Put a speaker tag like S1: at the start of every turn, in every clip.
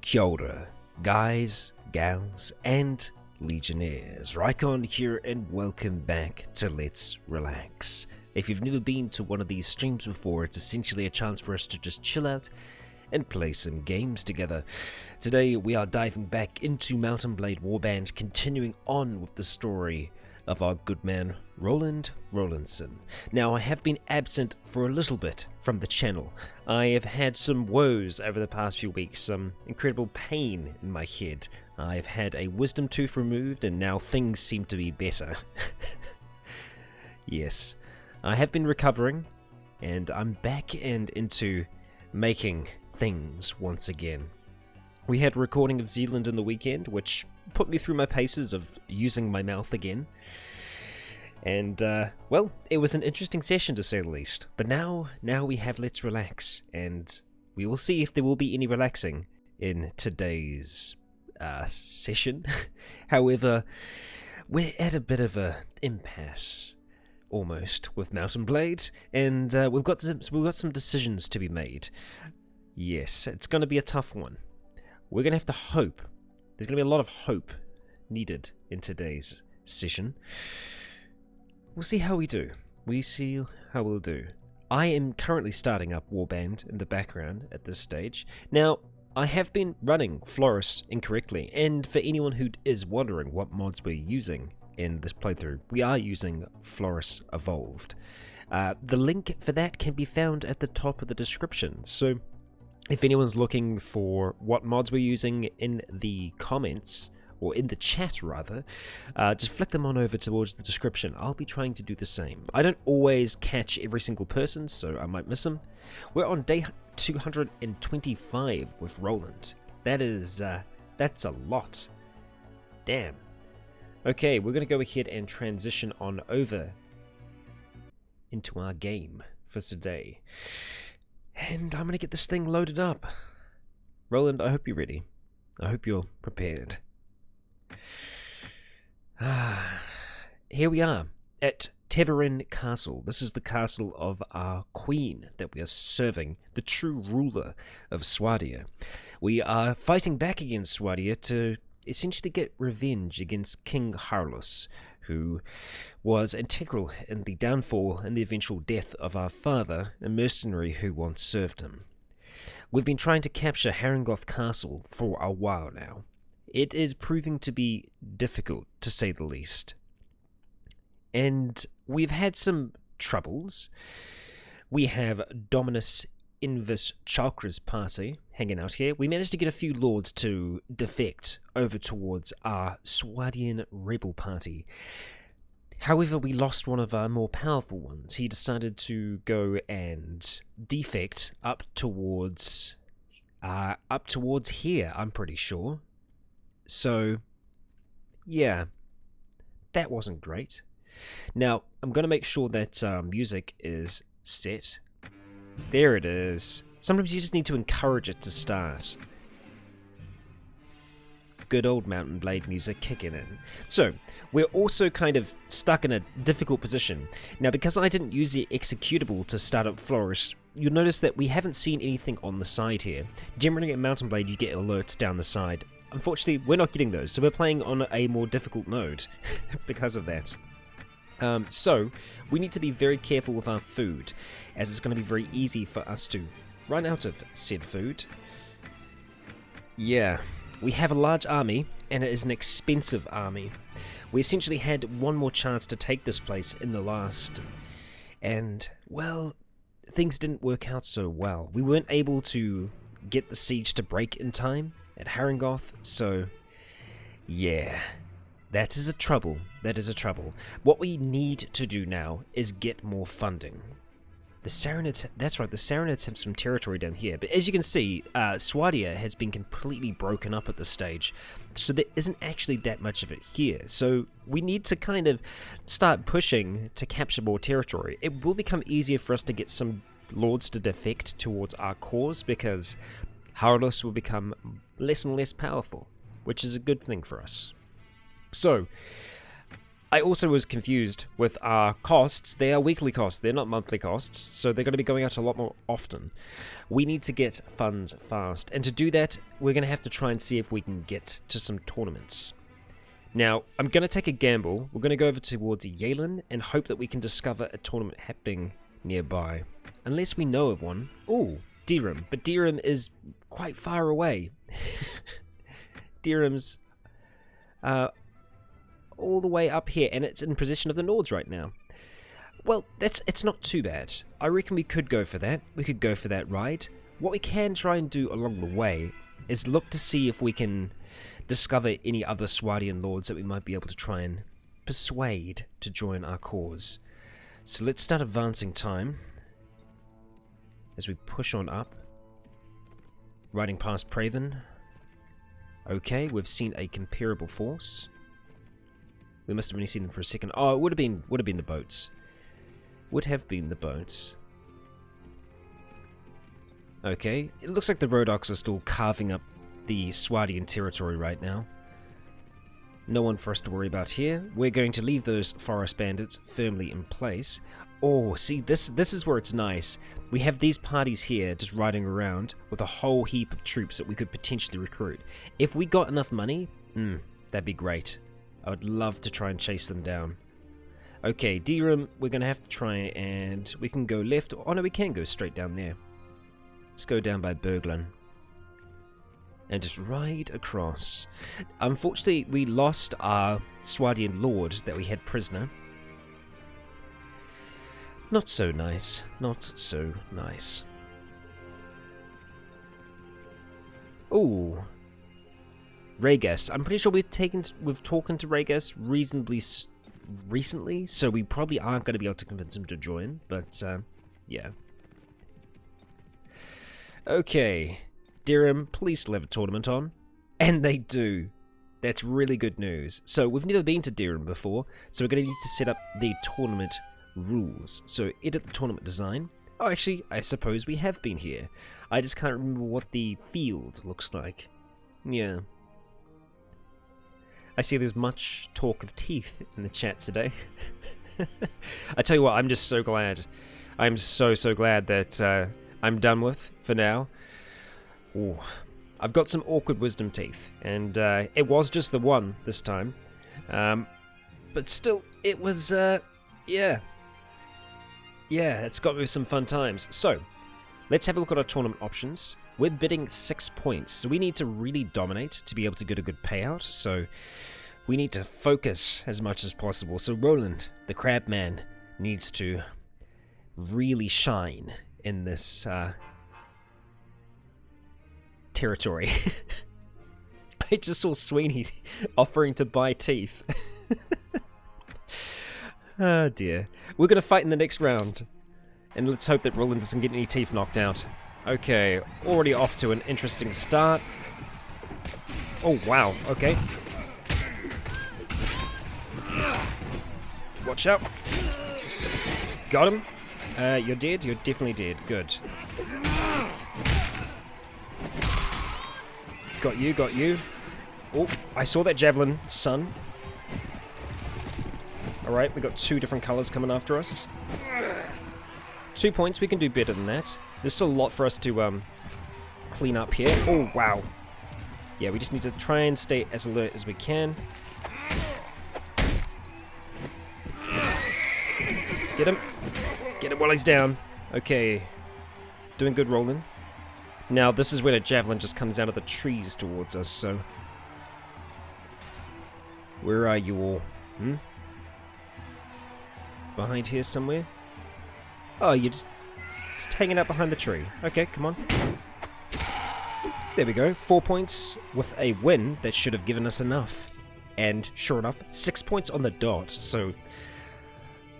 S1: Kia ora, guys, gals, and Legionnaires. Raikon here, and welcome back to Let's Relax. If you've never been to one of these streams before, it's essentially a chance for us to just chill out and play some games together. Today we are diving back into Mount & Blade Warband, continuing on with the story of our good man Roland St. Now, I have been absent for a little bit from the channel. I have had some woes over the past few weeks, some incredible pain in my head. I've had a wisdom tooth removed and now things seem to be better. Yes, I have been recovering and I'm back and into making things once again. We had a recording of Zealand in the weekend, which put me through my paces of using my mouth again. And, well, it was an interesting session to say the least. But now we have Let's Relax, and we will see if there will be any relaxing in today's session. However, we're at a bit of an impasse, almost, with Mount & Blade, and we've got some decisions to be made. Yes, it's going to be a tough one. We're going to have to hope. There's going to be a lot of hope needed in today's session. We'll see how we do. We see how we'll do. I am currently starting up Warband in the background at this stage. Now, I have been running Floris incorrectly, and for anyone who is wondering what mods we're using in this playthrough, we are using Floris Evolved. The link for that can be found at the top of the description, so if anyone's looking for what mods we're using in the comments, or in the chat rather, just flick them on over towards the description. I'll be trying to do the same. I don't always catch every single person, so I might miss them. We're on day 225 with Roland. That's a lot. Damn. Okay, we're going to go ahead and transition on over into our game for today. And I'm going to get this thing loaded up. Roland, I hope you're ready. I hope you're prepared. Here we are at Haran Castle. This is the castle of our queen that we are serving, the true ruler of Swadia. We are fighting back against Swadia to essentially get revenge against King Harlus, who was integral in the downfall and the eventual death of our father, a mercenary who once served him. We've been trying to capture Haran Castle for a while now. It is proving to be difficult, to say the least. And we've had some troubles. We have Dominus Invis Chakra's party hanging out here. We managed to get a few lords to defect over towards our Swadian rebel party. However, we lost one of our more powerful ones. He decided to go and defect up towards here, I'm pretty sure. So, yeah, that wasn't great. Now, I'm going to make sure that music is set. There it is. Sometimes you just need to encourage it to start. Good old Mount & Blade music kicking in. So, we're also kind of stuck in a difficult position. Now, because I didn't use the executable to start up Floris, you'll notice that we haven't seen anything on the side here. Generally at Mount & Blade, you get alerts down the side. Unfortunately, we're not getting those, so we're playing on a more difficult mode because of that. So, we need to be very careful with our food, as it's going to be very easy for us to run out of said food. Yeah, we have a large army, and it is an expensive army. We essentially had one more chance to take this place in the last, and, well, things didn't work out so well. We weren't able to get the siege to break in time at Haran, so yeah, that is a trouble. What we need to do now is get more funding. The Saranids, that's right, the Saranids have some territory down here, but as you can see, Swadia has been completely broken up at this stage, so there isn't actually that much of it here, so we need to kind of start pushing to capture more territory. It will become easier for us to get some lords to defect towards our cause, because Harlus will become less and less powerful, which is a good thing for us. So, I also was confused with our costs. They are weekly costs, they're not monthly costs, so they're going to be going out a lot more often. We need to get funds fast, and to do that, we're going to have to try and see if we can get to some tournaments. Now, I'm going to take a gamble. We're going to go over towards Yalen and hope that we can discover a tournament happening nearby. Unless we know of one. Ooh, Dirham. But Dirham is quite far away. Dirham's all the way up here, and it's in possession of the Nords right now. Well, it's not too bad. I reckon we could go for that. We could go for that ride. What we can try and do along the way is look to see if we can discover any other Swardian lords that we might be able to try and persuade to join our cause. So let's start advancing time as we push on up. Riding past Praven. Okay, we've seen a comparable force. We must have only seen them for a second. Oh, it would have been the boats. Would have been the boats. Okay, it looks like the Rhodoks are still carving up the Swardian territory right now. No one for us to worry about here. We're going to leave those forest bandits firmly in place. Oh, see, this is where it's nice. We have these parties here just riding around with a whole heap of troops that we could potentially recruit. If we got enough money, that'd be great. I would love to try and chase them down. Okay, Dirham, we're going to have to try and... we can go left. Oh no, we can go straight down there. Let's go down by Berglund. And just ride across. Unfortunately, we lost our Swardian lord that we had prisoner. Not so nice. Not so nice. Ooh. Rhaegas. I'm pretty sure we've talking to Rhaegas reasonably recently, so we probably aren't going to be able to convince him to join, but yeah. Okay. Dirham, please still have a tournament on. And they do. That's really good news. So we've never been to Dirham before, so we're going to need to set up the tournament rules. So edit the tournament design. Oh, actually, I suppose we have been here. I just can't remember what the field looks like. Yeah. I see there's much talk of teeth in the chat today. I tell you what, I'm just so glad. I'm so glad that I'm done with for now. Ooh, I've got some awkward wisdom teeth, and it was just the one this time. But still, it was, yeah. Yeah, it's got me some fun times. So, let's have a look at our tournament options. We're bidding 6 points, so we need to really dominate to be able to get a good payout, so we need to focus as much as possible. So Roland, the crab man, needs to really shine in this territory. I just saw Sweeney offering to buy teeth. Oh dear. We're going to fight in the next round, and let's hope that Roland doesn't get any teeth knocked out. Okay, already off to an interesting start. Oh, wow, okay. Watch out. Got him. You're dead? You're definitely dead. Good. Got you, got you. Oh, I saw that javelin, son. Alright, we got two different colors coming after us. 2 points, we can do better than that. There's still a lot for us to clean up here. Oh, wow. Yeah, we just need to try and stay as alert as we can. Get him. Get him while he's down. Okay. Doing good, Roland. Now, this is when a javelin just comes out of the trees towards us, so... Where are you all? Behind here somewhere? Oh, you're just hanging out behind the tree. Okay, come on. There we go. 4 points with a win that should have given us enough. And sure enough, 6 points on the dot. So,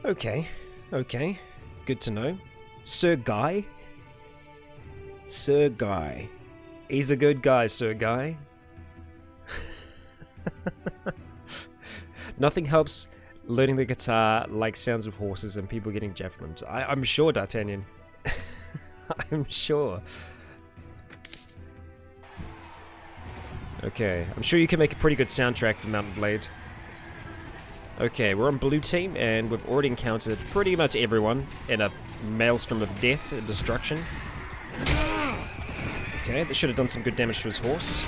S1: okay. Okay. Good to know. Sir Guy? Sir Guy. He's a good guy, Sir Guy. Nothing helps learning the guitar like sounds of horses and people getting javelins. I'm sure, D'Artagnan. I'm sure. Okay, I'm sure you can make a pretty good soundtrack for Mountain Blade. Okay, we're on blue team, and we've already encountered pretty much everyone in a maelstrom of death and destruction. Okay, that should have done some good damage to his horse.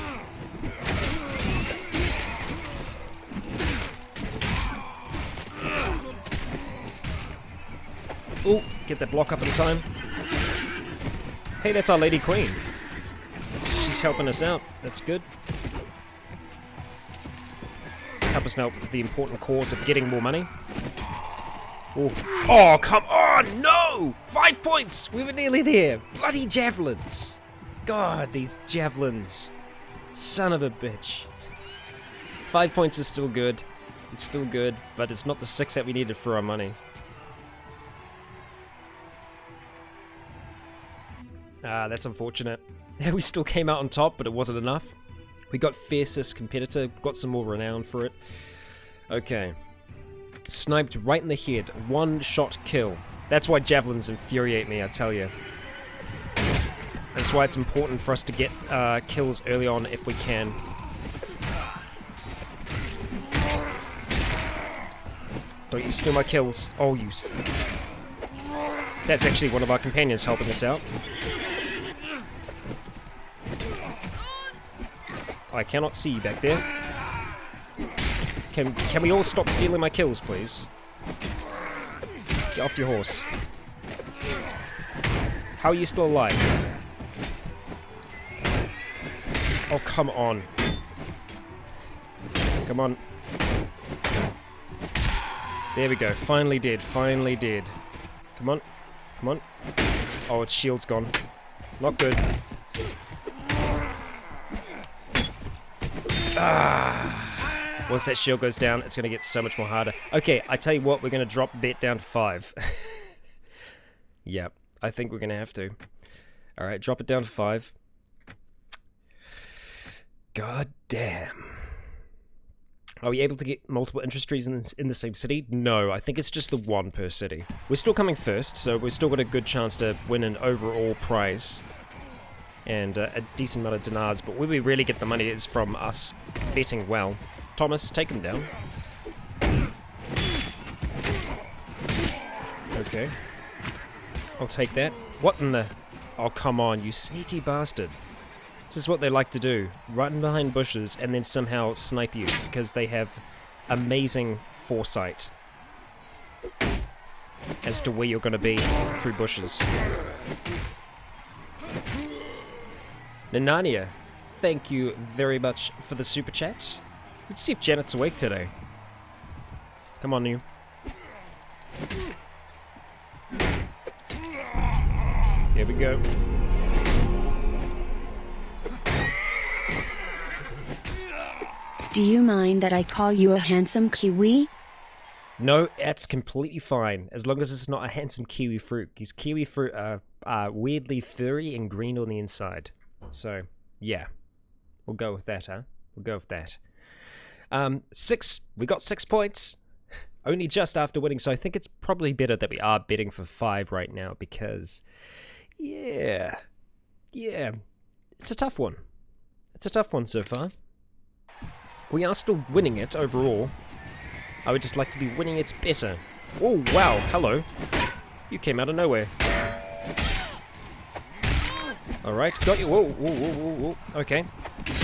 S1: Oh, get that block up in time. Hey, that's our Lady Queen. She's helping us out. That's good. Help us now with the important cause of getting more money. Oh, come on! No! 5 points! We were nearly there. Bloody javelins. God, these javelins. Son of a bitch. 5 points is still good. It's still good, but it's not the 6 that we needed for our money. Ah, that's unfortunate. We still came out on top, but it wasn't enough. We got fiercest competitor, got some more renown for it. Okay. Sniped right in the head. 1-shot kill. That's why javelins infuriate me, I tell you. That's why it's important for us to get kills early on if we can. Don't you steal my kills. Oh, you... That's actually one of our companions helping us out. I cannot see you back there. Can we all stop stealing my kills, please? Get off your horse. How are you still alive? Oh, come on. Come on. There we go. Finally dead. Finally dead. Come on. Come on. Oh, its shield's gone. Not good. Ah. Once that shield goes down, it's going to get so much more harder. Okay, I tell you what, we're going to drop bet down to 5. Yep, I think we're going to have to. Alright, drop it down to 5. God damn. Are we able to get multiple industries in the same city? No, I think it's just the one per city. We're still coming first, so we've still got a good chance to win an overall prize. And a decent amount of dinars, but where we really get the money is from us betting well. Thomas, take him down. Okay. I'll take that. What in the... Oh, come on, you sneaky bastard. This is what they like to do. Run behind bushes and then somehow snipe you, because they have amazing foresight as to where you're going to be through bushes. Nanania, thank you very much for the super chat. Let's see if Janet's awake today. Come on, you. Here we go.
S2: Do you mind that I call you a handsome kiwi?
S1: No, that's completely fine, as long as it's not a handsome kiwi fruit. Because kiwi fruit are weirdly furry and green on the inside. So, yeah. We'll go with that, huh? We'll go with that. 6. We got 6 points. Only just after winning, so I think it's probably better that we are betting for 5 right now, because... Yeah. Yeah. It's a tough one. It's a tough one so far. We are still winning it overall. I would just like to be winning it better. Oh, wow. Hello. You came out of nowhere. Alright, got you. Whoa, whoa, whoa, whoa, whoa. Okay.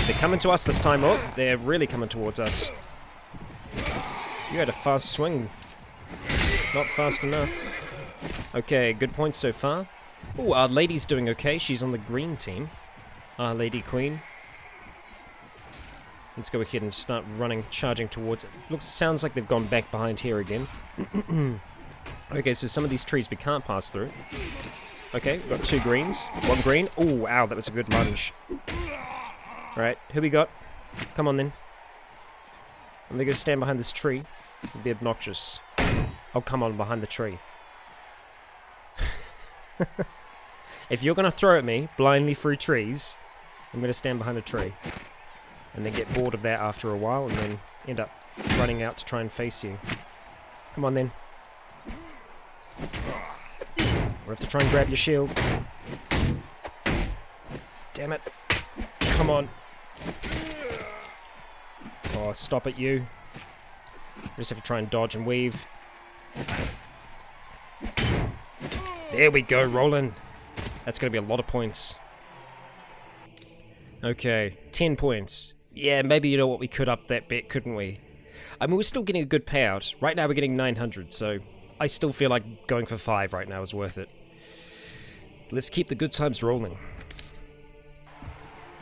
S1: They're coming to us this time. Oh, they're really coming towards us. You had a fast swing. Not fast enough. Okay, good points so far. Oh, our lady's doing okay. She's on the green team. Our Lady Queen. Let's go ahead and start running, charging towards it. Sounds like they've gone back behind here again. Okay, so some of these trees we can't pass through. Okay, we've got 2 greens. 1 green. Oh, wow, that was a good lunge. Alright, who we got? Come on then. I'm gonna go stand behind this tree. It'll be obnoxious. Oh, come on, behind the tree. If you're gonna throw at me blindly through trees, I'm gonna stand behind a tree. And then get bored of that after a while, and then end up running out to try and face you. Come on then. We'll have to try and grab your shield. Damn it. Come on. Oh, stop it, you. Just have to try and dodge and weave. There we go, Roland. That's going to be a lot of points. Okay, 10 points. Yeah, maybe you know what, we could up that bet, couldn't we? I mean, we're still getting a good payout. Right now we're getting 900, so I still feel like going for 5 right now is worth it. Let's keep the good times rolling.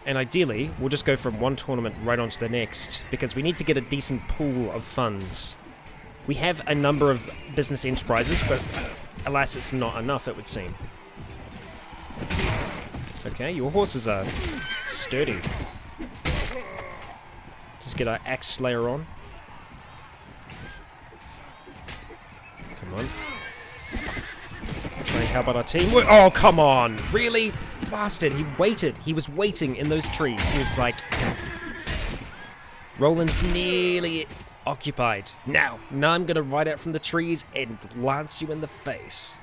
S1: And ideally, we'll just go from one tournament right on to the next, because we need to get a decent pool of funds. We have a number of business enterprises, but alas, it's not enough, it would seem. Okay, your horses are sturdy. Just get our Axe Slayer on. Come on. Try and help out our team. Oh, come on! Really? Bastard, he waited. He was waiting in those trees. He was like... Roland's nearly occupied. Now I'm gonna ride out from the trees and lance you in the face.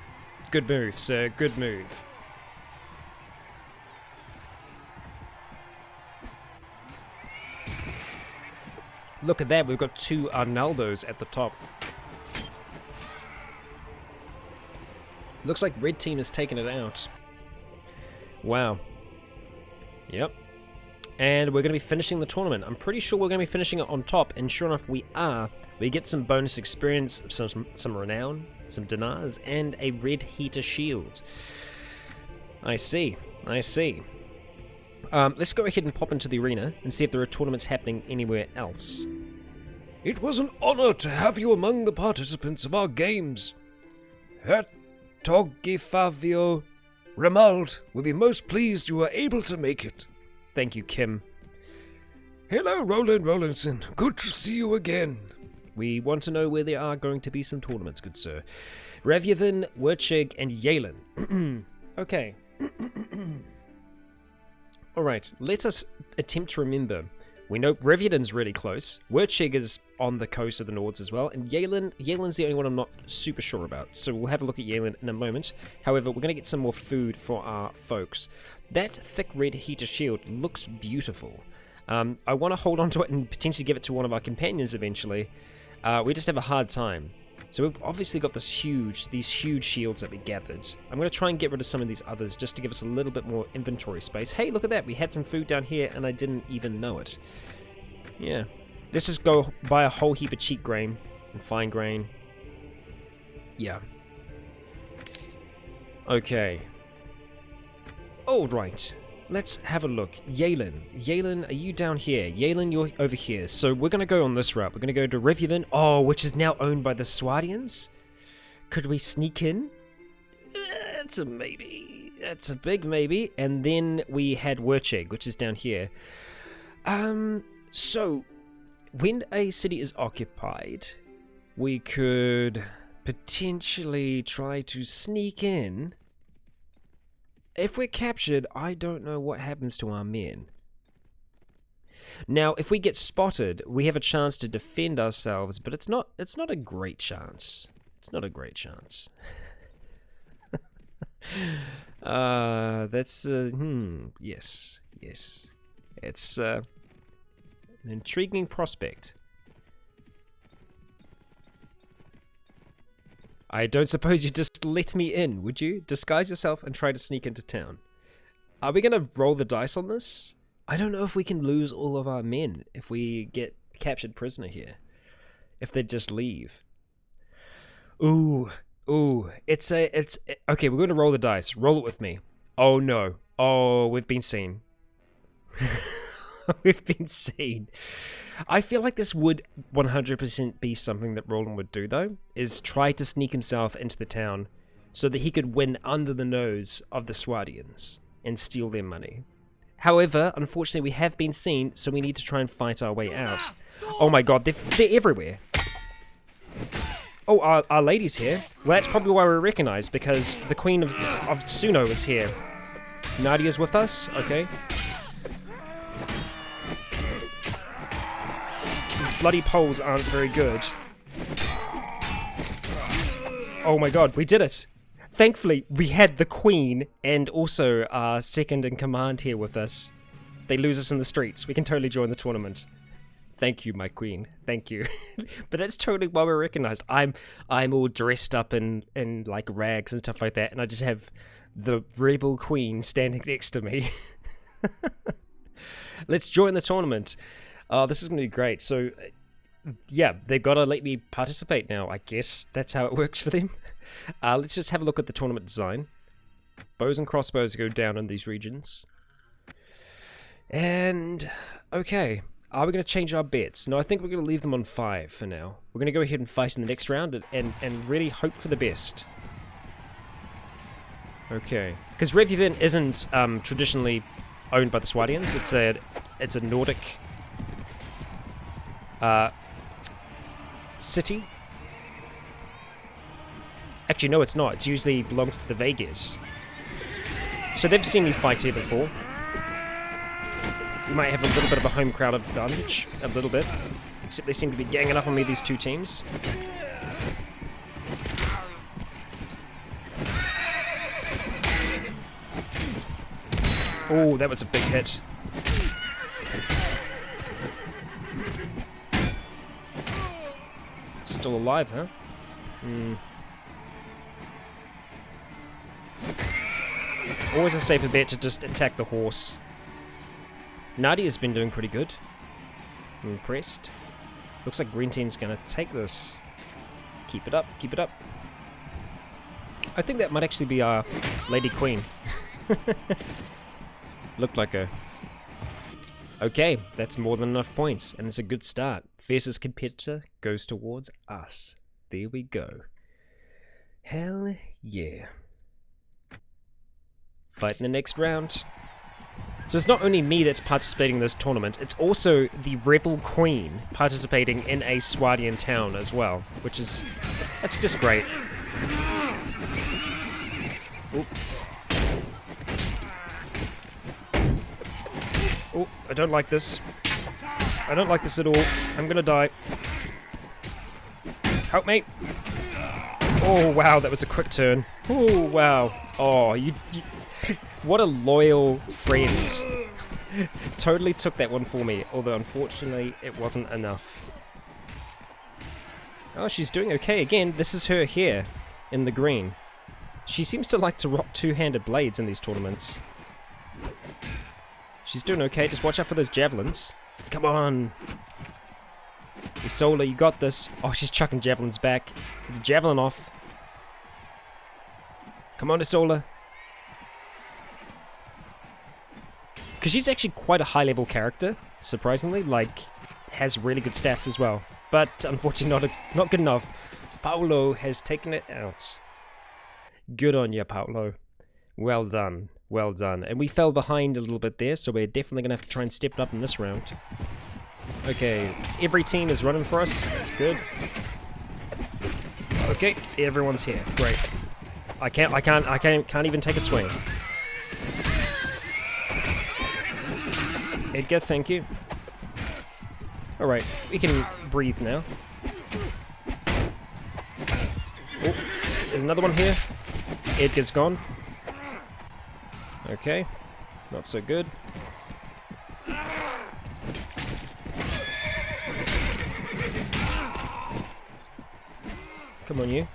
S1: Good move, sir. Good move. Look at that, we've got 2 Arnaldos at the top. Looks like red team has taken it out. Wow. Yep. And we're going to be finishing the tournament. I'm pretty sure we're going to be finishing it on top, and sure enough we are. We get some bonus experience, some renown, some dinars, and a red heater shield. I see. I see. Let's go ahead and pop into the arena and see if there are tournaments happening anywhere else.
S3: It was an honor to have you among the participants of our games. Hertogifavio Ramald will be most pleased you were able to make it.
S1: Thank you, Kim.
S3: Hello, Roland Rollinson. Good to see you again.
S1: We want to know where there are going to be some tournaments, good sir. Ravjavin, Werchig, and Yalen. Okay. Alright, let us attempt to remember. We know Reviaden's really close. Werchig is on the coast of the Nords as well. And Yalen's the only one I'm not super sure about. So we'll have a look at Yalen in a moment. However, we're going to get some more food for our folks. That thick red heater shield looks beautiful. I want to hold on to it and potentially give it to one of our companions eventually. We just have a hard time. So we've obviously got these huge shields that we gathered. I'm going to try and get rid of some of these others just to give us a little bit more inventory space. Hey, look at that. We had some food down here and I didn't even know it. Yeah. Let's just go buy a whole heap of cheap grain and fine grain. Yeah. Okay. Alright. Let's have a look. Yalen, are you down here? Yalen, you're over here. So we're going to go on this route. We're going to go to Reviaven. Oh, which is now owned by the Swardians? Could we sneak in? It's a maybe. That's a big maybe. And then we had Werchig, which is down here. So, when a city is occupied, we could potentially try to sneak in. If we're captured, I don't know what happens to our men. Now, if we get spotted, we have a chance to defend ourselves, but it's not a great chance. It's not a great chance. Yes. It's an intriguing prospect. I don't suppose you'd just let me in, would you? Disguise yourself and try to sneak into town. Are we going to roll the dice on this? I don't know if we can lose all of our men if we get captured prisoner here. If they just leave. Ooh. Okay, we're going to roll the dice. Roll it with me. Oh no. Oh, we've been seen. We've been seen. I feel like this would 100% be something that Roland would do, though, is try to sneak himself into the town so that he could win under the nose of the Swardians and steal their money. However, unfortunately, we have been seen, so we need to try and fight our way out. Oh my god, they're everywhere. Oh, our lady's here. Well, that's probably why we're recognized, because the Queen of Suno is here. Nadia's with us? Okay. Bloody poles aren't very good. Oh my god, we did it! Thankfully, we had the Queen and also our second in command here with us. They lose us in the streets. We can totally join the tournament. Thank you, my queen. Thank you. But that's totally why we're recognized. I'm all dressed up in like rags and stuff like that, and I just have the rebel queen standing next to me. Let's join the tournament. Oh, this is going to be great. So, yeah, they've got to let me participate now. I guess that's how it works for them. Let's just have a look at the tournament design. Bows and crossbows go down in these regions. And, okay. Are we going to change our bets? No, I think we're going to leave them on 5 for now. We're going to go ahead and fight in the next round and really hope for the best. Okay. Because Revyvin isn't traditionally owned by the Swardians. It's a Nordic city. Actually, no, it's not. It usually belongs to the Vaegirs. So they've seen me fight here before. We might have a little bit of a home crowd advantage. A little bit. Except they seem to be ganging up on me, these two teams. Oh, that was a big hit. Still alive, huh? It's always a safer bet to just attack the horse. Nadia's been doing pretty good. I'm impressed. Looks like Green Team's gonna take this. Keep it up, keep it up. I think that might actually be our Lady Queen. Looked like her. Okay, that's more than enough points, and it's a good start. Fiercest competitor goes towards us. There we go. Hell yeah. Fight in the next round. So it's not only me that's participating in this tournament, it's also the Rebel Queen participating in a Swardian town as well, which is, that's just great. Oop. Oh, I don't like this. I don't like this at all. I'm gonna die. Help me. Oh, wow, that was a quick turn. Oh, wow. Oh, you what a loyal friend. Totally took that one for me, although unfortunately it wasn't enough. Oh, she's doing okay again. This is her here in the green. She seems to like to rock two-handed blades in these tournaments. She's doing okay. Just watch out for those javelins. Come on. Isola, you got this. Oh, she's chucking javelins back. It's a javelin off. Come on, Isola. Because she's actually quite a high-level character, surprisingly. Like, has really good stats as well. But, unfortunately, not good enough. Paolo has taken it out. Good on you, Paolo. Well done. Well done. And we fell behind a little bit there, so we're definitely going to have to try and step it up in this round. Okay, every team is running for us. That's good. Okay, everyone's here. Great. I can't even take a swing. Edgar, thank you. Alright, we can breathe now. Oh, there's another one here. Edgar's gone. Okay, not so good. Come on, you.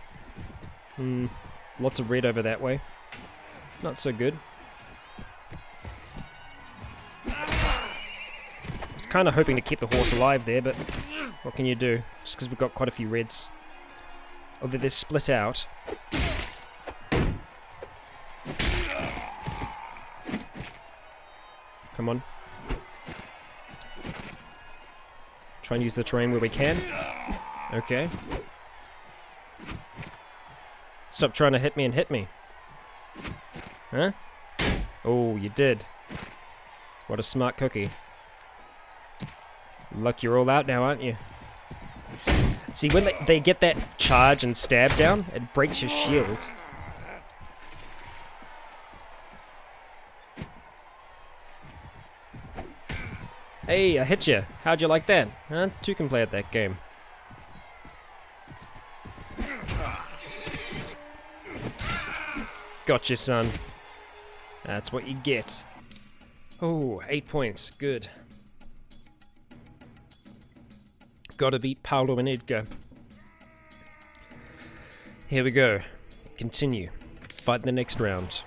S1: Lots of red over that way. Not so good. I was kind of hoping to keep the horse alive there, but what can you do? Just because we've got quite a few reds. Although they're split out. Come on. Try and use the terrain where we can. Okay. Stop trying to hit me and hit me. Huh? Oh, you did. What a smart cookie. Luck you're all out now, aren't you? See, when they get that charge and stab down, it breaks your shield. Hey, I hit you. How'd you like that? Huh? Two can play at that game. Gotcha, son. That's what you get. Oh, 8 points. Good. Gotta beat Paolo and Edgar. Here we go. Continue. Fight the next round.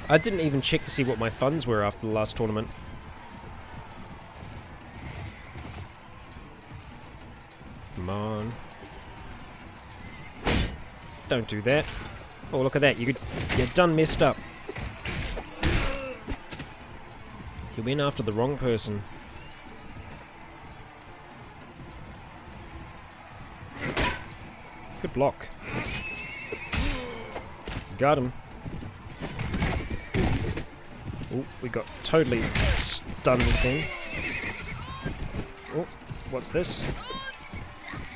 S1: I didn't even check to see what my funds were after the last tournament. Come on. Don't do that. Oh, look at that. You're done messed up. You went after the wrong person. Good block. Got him. Oh, we got totally stunned thing. Oh, what's this?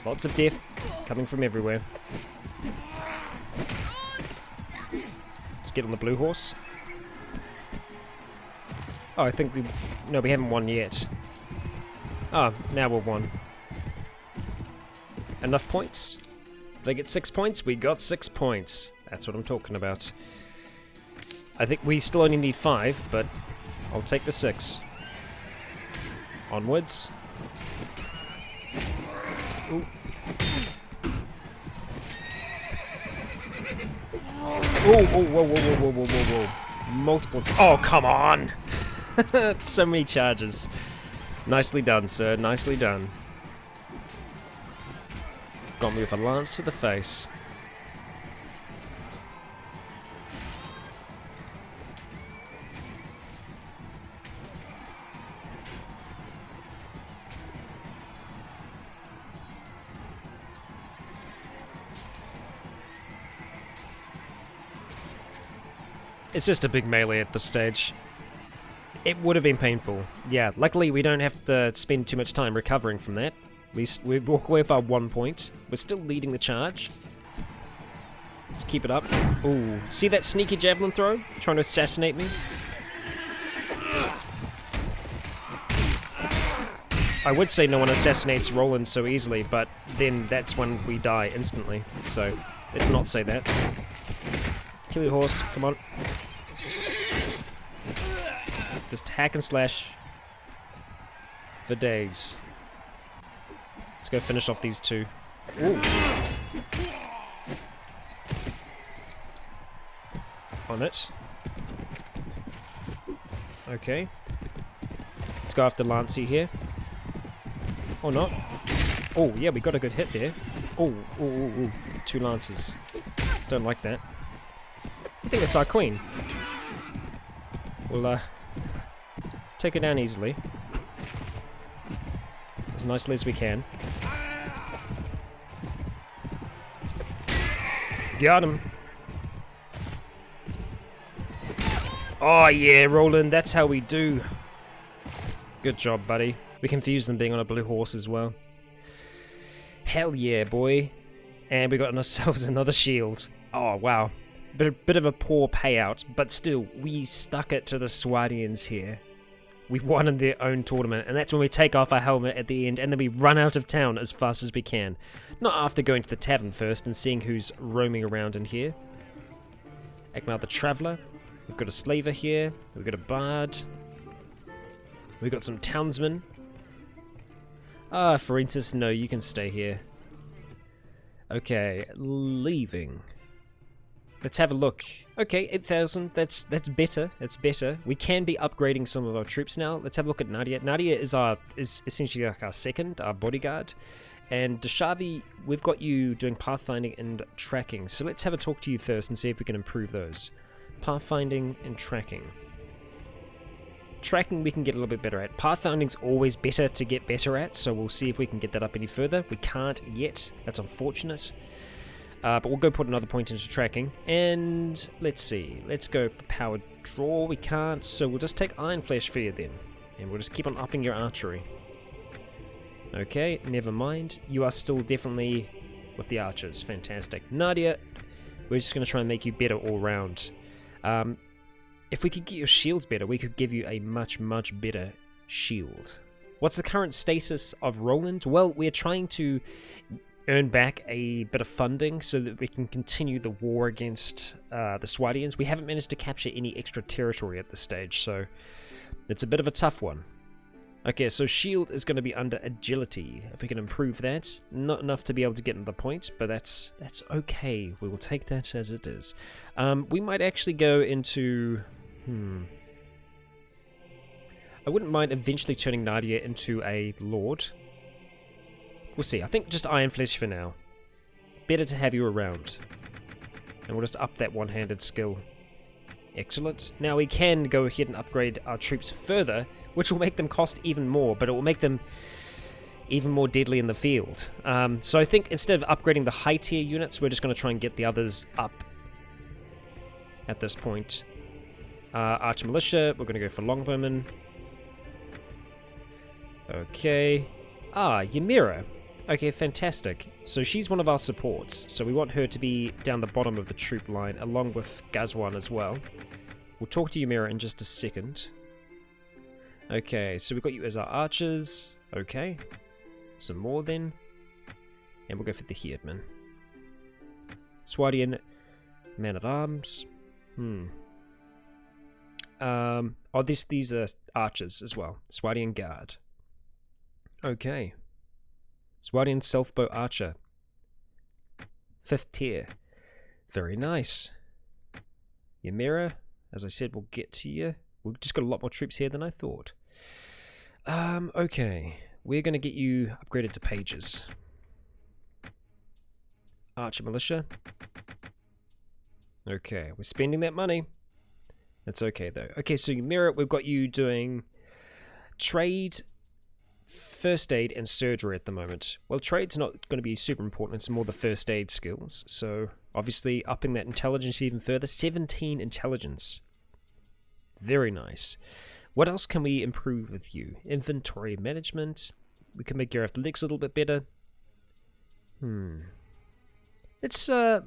S1: Lots of death coming from everywhere. Let's get on the blue horse. Oh, I think no, we haven't won yet. Ah, now we've won. Enough points? Did they get 6 points? We got 6 points. That's what I'm talking about. I think we still only need 5, but I'll take the 6. Onwards. Ooh. Oh, whoa, whoa, whoa, whoa, whoa, whoa, whoa. Multiple. Oh, come on! So many charges. Nicely done, sir. Nicely done. Got me with a lance to the face. It's just a big melee at this stage. It would have been painful. Yeah, luckily we don't have to spend too much time recovering from that. We walk away with our 1 point. We're still leading the charge. Let's keep it up. Ooh, see that sneaky javelin throw? Trying to assassinate me? I would say no one assassinates Roland so easily, but then that's when we die instantly. So, let's not say that. Kill your horse, come on. Just hack and slash for days. Let's go finish off these two. Ooh. On it. Okay. Let's go after Lancey here. Or not. Oh, yeah, we got a good hit there. Oh, ooh, ooh, ooh. 2 lances. Don't like that. I think it's our queen. We'll, take her down easily. As nicely as we can. Got him. Oh yeah, Roland, that's how we do. Good job, buddy. We confused them being on a blue horse as well. Hell yeah, boy. And we got ourselves another shield. Oh, wow. Bit of a poor payout, but still, we stuck it to the Swadians here. We won in their own tournament, and that's when we take off our helmet at the end, and then we run out of town as fast as we can. Not after going to the tavern first and seeing who's roaming around in here. Another traveller. We've got a slaver here. We've got a bard. We've got some townsmen. Ah, Forensis, no, you can stay here. Okay, leaving. Let's have a look. Okay, 8,000. That's better. That's better. We can be upgrading some of our troops now. Let's have a look at Nadia. Nadia is essentially like our second, our bodyguard. And Deshavi, we've got you doing pathfinding and tracking. So let's have a talk to you first and see if we can improve those. Pathfinding and tracking. Tracking we can get a little bit better at. Pathfinding's always better to get better at, so we'll see if we can get that up any further. We can't yet. That's unfortunate. But we'll go put another point into tracking. And let's see. Let's go for powered draw. We can't, so we'll just take Iron Flash Fear then. And we'll just keep on upping your archery. Okay, never mind. You are still definitely with the archers. Fantastic. Nadia, we're just going to try and make you better all round. If we could get your shields better, we could give you a much, much better shield. What's the current status of Roland? Well, we're trying to earn back a bit of funding so that we can continue the war against the Swadians. We haven't managed to capture any extra territory at this stage, so it's a bit of a tough one. Okay, so shield is going to be under agility. If we can improve that, not enough to be able to get into the point, but that's okay. We will take that as it is. We might actually go into... I wouldn't mind eventually turning Nadia into a lord. We'll see. I think just Iron Flesh for now. Better to have you around. And we'll just up that one-handed skill. Excellent. Now we can go ahead and upgrade our troops further, which will make them cost even more, but it will make them even more deadly in the field. So I think instead of upgrading the high tier units, we're just going to try and get the others up at this point. Archer Militia, we're going to go for Longbowmen. Okay. Ymira. Okay, fantastic. So she's one of our supports, so we want her to be down the bottom of the troop line, along with Gazwan as well. We'll talk to Ymira in just a second. Okay, so we've got you as our archers. Okay. Some more then. And we'll go for the Heerdman. Swadian Man-at-Arms. These are archers as well. Swadian Guard. Okay. Swadian Self-Bow Archer. 5th tier. Very nice. Ymira, as I said, we'll get to you. We've just got a lot more troops here than I thought. Okay. We're going to get you upgraded to pages. Archer Militia. Okay, we're spending that money. That's okay, though. Okay, so Ymira, we've got you doing trade, first aid, and surgery at the moment. Well, trade's not going to be super important. It's more the first aid skills. So, obviously, upping that intelligence even further. 17 intelligence. Very nice. What else can we improve with you? Inventory management. We can make your athletics a little bit better. It's, well,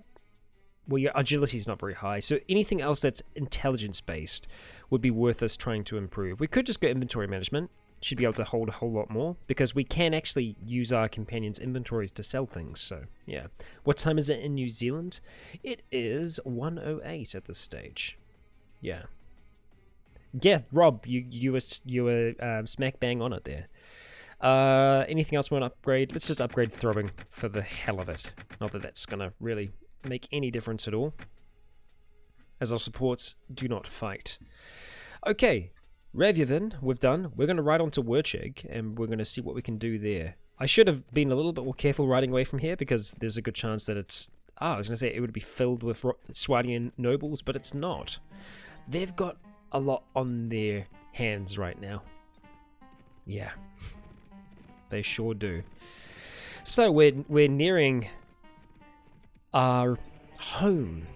S1: your agility is not very high. So, anything else that's intelligence-based would be worth us trying to improve. We could just go inventory management. Should be able to hold a whole lot more, because we can actually use our companions' inventories to sell things, so yeah. What time is it in New Zealand? It is 1:08 at this stage. Yeah. Yeah, Rob, you were smack bang on it there. Anything else we want to upgrade? Let's just upgrade throwing for the hell of it. Not that that's going to really make any difference at all, as our supports do not fight. Okay. Revyavin, we've done. We're going to ride on to Werchig, and we're going to see what we can do there. I should have been a little bit more careful riding away from here, because there's a good chance that it's... I was going to say it would be filled with Swadian nobles, but it's not. They've got a lot on their hands right now. Yeah. They sure do. So, we're nearing our home.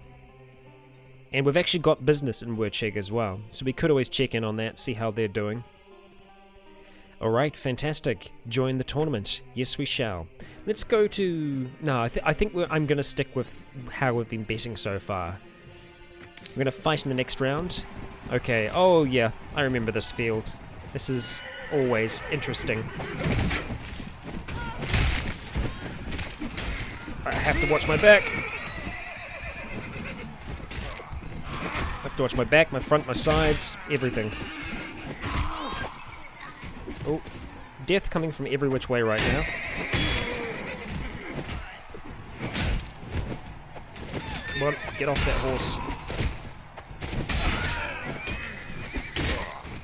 S1: And we've actually got business in Werchig as well, so we could always check in on that, see how they're doing. Alright, fantastic. Join the tournament. Yes, we shall. Let's go to... No, I think I'm going to stick with how we've been betting so far. We're going to fight in the next round. Okay, oh yeah, I remember this field. This is always interesting. I have to watch my back. I have to watch my back, my front, my sides, everything. Oh, death coming from every which way right now. Come on, get off that horse.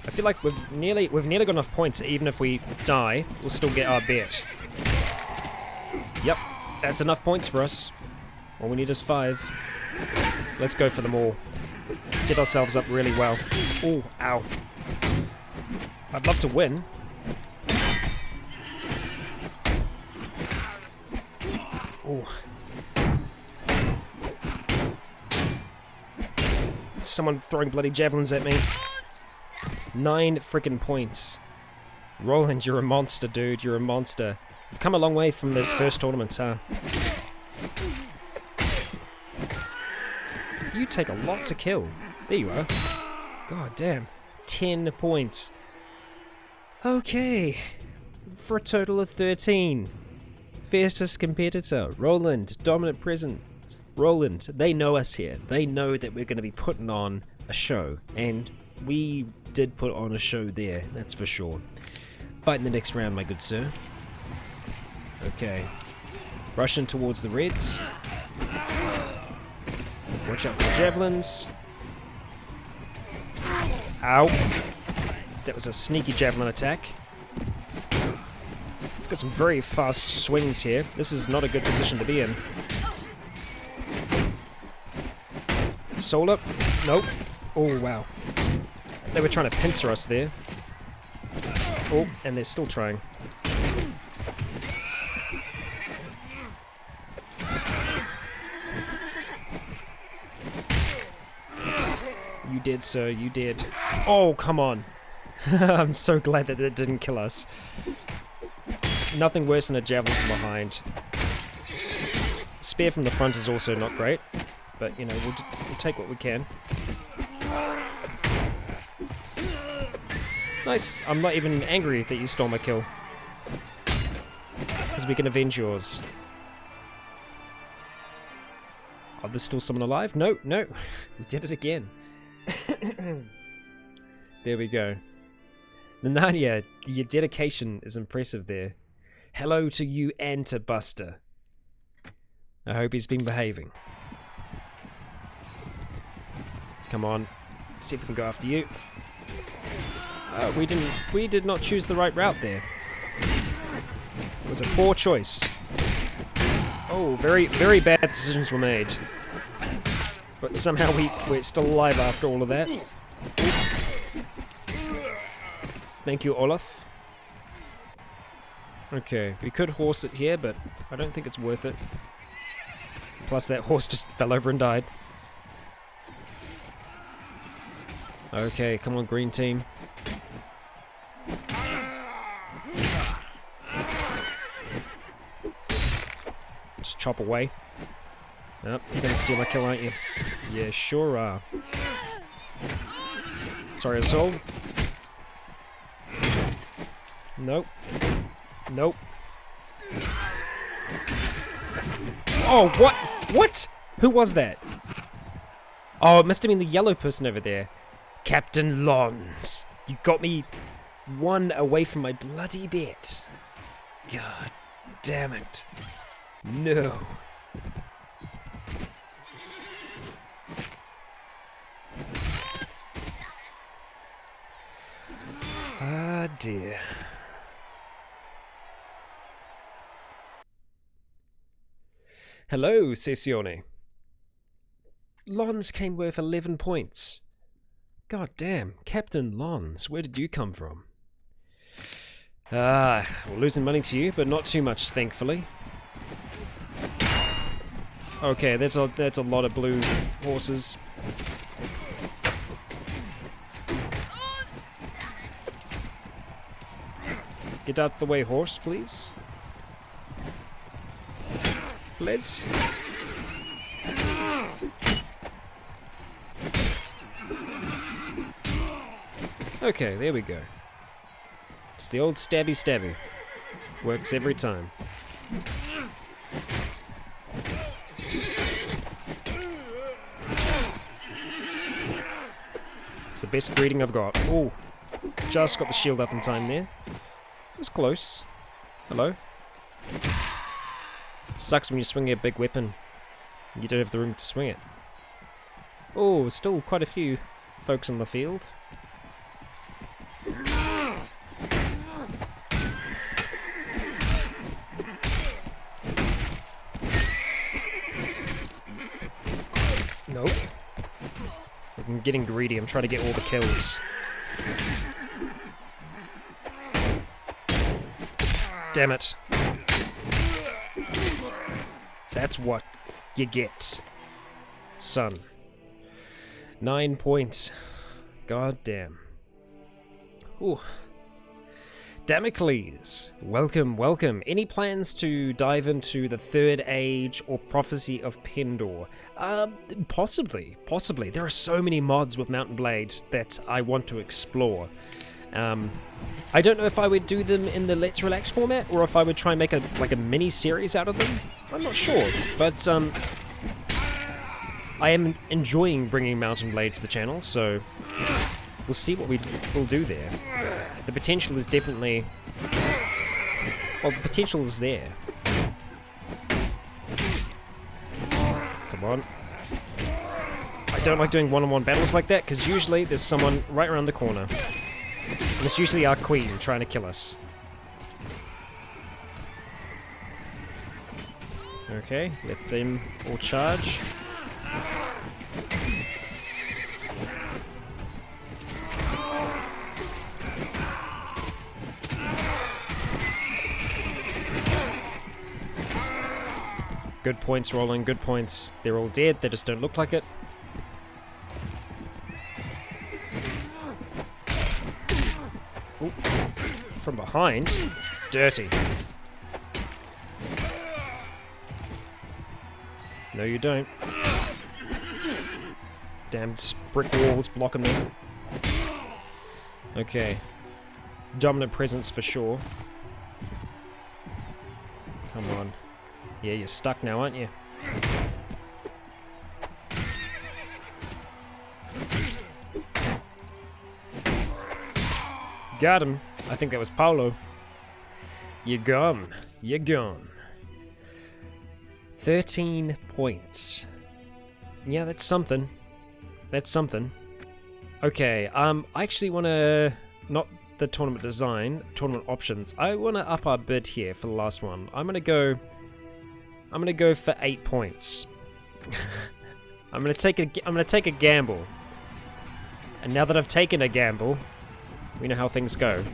S1: I feel like we've nearly got enough points that even if we die, we'll still get our bet. Yep, that's enough points for us. All we need is 5. Let's go for them all. Set ourselves up really well. Oh, ow. I'd love to win. Oh. Someone throwing bloody javelins at me. 9 freaking points. Roland, you're a monster, dude. You're a monster. We've come a long way from this first tournament, huh? You take a lot to kill. There you are. God damn. 10 points. Okay. For a total of 13. Fiercest competitor. Roland. Dominant presence. Roland. They know us here. They know that we're going to be putting on a show. And we did put on a show there. That's for sure. Fight in the next round, my good sir. Okay. Rushing towards the reds. Watch out for the javelins. Ow. That was a sneaky javelin attack. Got some very fast swings here. This is not a good position to be in. Soul up. Nope. Oh, wow. They were trying to pincer us there. Oh, and they're still trying. You did, sir. You did. Oh, come on. I'm so glad that it didn't kill us. Nothing worse than a javelin from behind. Spear from the front is also not great. But, you know, we'll take what we can. Nice. I'm not even angry that you stole my kill. Because we can avenge yours. Oh, there's still someone alive? No, no. We did it again. There we go. Narnia, your dedication is impressive there. Hello to you and to Buster. I hope he's been behaving. Come on. See if we can go after you. We did not choose the right route there. It was a poor choice. Oh, very, very bad decisions were made. But somehow we're still alive after all of that. Thank you, Olaf. Okay, we could horse it here, but I don't think it's worth it. Plus that horse just fell over and died. Okay, come on, green team. Just chop away. Oh, you're gonna steal my kill, aren't you? Yeah, sure are. Sorry, Assault. Nope. Nope. Oh, what? What? Who was that? Oh, it must have been the yellow person over there. Captain Lons. You got me one away from my bloody bet. God damn it. No. Ah, dear. Hello, Sessione. Lons came worth 11 points. God damn, Captain Lons, where did you come from? Ah, we're losing money to you, but not too much, thankfully. Okay, that's a lot of blue horses. Get out the way, horse, please. Please. Okay, there we go. It's the old stabby stabby. Works every time. It's the best greeting I've got. Oh, just got the shield up in time there. It was close. Hello. Sucks when you swing a big weapon. You don't have the room to swing it. Oh, still quite a few folks on the field. Nope. I'm getting greedy. I'm trying to get all the kills. Damn it. That's what you get, son. 9 points. God damn. Ooh. Damocles, welcome, welcome. Any plans to dive into the Third Age or Prophecy of Pendor? Possibly. There are so many mods with Mount & Blade that I want to explore. I don't know if I would do them in the Let's Relax format or if I would try and make a mini series out of them. I'm not sure, but I am enjoying bringing Mount & Blade to the channel, so we'll see what we'll do there. The potential is definitely... Well, the potential is there. Come on. I don't like doing one-on-one battles like that, because usually there's someone right around the corner. And it's usually our queen trying to kill us. Okay, let them all charge. Good points, Roland, good points. They're all dead, they just don't look like it. Ooh. From behind? Dirty. No, you don't. Damned brick walls blocking me. Okay. Dominant presence for sure. Come on. Yeah, you're stuck now, aren't you? Got him. I think that was Paulo. You're gone. You're gone. 13 points. Yeah, that's something. That's something. Okay, I actually want to... Not the tournament design, tournament options. I want to up our bid here for the last one. I'm going to go for 8 points. I'm going to take a gamble. And now that I've taken a gamble, we know how things go.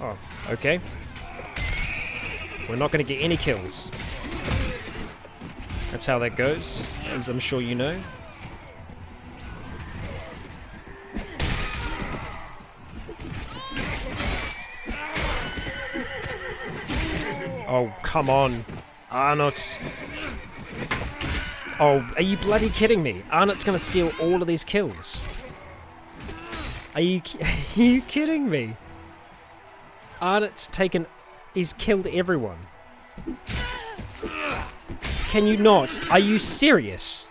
S1: Oh, okay. We're not going to get any kills. That's how that goes, as I'm sure you know. Oh, come on. Arnott. Oh, are you bloody kidding me? Arnott's going to steal all of these kills. Are you kidding me? Arnott's taken... He's killed everyone. Can you not? Are you serious?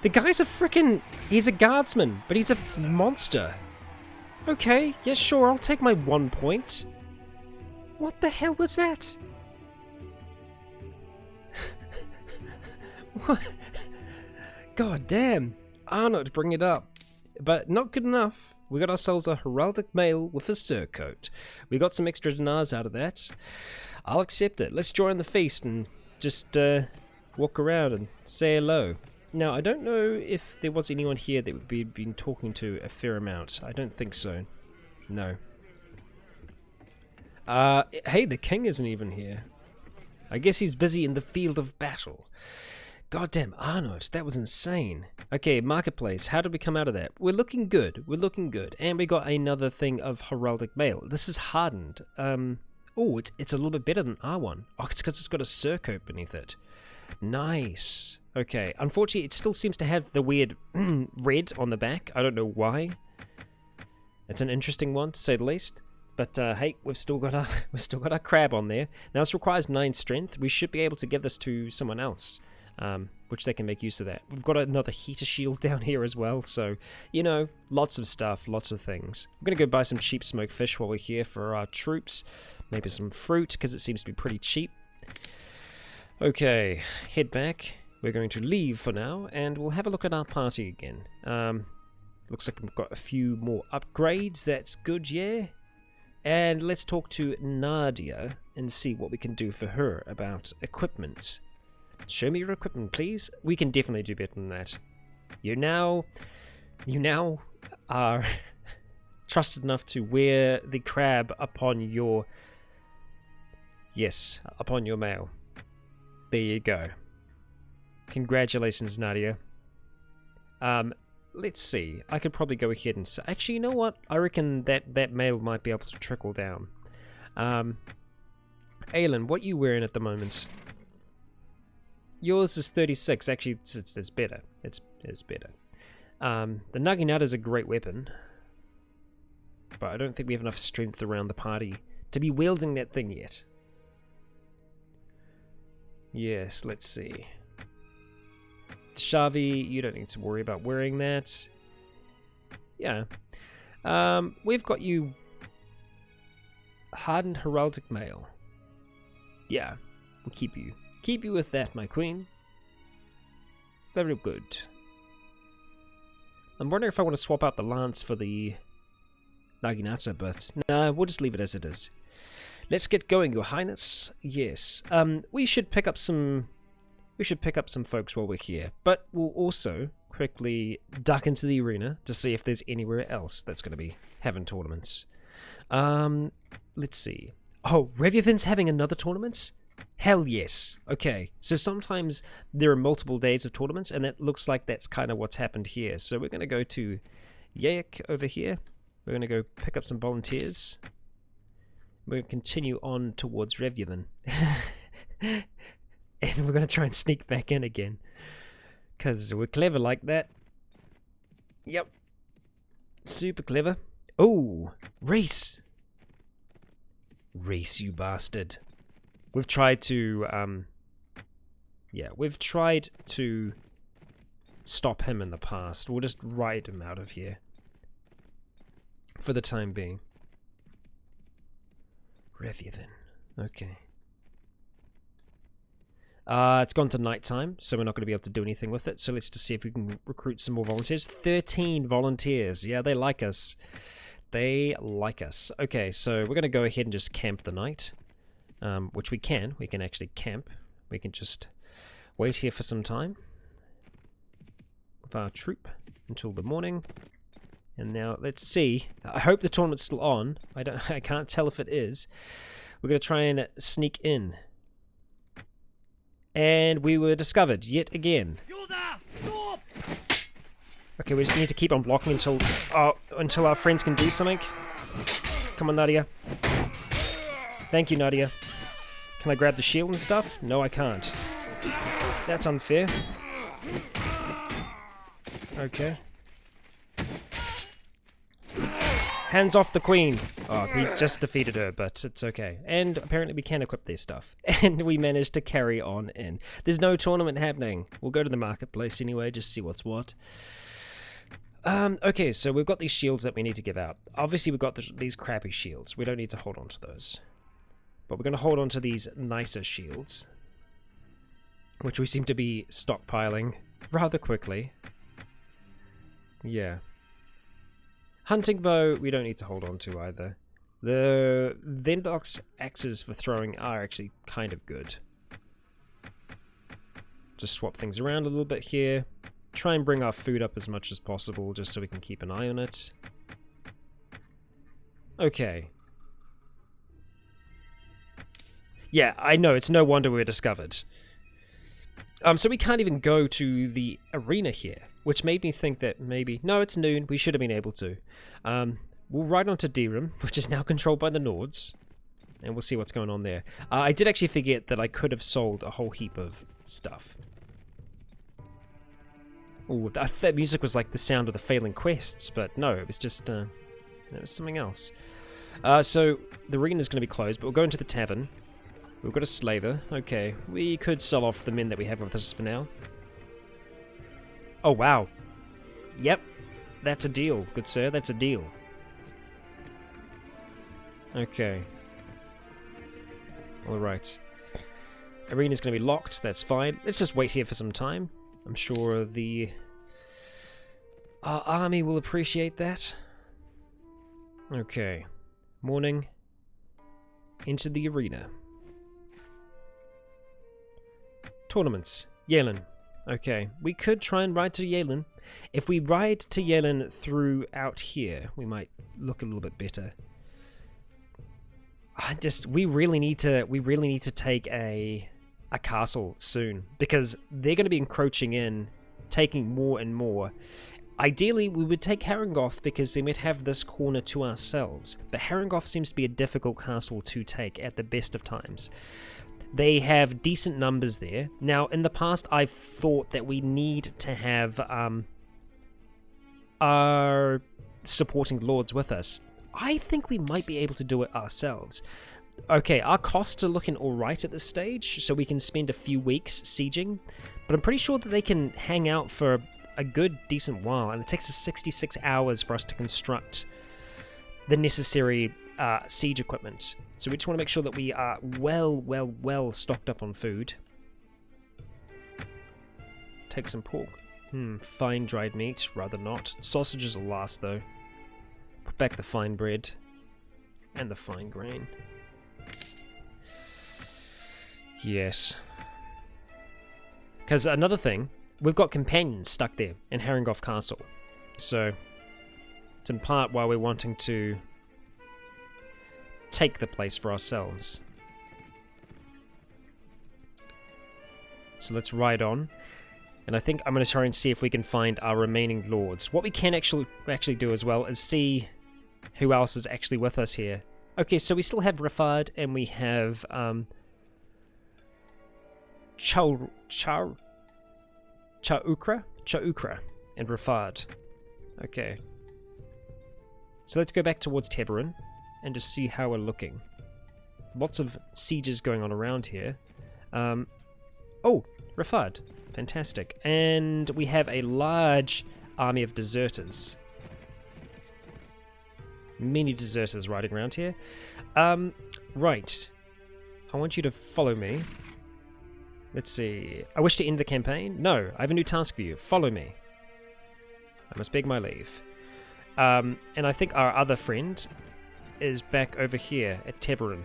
S1: The guy's a frickin'... He's a guardsman, but he's a monster. Okay, yeah, sure, I'll take my 1 point. What the hell was that? What? God damn. Arnott, bring it up. But not good enough. We got ourselves a heraldic mail with a surcoat. We got some extra dinars out of that. I'll accept it. Let's join the feast and just walk around and say hello. Now, I don't know if there was anyone here that we've been talking to a fair amount. I don't think so. No. Hey, the king isn't even here. I guess he's busy in the field of battle. Goddamn, Arnott, that was insane. Okay, marketplace, how did we come out of that? We're looking good, And we got another thing of heraldic mail. This is hardened. Oh, it's a little bit better than our one. Oh, it's because it's got a surcoat beneath it. Nice. Okay, unfortunately, it still seems to have the weird red on the back. I don't know why. It's an interesting one, to say the least. But hey, we've still got our crab on there. Now this requires 9 strength. We should be able to give this to someone else. Which they can make use of that. We've got another heater shield down here as well, so, you know, lots of stuff, lots of things. I'm going to go buy some cheap smoked fish while we're here for our troops. Maybe some fruit, because it seems to be pretty cheap. Okay, head back. We're going to leave for now, and we'll have a look at our party again. Looks like we've got a few more upgrades. That's good, yeah? And let's talk to Nadia and see what we can do for her about equipment. Show me your equipment, please. We can definitely do better than that. You now are trusted enough to wear the crab upon your... Yes, upon your mail. There you go. Congratulations, Nadia. Let's see. I could probably go ahead and say... Actually, you know what? I reckon that mail might be able to trickle down. Aylin, what are you wearing at the moment? Yours is 36. Actually, it's better. It's better. The Naginata is a great weapon, but I don't think we have enough strength around the party to be wielding that thing yet. Yes, let's see. Shavi, you don't need to worry about wearing that. Yeah. We've got you hardened heraldic mail. Yeah, we'll keep you. Keep you with that, my queen. Very good. I'm wondering if I want to swap out the lance for the Naginata, but nah, we'll just leave it as it is. Let's get going, Your Highness. Yes. We should pick up some folks while we're here, but we'll also quickly duck into the arena to see if there's anywhere else that's going to be having tournaments. Let's see. Oh, Revyavin's having another tournament? Hell yes. Okay, so sometimes there are multiple days of tournaments, and that looks like that's kind of what's happened here. So we're going to go to Yayek over here. We're going to go pick up some volunteers. We're going to continue on towards Revyavin. And we're going to try and sneak back in again. Because we're clever like that. Yep. Super clever. Oh, Reese. Reese, you bastard. We've tried to, we've tried to stop him in the past. We'll just ride him out of here. For the time being. Revyavin. Okay. It's gone to nighttime, so we're not going to be able to do anything with it. So let's just see if we can recruit some more volunteers. 13 volunteers. Yeah, they like us. They like us. Okay, so we're going to go ahead and just camp the night. Which we can. We can actually camp. We can just wait here for some time. With our troop until the morning. And now, let's see. I hope the tournament's still on. I can't tell if it is. We're going to try and sneak in. And we were discovered yet again. Okay, we just need to keep on blocking until our friends can do something. Come on, Nadia. Thank you, Nadia. Can I grab the shield and stuff? No, I can't. That's unfair. Okay. Hands off the queen. Oh, he just defeated her, but it's okay. And apparently we can equip their stuff. And we managed to carry on in. There's no tournament happening. We'll go to the marketplace anyway, just see what's what. Okay, so we've got these shields that we need to give out. Obviously we've got these crappy shields. We don't need to hold on to those. But we're going to hold on to these nicer shields. Which we seem to be stockpiling rather quickly. Yeah. Hunting bow, we don't need to hold on to either. The Vendox axes for throwing are actually kind of good. Just swap things around a little bit here. Try and bring our food up as much as possible, just so we can keep an eye on it. Okay. Yeah, I know, it's no wonder we were discovered. So we can't even go to the arena here, which made me think that maybe... No, it's noon, we should have been able to. We'll ride on to Dirham, which is now controlled by the Nords, and we'll see what's going on there. I did actually forget that I could have sold a whole heap of stuff. Oh, that music was like the sound of the failing quests, but no, it was just, it was something else. So, the arena's going to be closed, but we'll go into the tavern. We've got a slaver. Okay, we could sell off the men that we have with us for now. Oh, wow. Yep, that's a deal, good sir, that's a deal. Okay. Alright. Arena's going to be locked, that's fine. Let's just wait here for some time. I'm sure our army will appreciate that. Okay. Morning. Into the arena. Tournaments. Yalen. Okay. We could try and ride to Yalen. If we ride to Yalen through out here, we might look a little bit better. We really need to take a castle soon, because they're going to be encroaching in, taking more and more. Ideally, we would take Harangoth because then we'd have this corner to ourselves, but Harangoth seems to be a difficult castle to take at the best of times. They have decent numbers there. Now, in the past, I've thought that we need to have our supporting lords with us. I think we might be able to do it ourselves. Okay, our costs are looking alright at this stage, so we can spend a few weeks sieging, but I'm pretty sure that they can hang out for a good, decent while, and it takes us 66 hours for us to construct the necessary siege equipment. So we just want to make sure that we are well stocked up on food. Take some pork. Fine dried meat, rather not. Sausages will last, though. Put back the fine bread. And the fine grain. Yes. Because another thing, we've got companions stuck there in Harangoth Castle. So, it's in part why we're wanting to take the place for ourselves. So let's ride on. And I think I'm going to try and see if we can find our remaining lords. What we can actually do as well is see who else is actually with us here. Okay, so we still have Rafard and we have Chaukra and Rafard. Okay. So let's go back towards Teverin and just see how we're looking. Lots of sieges going on around here. Oh, Rafard. Fantastic. And we have a large army of deserters. Many deserters riding around here. Right. I want you to follow me. Let's see. I wish to end the campaign? No, I have a new task for you. Follow me. I must beg my leave. And I think our other friend is back over here at Teverin.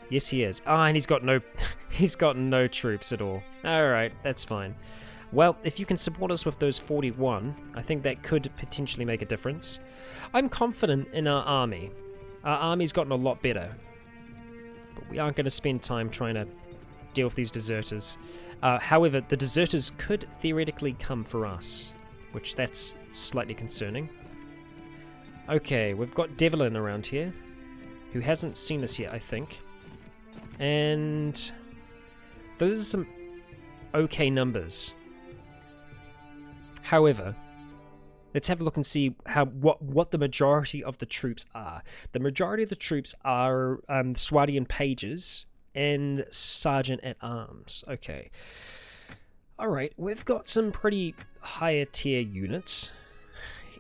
S1: Yes, he is. Ah, and he's got no troops at all. Alright, that's fine. Well, if you can support us with those 41, I think that could potentially make a difference. I'm confident in our army. Our army's gotten a lot better. But we aren't going to spend time trying to deal with these deserters. However, the deserters could theoretically come for us, which that's slightly concerning. Okay, we've got Devlin around here, who hasn't seen us yet, I think. And those are some okay numbers. However, let's have a look and see what the majority of the troops are. The majority of the troops are Swadian pages and sergeant-at-arms. Okay. Alright, we've got some pretty higher tier units.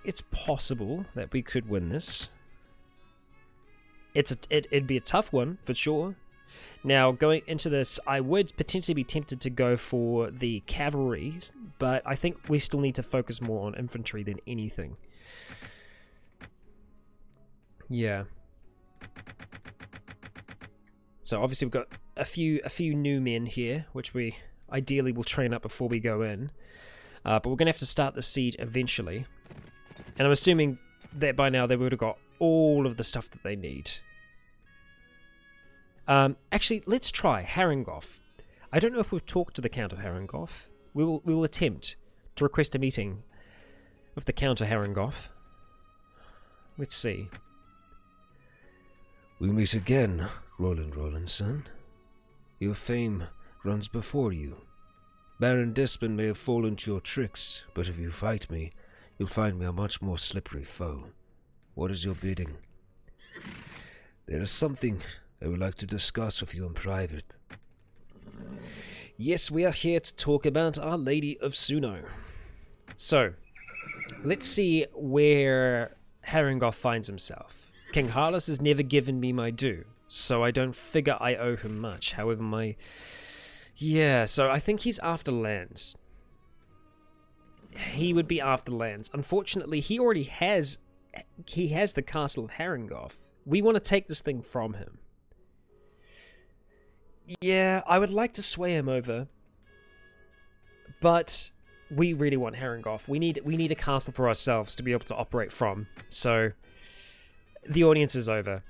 S1: It's possible that we could win this. It'd be a tough one, for sure. Now, going into this, I would potentially be tempted to go for the cavalry, but I think we still need to focus more on infantry than anything. Yeah. So obviously we've got a few new men here, which we ideally will train up before we go in. But we're going to have to start the siege eventually. And I'm assuming that by now they would have got all of the stuff that they need. Actually, let's try Harangoth. I don't know if we've talked to the Count of Harangoth. We will attempt to request a meeting with the Count of Harangoth. Let's see.
S3: We meet again, Roland, son. Your fame runs before you. Baron Despin may have fallen to your tricks, but if you fight me, you'll find me a much more slippery foe. What is your bidding? There is something I would like to discuss with you in private.
S1: Yes, we are here to talk about Our Lady of Suno. So, let's see where Harangoth finds himself. King Harless has never given me my due, so I don't figure I owe him much. However, yeah, so I think he's after lands. He would be after lands. Unfortunately, he already has the castle of Harangoth. We want to take this thing from him. Yeah, I would like to sway him over, but we really want Harangoth. We need a castle for ourselves to be able to operate from. So the audience is over.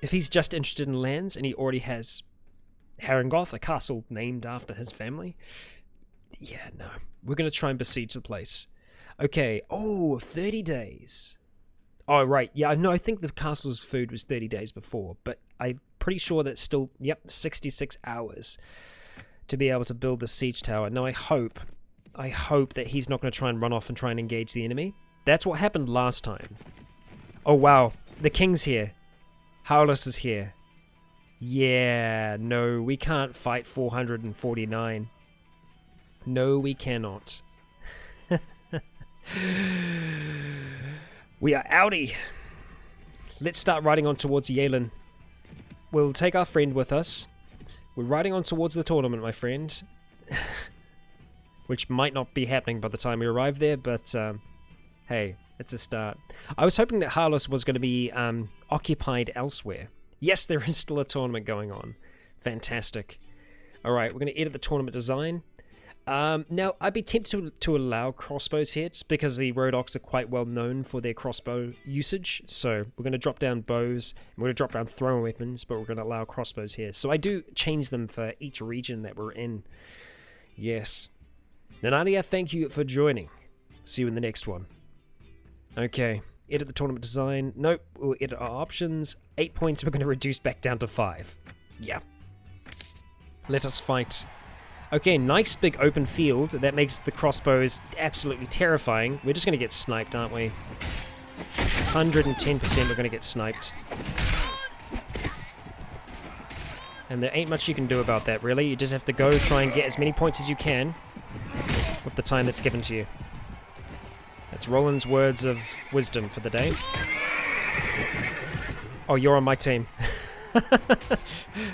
S1: If he's just interested in lands and he already has Harangoth, a castle named after his family, yeah, no. We're going to try and besiege the place. Okay, 30 days. Oh, right, yeah, no, I think the castle's food was 30 days before, but I'm pretty sure that's still, 66 hours to be able to build the siege tower. Now, I hope that he's not going to try and run off and try and engage the enemy. That's what happened last time. Oh, wow, the king's here. Howlus is here. Yeah, no, we can't fight 449. No, we cannot. We are outie. Let's start riding on towards Yalen. We'll take our friend with us. We're riding on towards the tournament, my friend. Which might not be happening by the time we arrive there, but hey, it's a start. I was hoping that Harless was going to be occupied elsewhere. Yes, there is still a tournament going on. Fantastic. Alright, we're going to edit the tournament design. Now, I'd be tempted to allow crossbows here, just because the Rhodoks are quite well known for their crossbow usage. So we're going to drop down bows, and we're going to drop down throwing weapons, but we're going to allow crossbows here. So I do change them for each region that we're in. Yes. Nanadia, thank you for joining. See you in the next one. Okay, edit the tournament design. Nope, we'll edit our options. 8 points, we're going to reduce back down to 5. Yeah. Let us fight. Okay, nice big open field. That makes the crossbows absolutely terrifying. We're just going to get sniped, aren't we? 110% we're going to get sniped. And there ain't much you can do about that, really. You just have to go try and get as many points as you can with the time that's given to you. That's Roland's words of wisdom for the day. Oh, you're on my team.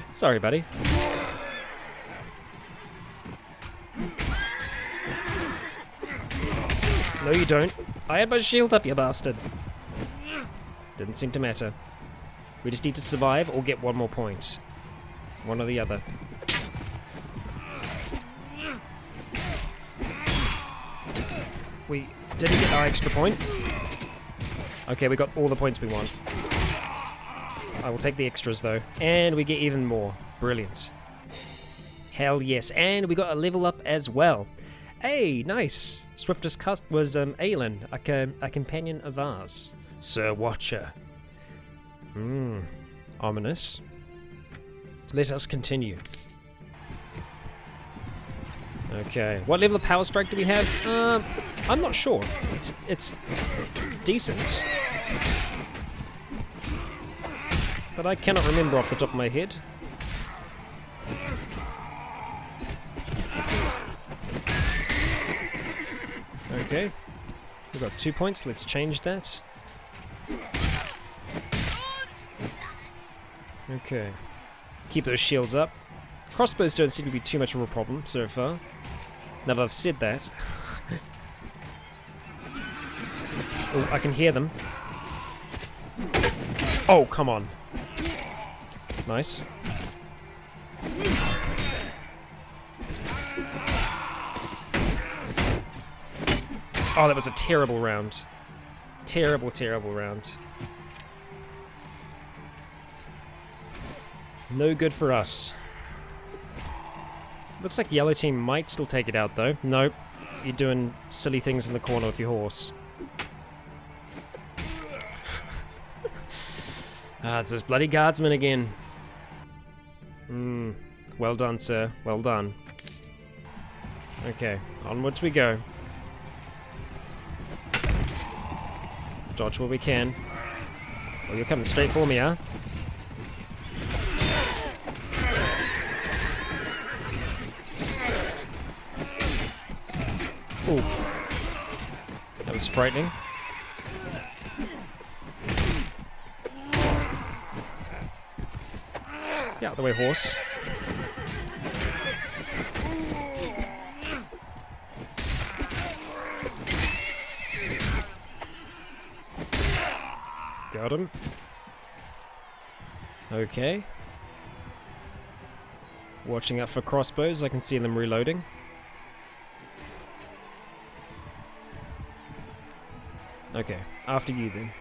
S1: Sorry, buddy. No, you don't. I had my shield up, you bastard. Didn't seem to matter. We just need to survive or get one more point. One or the other. We didn't get our extra point. Okay, we got all the points we want. I will take the extras, though. And we get even more. Brilliant. Hell yes. And we got a level up as well. Hey, nice. Swiftest cut was Aelin, a companion of ours. Sir Watcher. Ominous. Let us continue. Okay, what level of power strike do we have? I'm not sure. It's decent. But I cannot remember off the top of my head. Okay, we've got 2 points, let's change that. Okay, keep those shields up. Crossbows don't seem to be too much of a problem so far. Now that I've said that. Oh, I can hear them. Oh, come on. Nice. Oh, that was a terrible round. Terrible, terrible round. No good for us. Looks like the yellow team might still take it out, though. Nope. You're doing silly things in the corner with your horse. It's those bloody guardsmen again. Well done, sir. Well done. Okay, onwards we go. Dodge what we can. Oh, you're coming straight for me, huh? Ooh. That was frightening. Get out of the way, horse. Got him. Okay. Watching out for crossbows, I can see them reloading. Okay, after you then.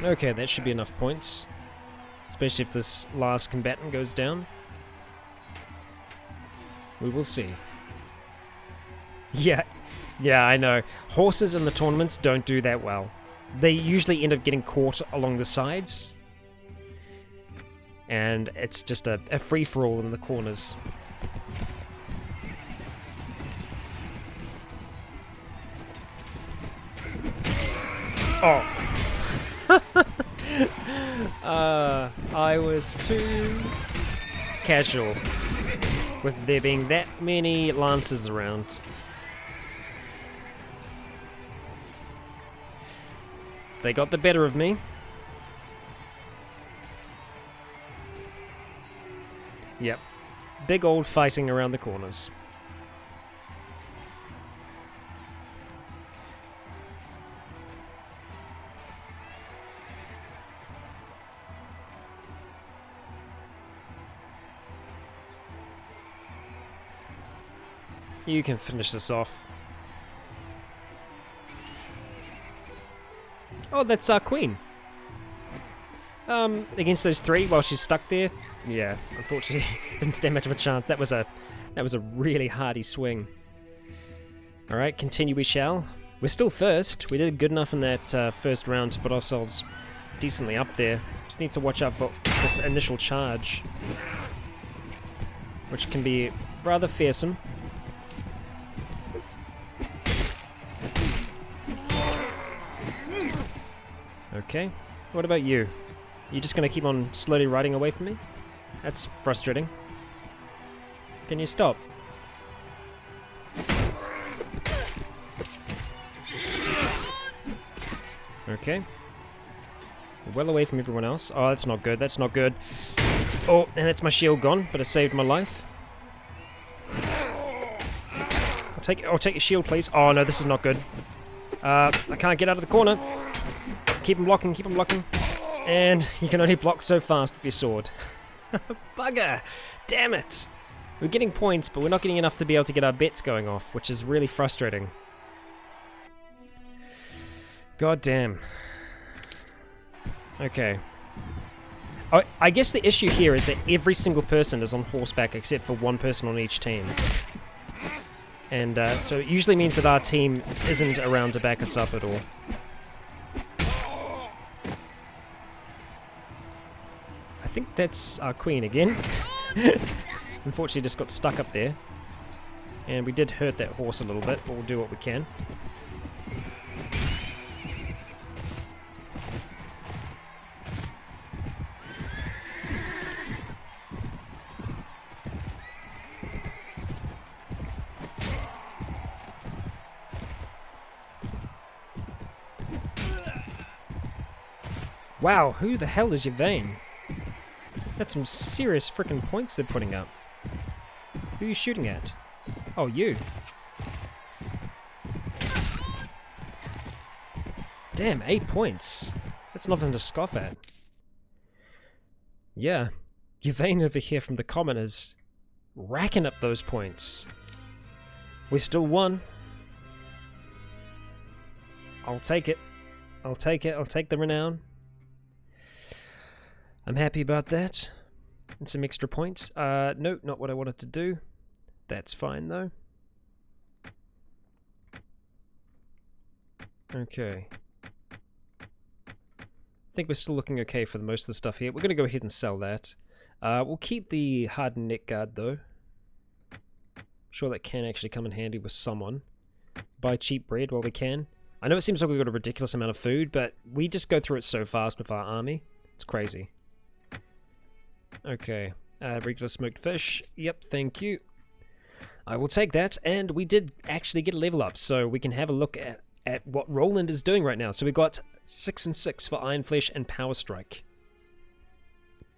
S1: Okay, that should be enough points. Especially if this last combatant goes down. We will see. Yeah, I know. Horses in the tournaments don't do that well. They usually end up getting caught along the sides. And it's just a free-for-all in the corners. I was too casual with there being that many lances around. They got the better of me. Yep. Big old fighting around the corners. You can finish this off. Oh, that's our queen. Against those three while she's stuck there. Yeah, unfortunately, didn't stand much of a chance. That was a really hardy swing. All right, continue we shall. We're still first. We did good enough in that first round to put ourselves decently up there. Just need to watch out for this initial charge, which can be rather fearsome. Okay, what about you? You just gonna keep on slowly riding away from me? That's frustrating. Can you stop? Okay. Well away from everyone else. Oh, that's not good, that's not good. Oh, and that's my shield gone, but it saved my life. I'll take your shield, please. Oh no, this is not good. I can't get out of the corner. Keep him blocking, keep him blocking. And you can only block so fast with your sword. Bugger! Damn it! We're getting points, but we're not getting enough to be able to get our bets going off, which is really frustrating. God damn. Okay. Oh, I guess the issue here is that every single person is on horseback except for one person on each team. And so it usually means that our team isn't around to back us up at all. I think that's our queen again. Unfortunately just got stuck up there. And we did hurt that horse a little bit, but we'll do what we can. Wow, who the hell is Yvain? That's some serious freaking points they're putting up. Who are you shooting at? Oh, you. Damn, 8 points. That's nothing to scoff at. Yeah, Yvain over here from the commoners, racking up those points. We still won. I'll take it. I'll take it. I'll take the renown. I'm happy about that. And some extra points. No, not what I wanted to do. That's fine though. Okay. I think we're still looking okay for the most of the stuff here. We're going to go ahead and sell that. We'll keep the hardened neck guard though. I'm sure that can actually come in handy with someone. Buy cheap bread while we can. I know it seems like we've got a ridiculous amount of food, but we just go through it so fast with our army. It's crazy. Okay, regular smoked fish. Yep, thank you. I will take that, and we did actually get a level up, so we can have a look at what Roland is doing right now. So we got 6 and 6 for Iron Flesh and Power Strike.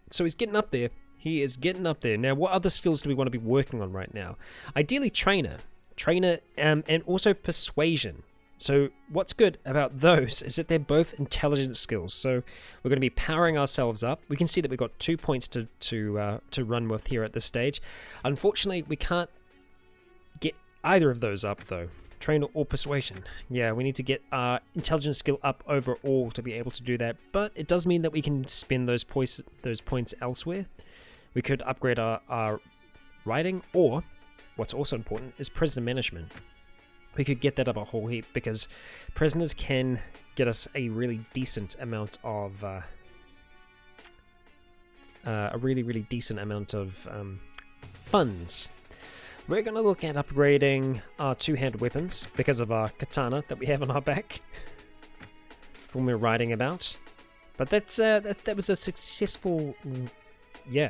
S1: So he's getting up there. He is getting up there. Now, what other skills do we want to be working on right now? Ideally, Trainer, and also Persuasion. So what's good about those is that they're both intelligence skills. So we're going to be powering ourselves up. We can see that we've got 2 points to run with here at this stage. Unfortunately, we can't get either of those up though. Trainer or Persuasion. Yeah, we need to get our intelligence skill up overall to be able to do that. But it does mean that we can spend those points elsewhere. We could upgrade our riding, or what's also important is prisoner management. We could get that up a whole heap because prisoners can get us a really decent amount of funds. We're going to look at upgrading our two-handed weapons because of our katana that we have on our back. when we're riding about. But that was a successful,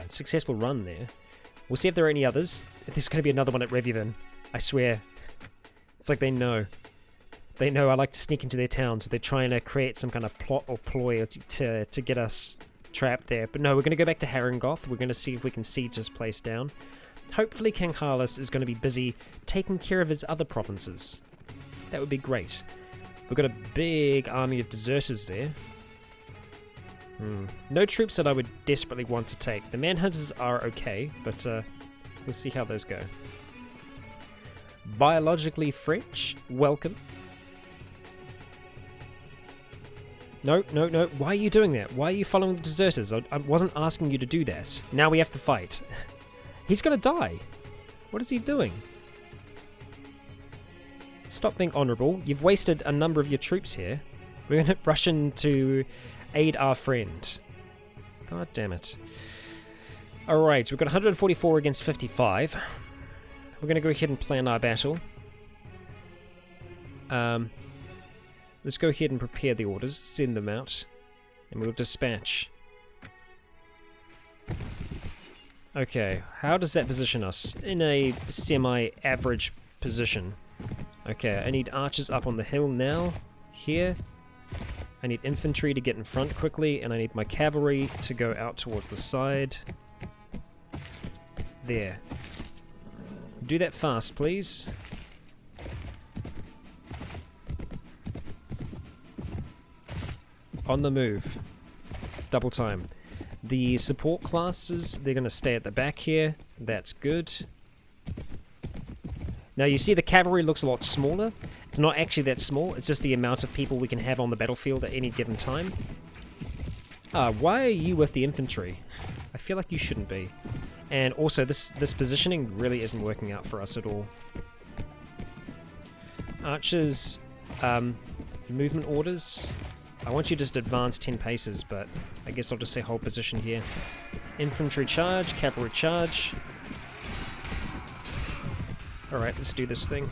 S1: successful run there. We'll see if there are any others. There's going to be another one at Revuvan. I swear. It's like they know. They know I like to sneak into their town, so they're trying to create some kind of plot or ploy to get us trapped there. But no, we're going to go back to Haran. We're going to see if we can siege this place down. Hopefully King Harless is going to be busy taking care of his other provinces. That would be great. We've got a big army of deserters there. No troops that I would desperately want to take. The manhunters are okay, but we'll see how those go. Biologically French, welcome. No. Why are you doing that? Why are you following the deserters? I wasn't asking you to do that. Now we have to fight. He's gonna die. What is he doing? Stop being honourable. You've wasted a number of your troops here. We're gonna rush in to aid our friend. God damn it. Alright, we've got 144 against 55. We're gonna go ahead and plan our battle. Let's go ahead and prepare the orders, send them out, and we'll dispatch. Okay, how does that position us? In a semi-average position. Okay, I need archers up on the hill now, here. I need infantry to get in front quickly, and I need my cavalry to go out towards the side. There. Do that fast, please. On the move. Double time. The support classes, they're going to stay at the back here. That's good. Now you see the cavalry looks a lot smaller. It's not actually that small, it's just the amount of people we can have on the battlefield at any given time. Why are you with the infantry? I feel like you shouldn't be. And also this positioning really isn't working out for us at all. Archers, movement orders. I want you to just advance 10 paces, but I guess I'll just say hold position here. Infantry charge, cavalry charge. Alright, let's do this thing.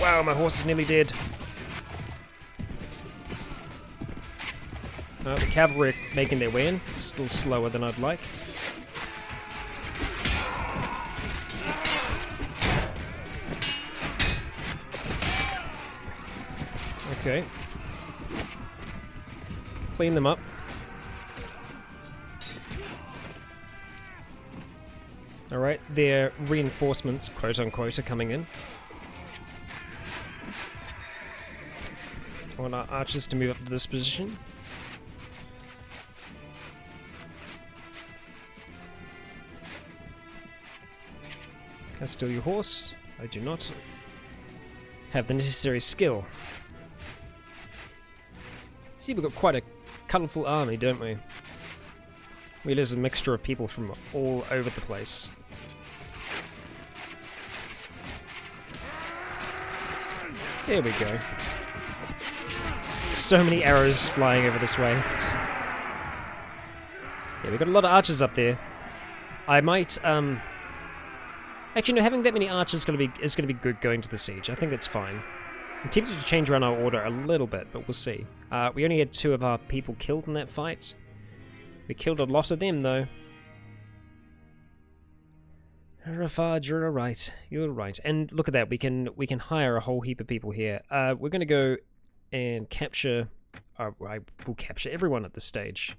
S1: Wow, my horse is nearly dead. The cavalry are making their way in. Still slower than I'd like. Okay. Clean them up. Alright, their reinforcements, quote unquote, are coming in. I want our archers to move up to this position. Can I steal your horse? I do not have the necessary skill. See, we've got quite a colourful army, don't we? Really is a mixture of people from all over the place. There we go. So many arrows flying over this way. Yeah, we've got a lot of archers up there. I might, actually, no, having that many archers is gonna be good going to the siege. I think that's fine. I'm tempted to change around our order a little bit, but we'll see. We only had 2 of our people killed in that fight. We killed a lot of them, though. Rafaj, you're right. You're right. And look at that. We can hire a whole heap of people here. We're going to go and capture... we'll capture everyone at this stage.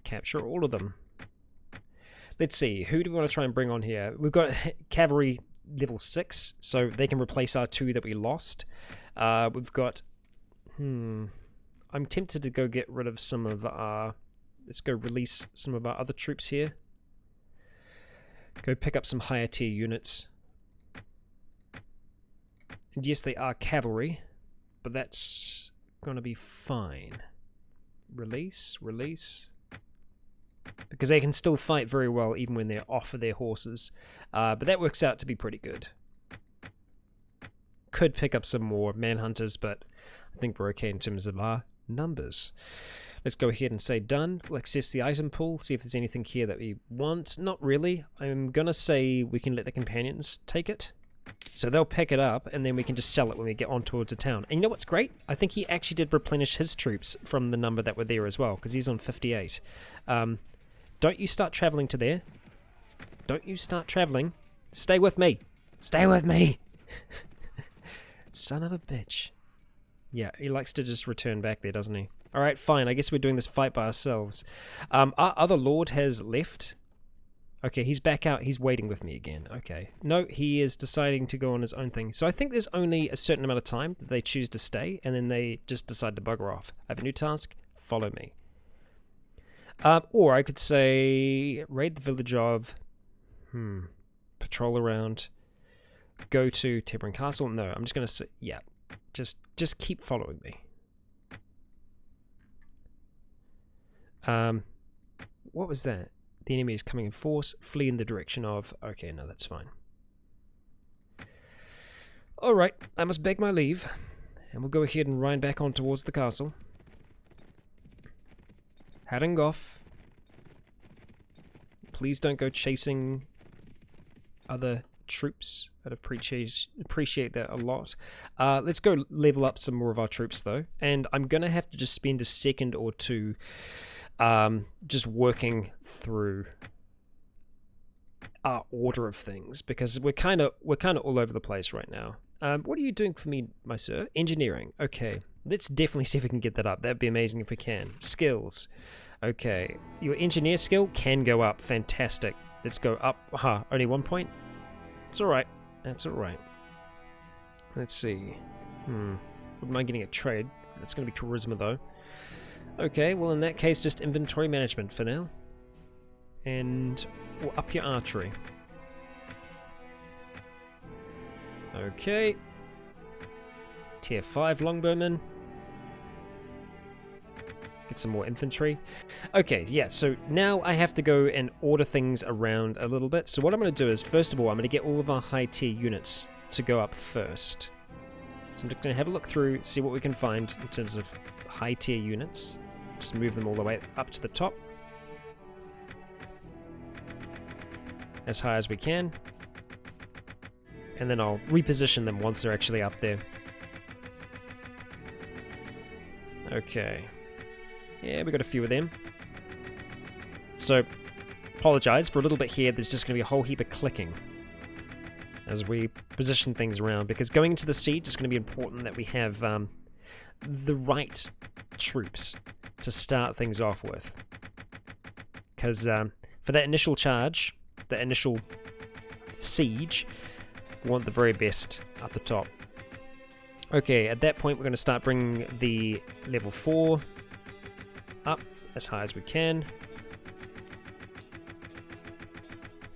S1: Capture all of them. Let's see. Who do we want to try and bring on here? We've got cavalry level 6, so they can replace our 2 that we lost. We've got... I'm tempted to go get rid of some of our... Let's go release some of our other troops here. Go pick up some higher tier units. And yes, they are cavalry, but that's gonna be fine. Release. Because they can still fight very well even when they're off of their horses. But that works out to be pretty good. Could pick up some more manhunters, but I think we're okay in terms of our numbers. Let's go ahead and say done. We'll access the item pool, see if there's anything here that we want. Not really. I'm going to say we can let the companions take it. So they'll pick it up, and then we can just sell it when we get on towards the town. And you know what's great? I think he actually did replenish his troops from the number that were there as well, because he's on 58. Don't you start traveling to there. Don't you start traveling. Stay with me. Stay with me. Son of a bitch. Yeah, he likes to just return back there, doesn't he? Alright, fine. I guess we're doing this fight by ourselves. Our other lord has left. Okay, he's back out. He's waiting with me again. Okay. No, he is deciding to go on his own thing. So I think there's only a certain amount of time that they choose to stay, and then they just decide to bugger off. I have a new task. Follow me. Or I could say raid the village of... patrol around. Go to Tebran Castle. No, I'm just going to say... Yeah. Just keep following me. What was that? The enemy is coming in force. Flee in the direction of... Okay, no, that's fine. Alright, I must beg my leave. And we'll go ahead and ride back on towards the castle. Haran off. Please don't go chasing other troops. I'd appreciate that a lot. Let's go level up some more of our troops, though. And I'm going to have to just spend a second or two just working through our order of things, because we're kind of all over the place right now. What are you doing for me, my sir? Engineering. Okay, let's definitely see if we can get that up. That'd be amazing if we can. Skills. Okay, your engineer skill can go up. Fantastic. Let's go up. Aha, only 1 point. It's all right. That's all right. Let's see. Wouldn't mind getting a trade. That's going to be charisma, though. Okay, well, in that case, just inventory management for now. And we'll up your archery. Okay. Tier 5 longbowman. Get some more infantry. Okay, yeah, so now I have to go and order things around a little bit. So what I'm going to do is, first of all, I'm going to get all of our high tier units to go up first. So I'm just going to have a look through, see what we can find in terms of high tier units. Just move them all the way up to the top. As high as we can. And then I'll reposition them once they're actually up there. Okay. Yeah, we got a few of them. So, apologize for a little bit here. There's just going to be a whole heap of clicking as we position things around, because going into the siege, it's going to be important that we have the right troops to start things off with. Because for that initial charge, the initial siege, we want the very best up the top. Okay, at that point, we're going to start bringing the level 4 up as high as we can.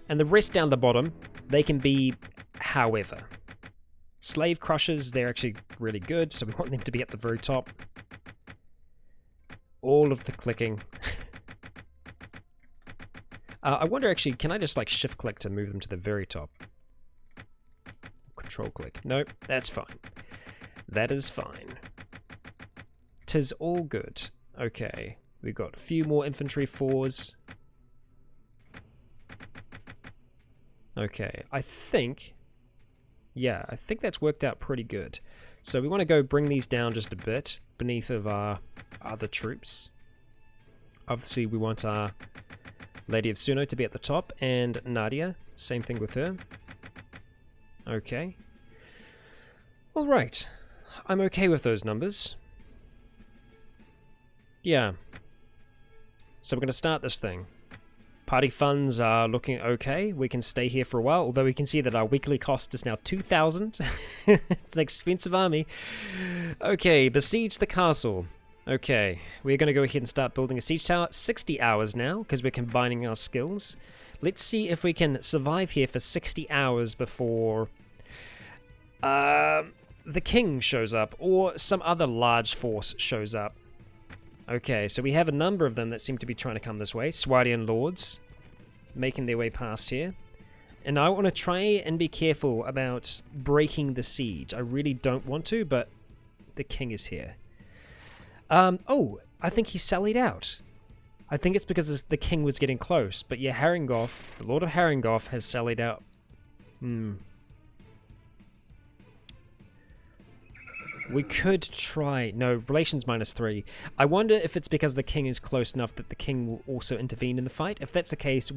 S1: And the rest down the bottom, they can be however. Slave crushers, they're actually really good, so we want them to be at the very top. All of the clicking. I wonder actually, can I just like shift click to move them to the very top? Control click. Nope, that's fine. That is fine. 'Tis all good. Okay, we've got a few more infantry 4s. Okay, I think that's worked out pretty good. So we want to go bring these down just a bit beneath of our other troops. Obviously, we want our Lady of Suno to be at the top, and Nadia, same thing with her. Okay. Alright, I'm okay with those numbers. Yeah. So we're going to start this thing. Party funds are looking okay. We can stay here for a while, although we can see that our weekly cost is now 2,000. It's an expensive army. Okay, besiege the castle. Okay, we're going to go ahead and start building a siege tower. 60 hours now, because we're combining our skills. Let's see if we can survive here for 60 hours before the king shows up, or some other large force shows up. Okay, so we have a number of them that seem to be trying to come this way. Swadian lords making their way past here. And I want to try and be careful about breaking the siege. I really don't want to, but the king is here. Oh, I think he sallied out. I think it's because the king was getting close. But yeah, Harangoth, the Lord of Harangoth, has sallied out. We could try... No, relations -3. I wonder if it's because the king is close enough that the king will also intervene in the fight. If that's the case,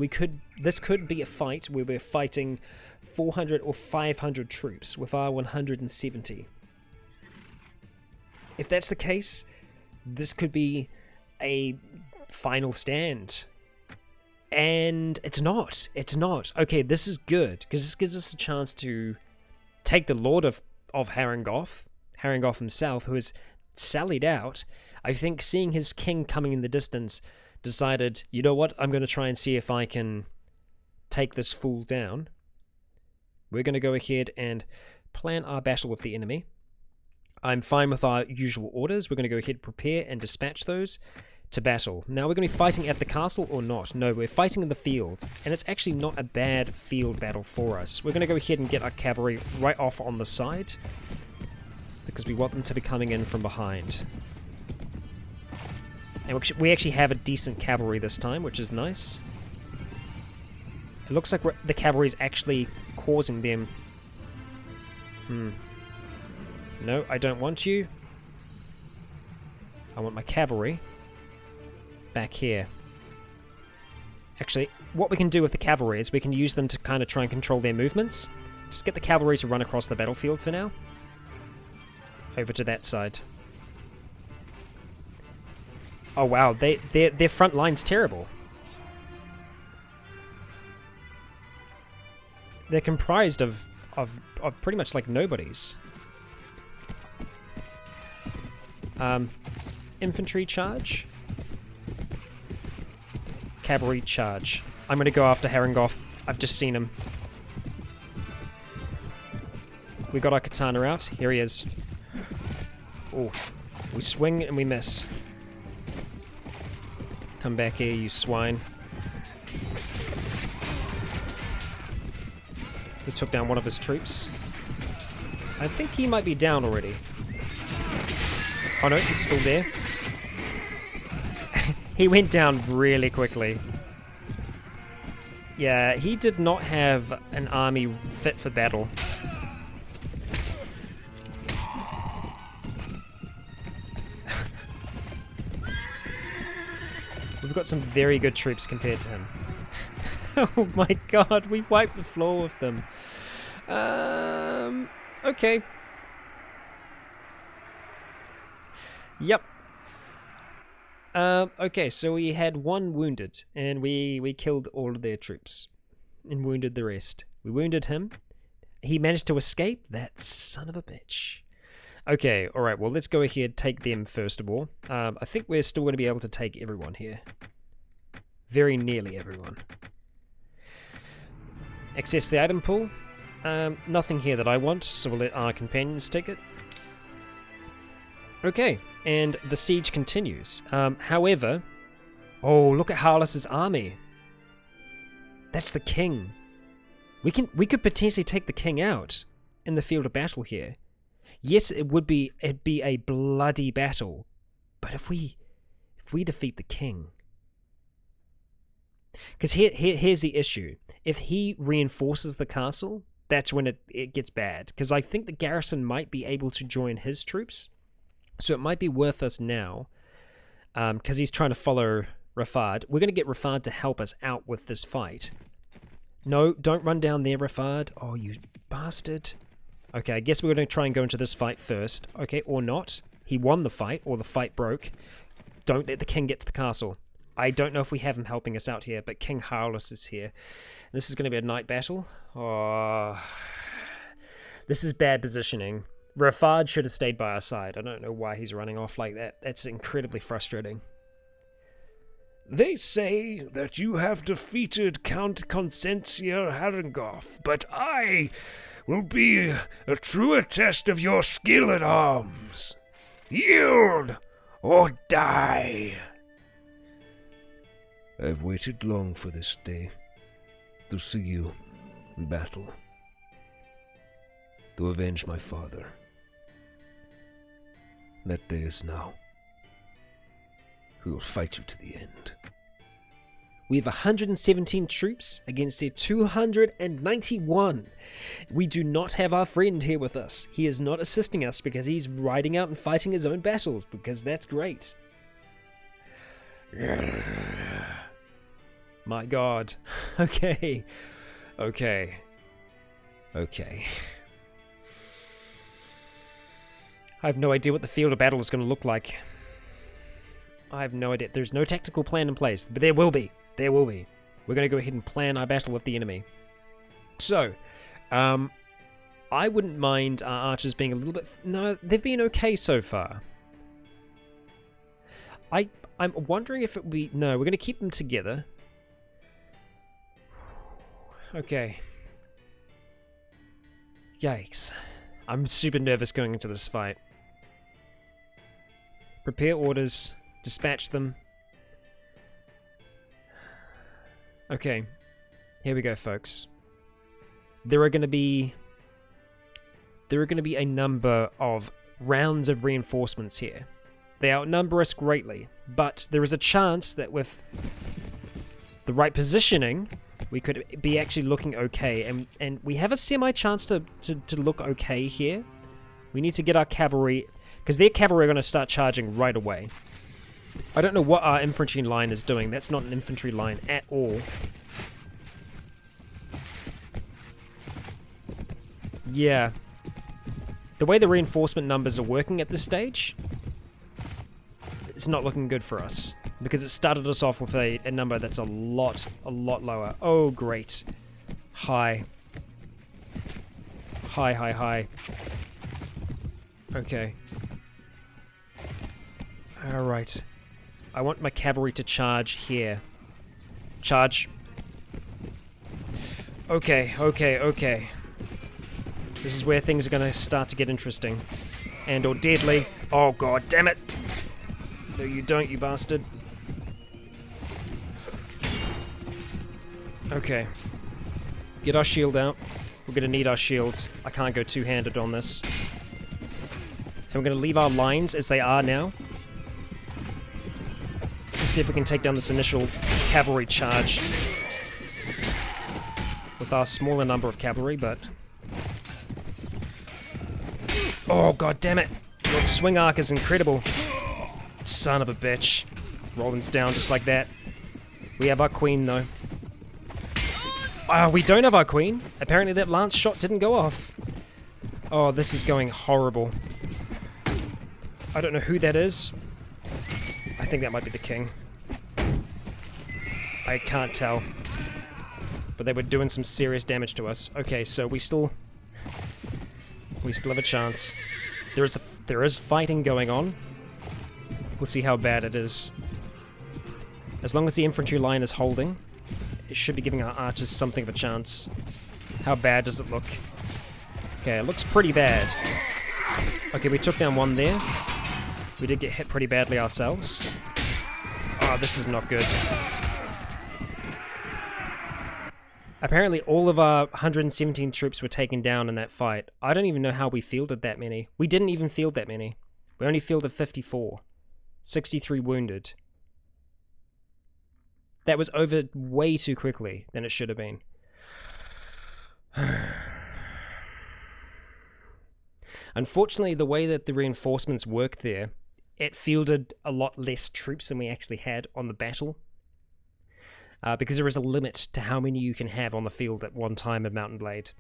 S1: this could be a fight where we're fighting 400 or 500 troops with our 170. If that's the case, this could be a final stand. And it's not. It's not. Okay, this is good, because this gives us a chance to take the Lord of Harangoth himself, who has sallied out. I think seeing his king coming in the distance, decided, you know what, I'm going to try and see if I can take this fool down. We're going to go ahead and plan our battle with the enemy. I'm fine with our usual orders. We're going to go ahead, prepare, and dispatch those to battle. Now, we're going to be fighting at the castle or not? No, we're fighting in the field, and it's actually not a bad field battle for us. We're going to go ahead and get our cavalry right off on the side, because we want them to be coming in from behind. And we actually have a decent cavalry this time, which is nice. It looks like the cavalry is actually causing them... No, I don't want you. I want my cavalry back here. Actually, what we can do with the cavalry is we can use them to kind of try and control their movements. Just get the cavalry to run across the battlefield for now. Over to that side. Oh wow, their front line's terrible. They're comprised of pretty much like nobodies. Infantry charge. Cavalry charge. I'm gonna go after Harangoth. I've just seen him. We got our katana out. Here he is. Oh, we swing and we miss. Come back here, you swine. We took down one of his troops. I think he might be down already. Oh no, he's still there. He went down really quickly. Yeah, he did not have an army fit for battle. We've got some very good troops compared to him. Oh my god, we wiped the floor with them. Okay. Yep. Okay, so we had one wounded, and we killed all of their troops. And wounded the rest. We wounded him. He managed to escape? That son of a bitch. Okay, alright, well let's go ahead, take them first of all. I think we're still going to be able to take everyone here. Very nearly everyone. Access the item pool. Nothing here that I want, so we'll let our companions take it. Okay, and the siege continues. However... Oh, look at Harless's army. That's the king. We could potentially take the king out in the field of battle here. Yes, it'd be a bloody battle, but if we defeat the king, because here's the issue: if he reinforces the castle, that's when it gets bad. Because I think the garrison might be able to join his troops, so it might be worth us now. Because he's trying to follow Rafard. We're going to get Rafard to help us out with this fight. No, don't run down there, Rafard. Oh, you bastard. Okay, I guess we're going to try and go into this fight first. Okay, or not. He won the fight, or the fight broke. Don't let the king get to the castle. I don't know if we have him helping us out here, but King Harless is here. This is going to be a night battle. Oh, this is bad positioning. Rafard should have stayed by our side. I don't know why he's running off like that. That's incredibly frustrating.
S3: They say that you have defeated Count Consentia Harangoth, but I will be a truer test of your skill at arms. Yield or die. I've waited long for this day, to see you in battle, to avenge my father. That day is now. We will fight you to the end.
S1: We have 117 troops against their 291. We do not have our friend here with us. He is not assisting us because he's riding out and fighting his own battles, because that's great. My god. Okay. Okay. Okay. I have no idea what the field of battle is going to look like. I have no idea. There's no tactical plan in place, but there will be. There will be. We're going to go ahead and plan our battle with the enemy. So, I wouldn't mind our archers being a little bit... No, they've been okay so far. I'm wondering if it would be... No, we're going to keep them together. Okay. Yikes. I'm super nervous going into this fight. Prepare orders. Dispatch them. Okay. Here we go, folks. There are going to be a number of rounds of reinforcements here. They outnumber us greatly, but there is a chance that with the right positioning, we could be actually looking okay, and we have a semi-chance to look okay here. We need to get our cavalry, because their cavalry are going to start charging right away. I don't know what our infantry line is doing. That's not an infantry line at all. Yeah. The way the reinforcement numbers are working at this stage, it's not looking good for us. Because it started us off with a number that's a lot lower. Oh, great. High. High, high, high. Okay. Alright. I want my cavalry to charge here. Charge. Okay, okay, okay. This is where things are going to start to get interesting. And or deadly. Oh god damn it! No you don't, you bastard. Okay. Get our shield out. We're going to need our shields. I can't go two-handed on this. And we're going to leave our lines as they are now. Let's see if we can take down this initial cavalry charge. With our smaller number of cavalry, but... Oh, god damn it! Your swing arc is incredible. Son of a bitch. Roland's down just like that. We have our queen, though. We don't have our queen. Apparently that lance shot didn't go off. Oh, this is going horrible. I don't know who that is. I think that might be the king. I can't tell. But they were doing some serious damage to us. Okay, so we still have a chance. There is fighting going on. We'll see how bad it is. As long as the infantry line is holding, it should be giving our archers something of a chance. How bad does it look? Okay, it looks pretty bad. Okay, we took down one there. We did get hit pretty badly ourselves. Oh, this is not good. Apparently all of our 117 troops were taken down in that fight. I don't even know how we fielded that many. We didn't even field that many. We only fielded 54. 63 wounded. That was over way too quickly than it should have been. Unfortunately, the way that the reinforcements worked there, it fielded a lot less troops than we actually had on the battle. Because there is a limit to how many you can have on the field at one time of Mountain Blade.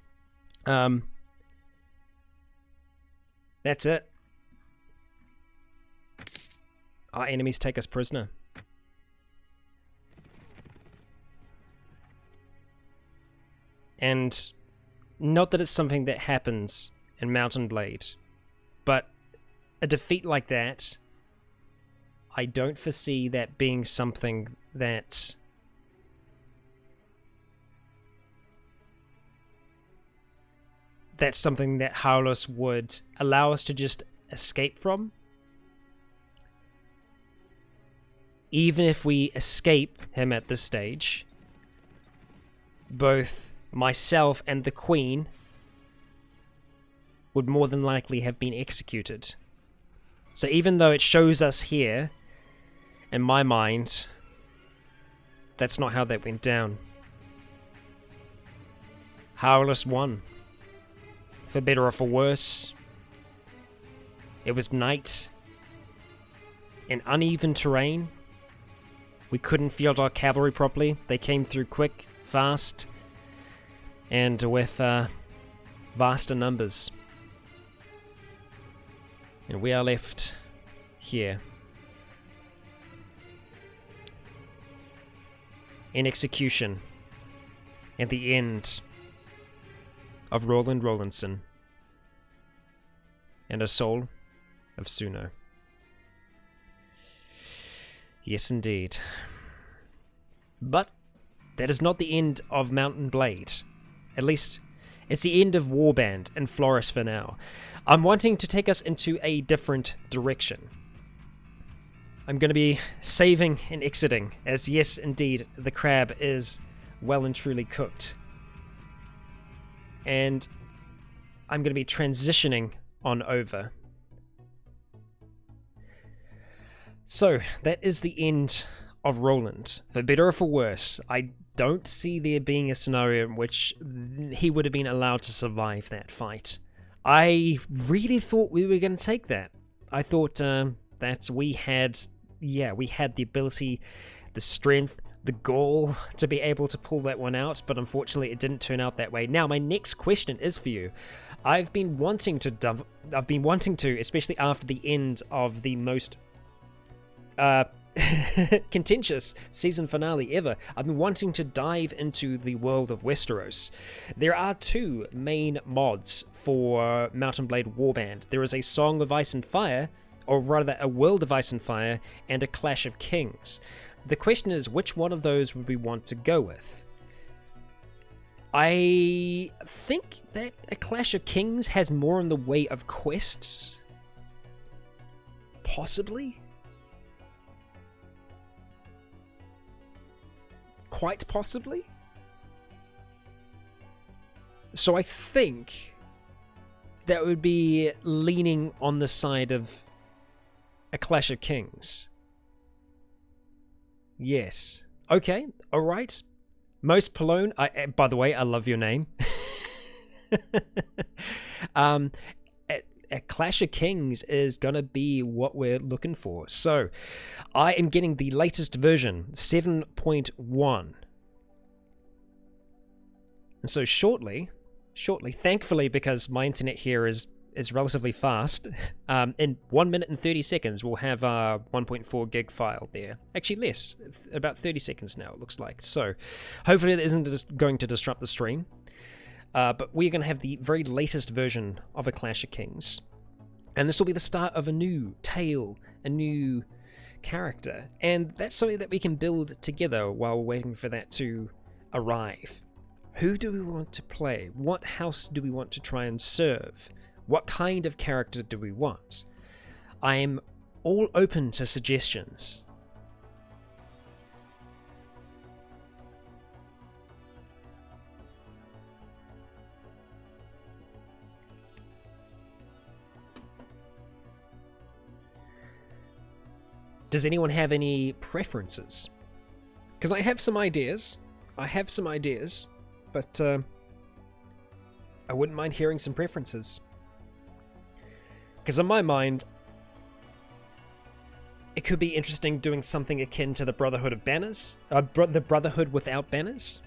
S1: That's it. Our enemies take us prisoner. And not that it's something that happens in Mountain Blade, but a defeat like that, I don't foresee that being something that Harlos would allow us to just escape from. Even if we escape him at this stage, both myself and the Queen would more than likely have been executed. So even though it shows us here in my mind, that's not how that went down. Powerless won. For better or for worse. It was night. In uneven terrain. We couldn't field our cavalry properly. They came through quick, fast, and with vaster numbers. And we are left here. In execution. At the end of Roland Rolandson. And a soul of Suno. Yes, indeed. But that is not the end of Mountain Blade. At least, it's the end of Warband and Floris for now. I'm wanting to take us into a different direction. I'm going to be saving and exiting, as yes, indeed, the crab is well and truly cooked. And I'm going to be transitioning on over. So, that is the end of Roland. For better or for worse, I don't see there being a scenario in which he would have been allowed to survive that fight. I really thought we were going to take that. I thought that we had the ability, the strength, the gall to be able to pull that one out, but unfortunately it didn't turn out that way. Now, my next question is for you. I've been wanting to, especially after the end of the most contentious season finale ever, I've been wanting to dive into the world of Westeros. There are two main mods for Mountain Blade Warband. There is a Song of Ice and Fire, or rather a World of Ice and Fire, and a Clash of Kings. The question is, which one of those would we want to go with? I think that a Clash of Kings has more in the way of quests. Possibly? Quite possibly? So I think that would be leaning on the side of a Clash of Kings. Yes. Okay, alright. Most Palone, by the way, I love your name. A Clash of Kings is going to be what we're looking for. So, I am getting the latest version, 7.1. And so shortly, thankfully, because my internet here is relatively fast, in 1 minute and 30 seconds, we'll have our 1.4 gig file there. Actually less, about 30 seconds now, it looks like. So, hopefully that isn't going to disrupt the stream. But we're going to have the very latest version of A Clash of Kings. And this will be the start of a new tale, a new character. And that's something that we can build together while we're waiting for that to arrive. Who do we want to play? What house do we want to try and serve? What kind of character do we want? I am all open to suggestions. Does anyone have any preferences? Because I have some ideas. But I wouldn't mind hearing some preferences. Because in my mind, it could be interesting doing something akin to the Brotherhood of Banners. The Brotherhood without banners.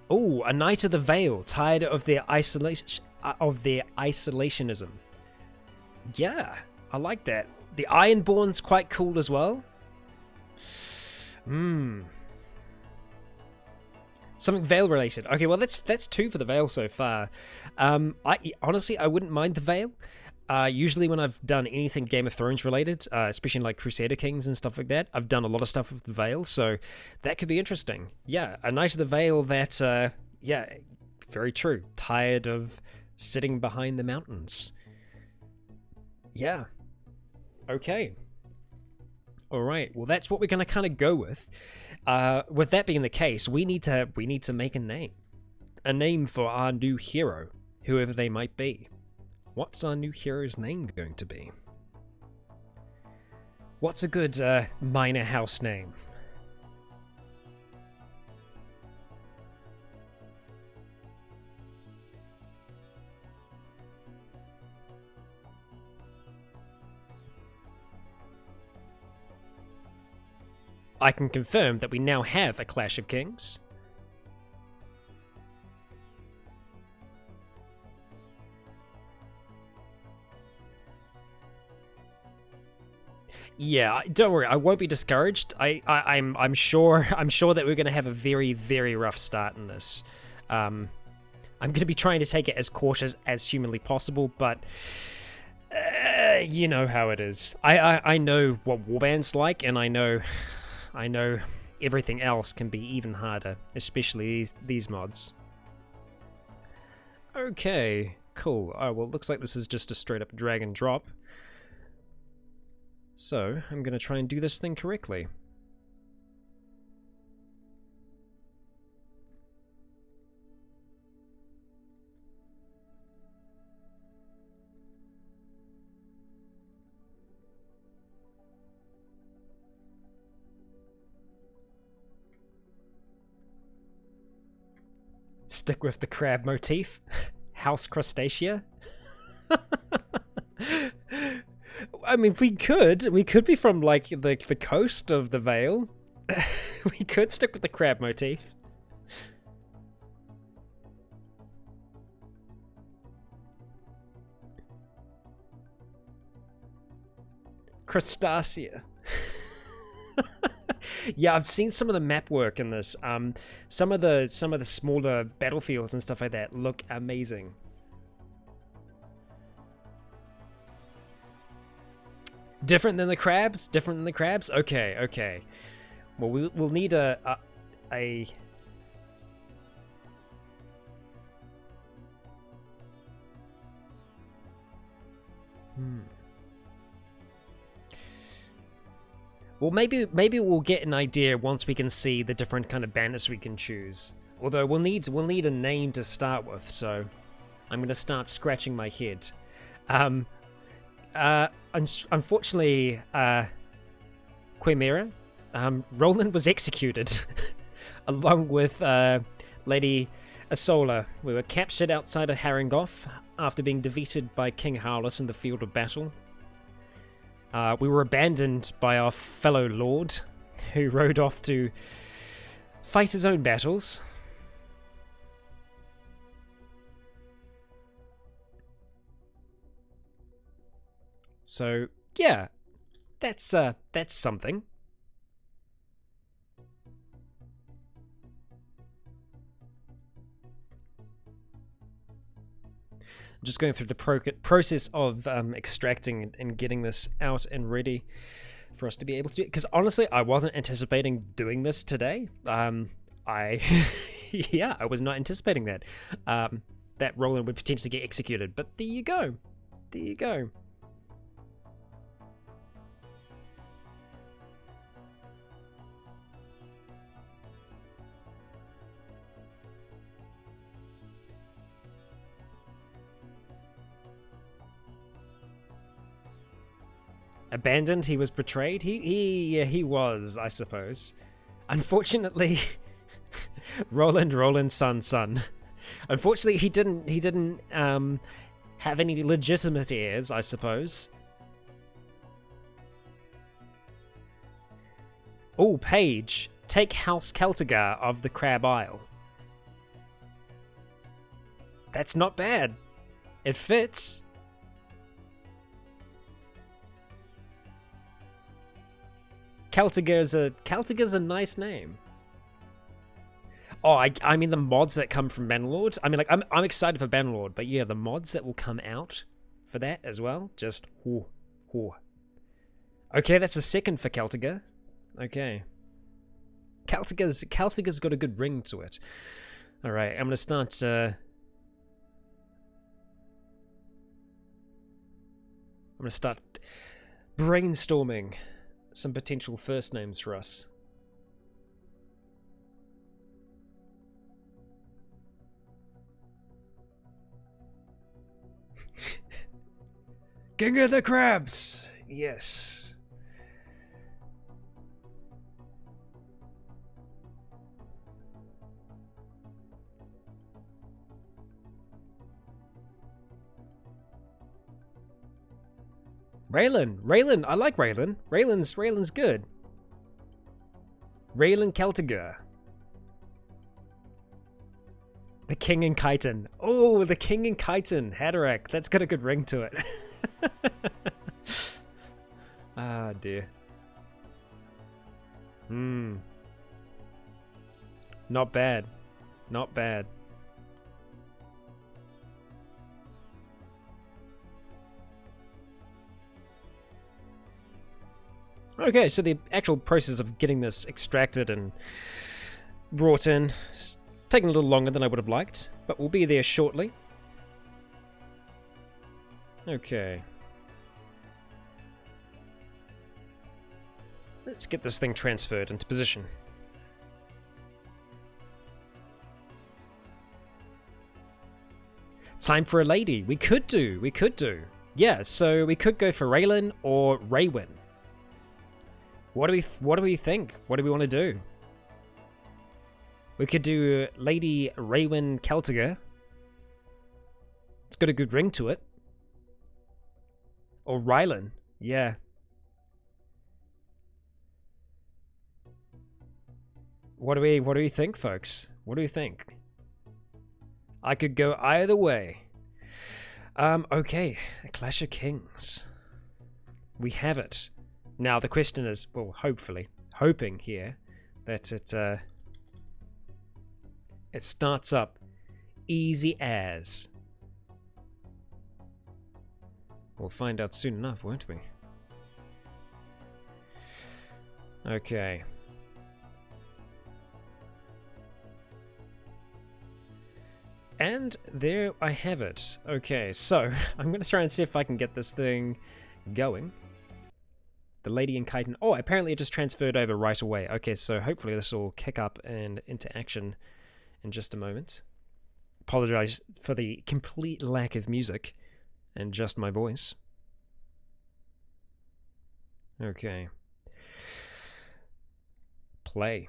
S1: Oh, a Knight of the Vale, tired of their isolationism. Yeah, I like that. The Ironborn's quite cool as well. Something Vale related. Okay, well that's two for the Vale so far. Honestly, I wouldn't mind the Vale. Usually when I've done anything Game of Thrones related, especially like Crusader Kings and stuff like that, I've done a lot of stuff with the Vale, so that could be interesting. Yeah, a Knight of the Vale that, yeah, very true. Tired of sitting behind the mountains. Yeah. Okay. Alright, well that's what we're going to kind of go with. With that being the case, we need to make a name. A name for our new hero, whoever they might be. What's our new hero's name going to be? What's a good minor house name? I can confirm that we now have a Clash of Kings. Yeah, don't worry. I won't be discouraged. I'm sure that we're going to have a very, very rough start in this. I'm going to be trying to take it as cautious as humanly possible, but you know how it is. I know what Warband's like, and I know everything else can be even harder, especially these mods. Okay, cool. Oh well, looks like this is just a straight up drag and drop. So, I'm going to try and do this thing correctly. Stick with the crab motif. House Crustacea. I mean, we could be from like the coast of the Vale. We could stick with the crab motif. Crustacea. Yeah, I've seen some of the map work in this. Some of the smaller battlefields and stuff like that look amazing. Different than the crabs? Different than the crabs? Okay, okay. Well, we'll need a Well, maybe we'll get an idea once we can see the different kind of banners we can choose. Although we'll need a name to start with, so I'm gonna start scratching my head. Unfortunately, Quimera, Roland was executed along with Lady Isola. We were captured outside of Haran after being defeated by King Harless in the field of battle. We were abandoned by our fellow lord, who rode off to fight his own battles. So, yeah, that's something. I'm just going through the process of extracting and getting this out and ready for us to be able to do it. Because honestly, I wasn't anticipating doing this today. Yeah, I was not anticipating that. That Roland would potentially get executed. But there you go. There you go. Abandoned, he was betrayed. He was, I suppose. Unfortunately, Roland's son. Unfortunately, he didn't have any legitimate heirs, I suppose. Oh, Paige, take House Celtigar of the Crab Isle. That's not bad. It fits. Celtigar's a nice name. Oh, I mean the mods that come from Bannerlord. I mean, like I'm excited for Bannerlord, but yeah, the mods that will come out for that as well. Just Okay, that's a second for Celtigar. Okay, Celtigar's got a good ring to it. All right, I'm gonna start. I'm gonna start brainstorming some potential first names for us. King of the Crabs! Yes. Raylan, I like Raylan. Raylan's good. Raylan Celtiger. The King and Chiton. Oh, the King and Chiton. Haderach. That's got a good ring to it. Ah, dear. Not bad. Not bad. Okay, so the actual process of getting this extracted and brought in is taking a little longer than I would have liked, but we'll be there shortly. Okay. Let's get this thing transferred into position. Time for a lady. We could do. Yeah, so we could go for Raylan or Raywin. What do we think? What do we want to do? We could do Lady Raywin Celtiger. It's got a good ring to it. Or Rylan. Yeah. What do we think, folks? What do we think? I could go either way. Okay, a Clash of Kings. We have it. Now the question is, well, hoping here that it starts up easy as. We'll find out soon enough, won't we? Okay. And there I have it. Okay, so I'm going to try and see if I can get this thing going. The Lady and Chiton. Oh, apparently it just transferred over right away. Okay, so hopefully this will kick up and into action in just a moment. Apologize for the complete lack of music and just my voice. Okay. Play.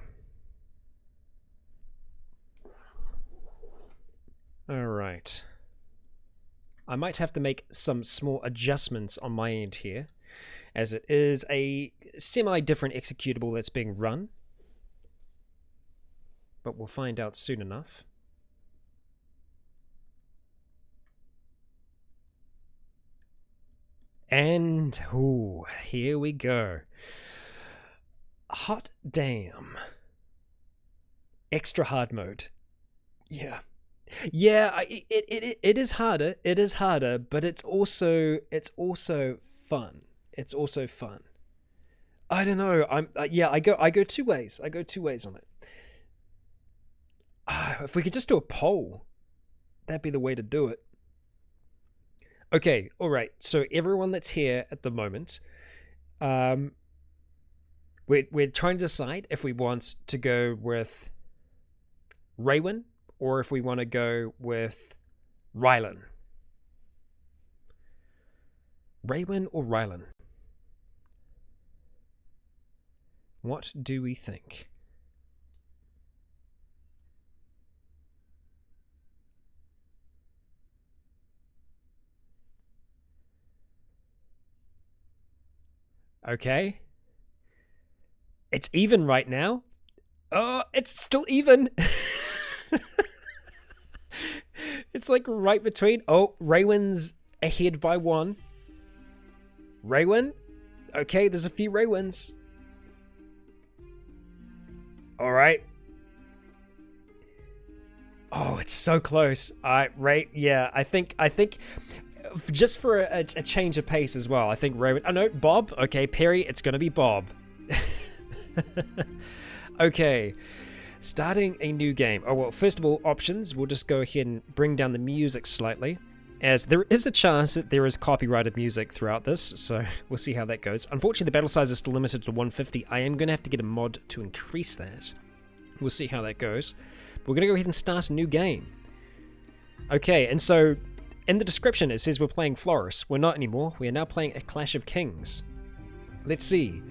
S1: Alright. I might have to make some small adjustments on my end here, as it is a semi-different executable that's being run. But we'll find out soon enough. And, ooh, here we go. Hot damn. Extra hard mode. Yeah. Yeah, it is harder. It is harder, but it's also fun. It's also fun. I don't know. I go two ways. I go two ways on it. If we could just do a poll, that'd be the way to do it. Okay, all right. So everyone that's here at the moment, we're trying to decide if we want to go with Raywin or if we want to go with Rylan. Raywin or Rylan? What do we think? Okay. It's even right now. Oh, it's still even. It's like right between. Oh, Raywin's ahead by one. Raywin? Okay, there's a few Raywins. All right. Oh, it's so close. Yeah, I think just for a change of pace as well, I think Raywin. Oh no, Bob. Okay, Perry, it's gonna be Bob. Okay, starting a new game. Oh well, first of all, options. We'll just go ahead and bring down the music slightly, as there is a chance that there is copyrighted music throughout this, so we'll see how that goes. Unfortunately, the battle size is still limited to 150. I am going to have to get a mod to increase that. We'll see how that goes. But we're going to go ahead and start a new game. Okay, and so In the description, it says we're playing Floris. We're not anymore. We are now playing A Clash of Kings. Let's see.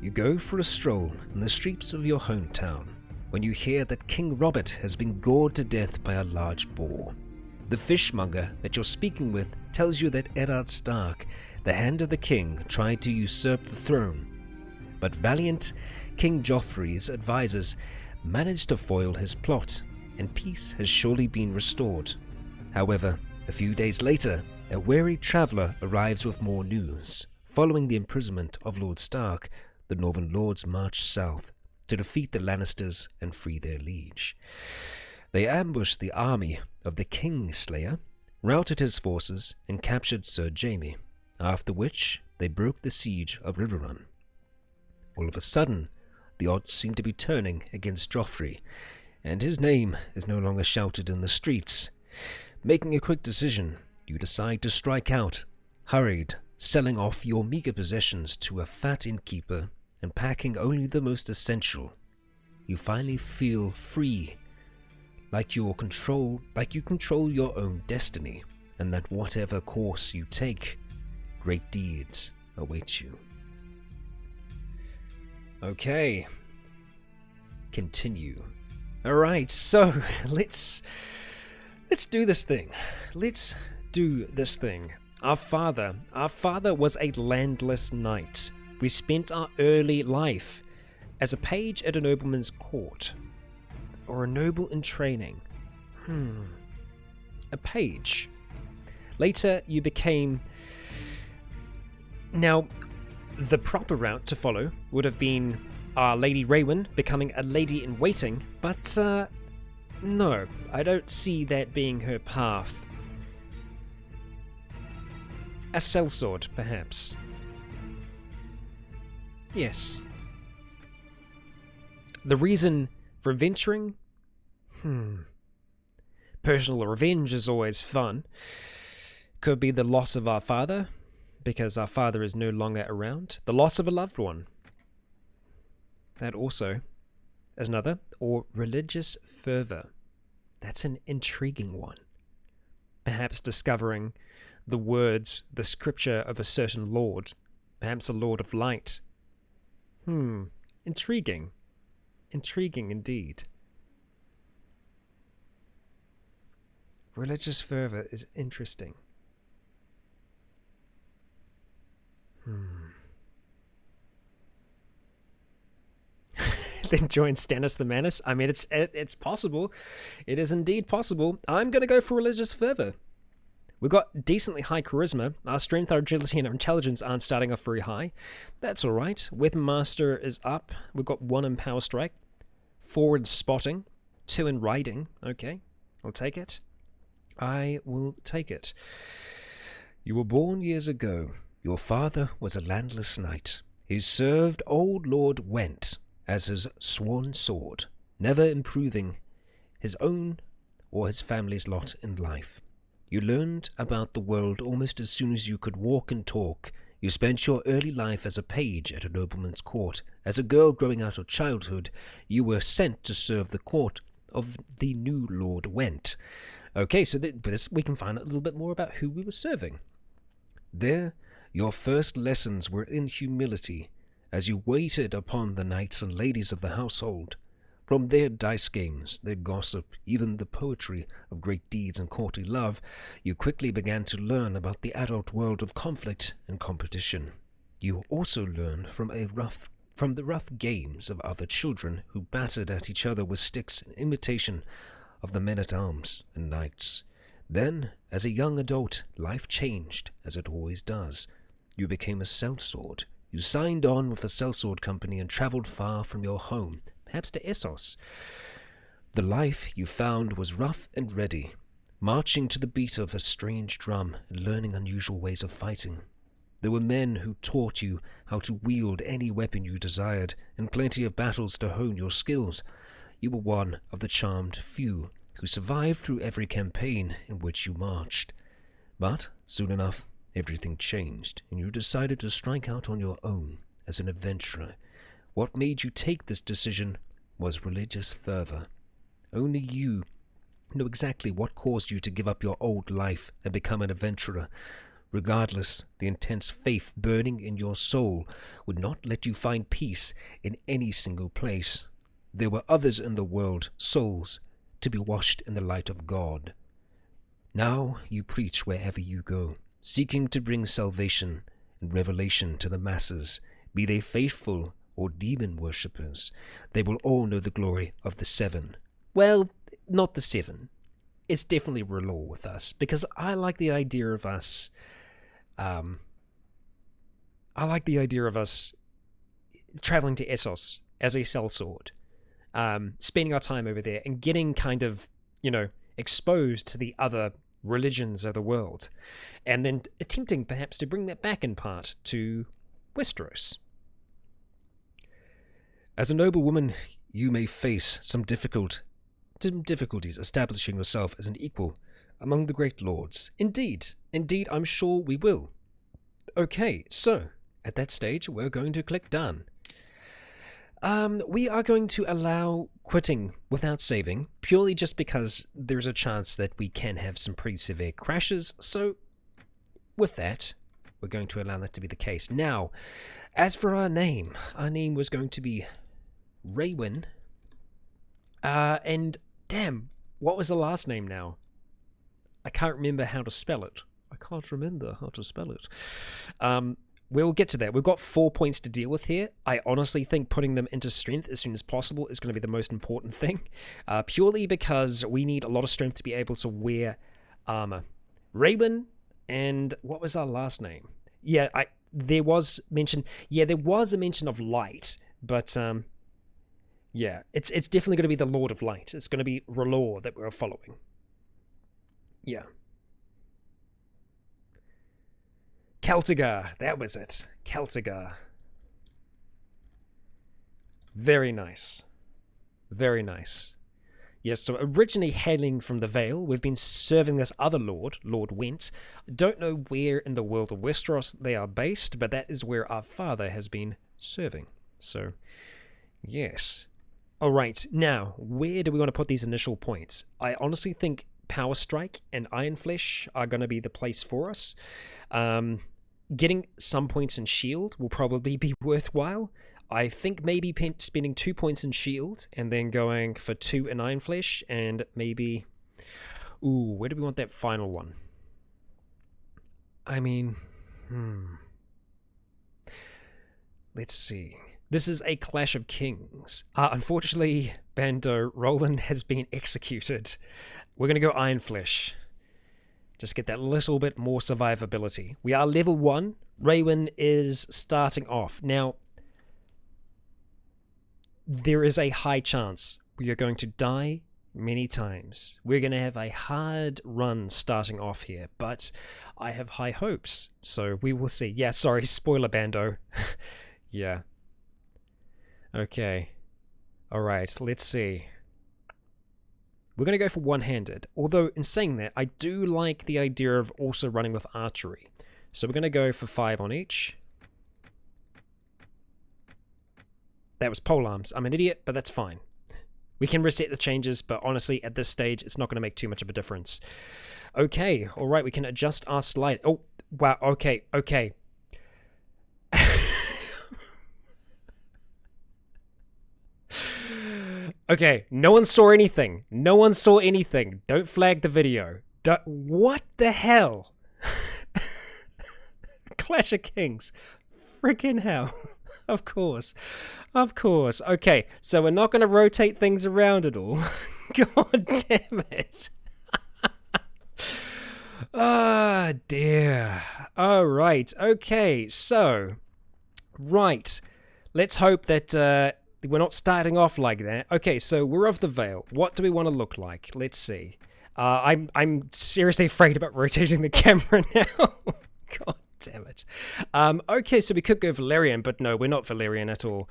S3: You go for a stroll in the streets of your hometown when you hear that King Robert has been gored to death by a large boar. The fishmonger that you're speaking with tells you that Eddard Stark, the Hand of the King, tried to usurp the throne, but valiant King Joffrey's advisors managed to foil his plot, and peace has surely been restored. However, a few days later, a weary traveller arrives with more news. Following the imprisonment of Lord Stark, the Northern Lords marched south to defeat the Lannisters and free their liege. They ambushed the army of the Kingslayer, routed his forces, and captured Sir Jaime, after which they broke the siege of Riverrun. All of a sudden, the odds seem to be turning against Joffrey, and his name is no longer shouted in the streets. Making a quick decision, you decide to strike out, hurried, selling off your meager possessions to a fat innkeeper and packing only the most essential. You finally feel free, like you control your own destiny, and that whatever course you take, great deeds await you.
S1: Okay. Continue. Alright, so let's do this thing. Let's do this thing. Our father was a landless knight. We spent our early life as a page at a nobleman's court, or a noble in training. A page. Later, you became... Now, the proper route to follow would have been our Lady Raywyn becoming a lady-in-waiting, but no, I don't see that being her path. A sellsword, perhaps. Yes. The reason for venturing? Personal revenge is always fun. Could be the loss of our father, because our father is no longer around. The loss of a loved one. That also is another. Or religious fervor. That's an intriguing one. Perhaps discovering the words, the scripture of a certain lord. Perhaps a lord of light. Intriguing. Intriguing indeed. Religious fervor is interesting. Then join Stannis the Manus. I mean, it's possible. It is indeed possible. I'm going to go for religious fervor. We've got decently high charisma. Our strength, our agility, and our intelligence aren't starting off very high. That's all right. Weapon Master is up. We've got 1 in Power Strike. 4 in Spotting. 2 in Riding. Okay, I'll take it. I will take it.
S3: You were born years ago. Your father was a landless knight. He served old Lord Went as his sworn sword, never improving his own or his family's lot in life. You learned about the world almost as soon as you could walk and talk. You spent your early life as a page at a nobleman's court. As a girl growing out of childhood, you were sent to serve the court of the new Lord Went. Okay, so we can find out a little bit more about who we were serving. There, your first lessons were in humility, as you waited upon the knights and ladies of the household. From their dice games, their gossip, even the poetry of great deeds and courtly love, you quickly began to learn about the adult world of conflict and competition. You also learned from the rough games of other children who battered at each other with sticks in imitation of the men-at-arms and knights. Then, as a young adult, life changed, as it always does. You became a sellsword. You signed on with a sellsword company and travelled far from your home, perhaps to Essos. The life you found was rough and ready, marching to the beat of a strange drum and learning unusual ways of fighting. There were men who taught you how to wield any weapon you desired, and plenty of battles to hone your skills. You were one of the charmed few who survived through every campaign in which you marched. But, soon enough, everything changed, and you decided to strike out on your own as an adventurer. What made you take this decision was religious fervor. Only you know exactly what caused you to give up your old life and become an adventurer. Regardless, the intense faith burning in your soul would not let you find peace in any single place. There were others in the world, souls, to be washed in the light of God. Now you preach wherever you go, seeking to bring salvation and revelation to the masses, be they faithful or demon worshippers. They will all know the glory of the seven.
S1: Well, not the seven. It's definitely R'hllor with us, because I like the idea of us... traveling to Essos as a sellsword, spending our time over there and getting kind of, exposed to the other religions of the world, and then attempting perhaps to bring that back in part to Westeros.
S3: As a noble woman, you may face some difficulties establishing yourself as an equal among the great lords.
S1: Indeed, I'm sure we will. Okay, so at that stage, we're going to click done. We are going to allow quitting without saving, purely just because there's a chance that we can have some pretty severe crashes, so with that, we're going to allow that to be the case. Now, as for our name was going to be Raywin, and damn, what was the last name now? I can't remember how to spell it. We'll get to that. We've got 4 points to deal with here. I honestly think putting them into strength as soon as possible is going to be the most important thing, purely because we need a lot of strength to be able to wear armor. Raywin, and what was our last name? There was a mention of light, but it's definitely going to be the Lord of Light. It's going to be R'hllor that we're following. Yeah. Celtigar, that was it. Celtigar. Very nice. Very nice. Yes, so originally hailing from the Vale, we've been serving this other lord, Lord Went. Don't know where in the world of Westeros they are based, but that is where our father has been serving. So, yes. Alright, now, where do we want to put these initial points? I honestly think Power Strike and Iron Flesh are going to be the place for us. Getting some points in Shield will probably be worthwhile. I think maybe spending 2 points in Shield and then going for 2 in Iron Flesh, and maybe... Ooh, where do we want that final one? I mean... Let's see. This is a Clash of Kings. Unfortunately, Bando Roland has been executed. We're going to go Iron Flesh. Just get that little bit more survivability. We are level 1. Raywin is starting off. Now, there is a high chance we are going to die many times. We're going to have a hard run starting off here, but I have high hopes, so we will see. Yeah, sorry, spoiler Bando. Yeah. Okay. Alright, let's see. We're going to go for one-handed, although in saying that, I do like the idea of also running with archery. So we're going to go for 5 on each. That was polearms. I'm an idiot, but that's fine. We can reset the changes, but honestly, at this stage, it's not going to make too much of a difference. Okay, alright, we can adjust our slide. Oh, wow, okay. Okay, no one saw anything. Don't flag the video. What the hell? Clash of Kings. Freaking hell. Of course. Okay, so we're not going to rotate things around at all. God damn it. Ah, dear. Alright, okay, so... Right. Let's hope that... we're not starting off like that. Okay, so we're of the Vale. What do we want to look like? Let's see. I'm seriously afraid about rotating the camera now. God damn it. Okay, so we could go Valyrian, but no, we're not Valyrian at all.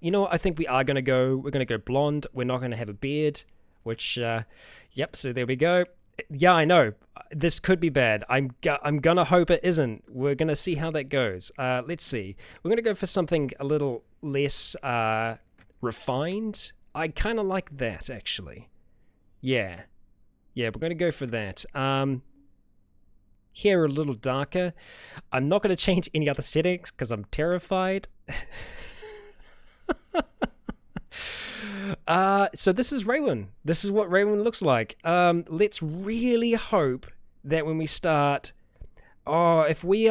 S1: You know what? I think we're going to go blonde. We're not going to have a beard, which, yep, so there we go. Yeah, I know. This could be bad. I'm gonna hope it isn't. We're gonna see how that goes. Let's see. We're gonna go for something a little less refined. I kind of like that, actually. Yeah, Yeah, we're going to go for that. Here a little darker. I'm not going to change any other settings because I'm terrified. So this is Raywin. This is what Raywin looks like. Let's really hope that when we start, if we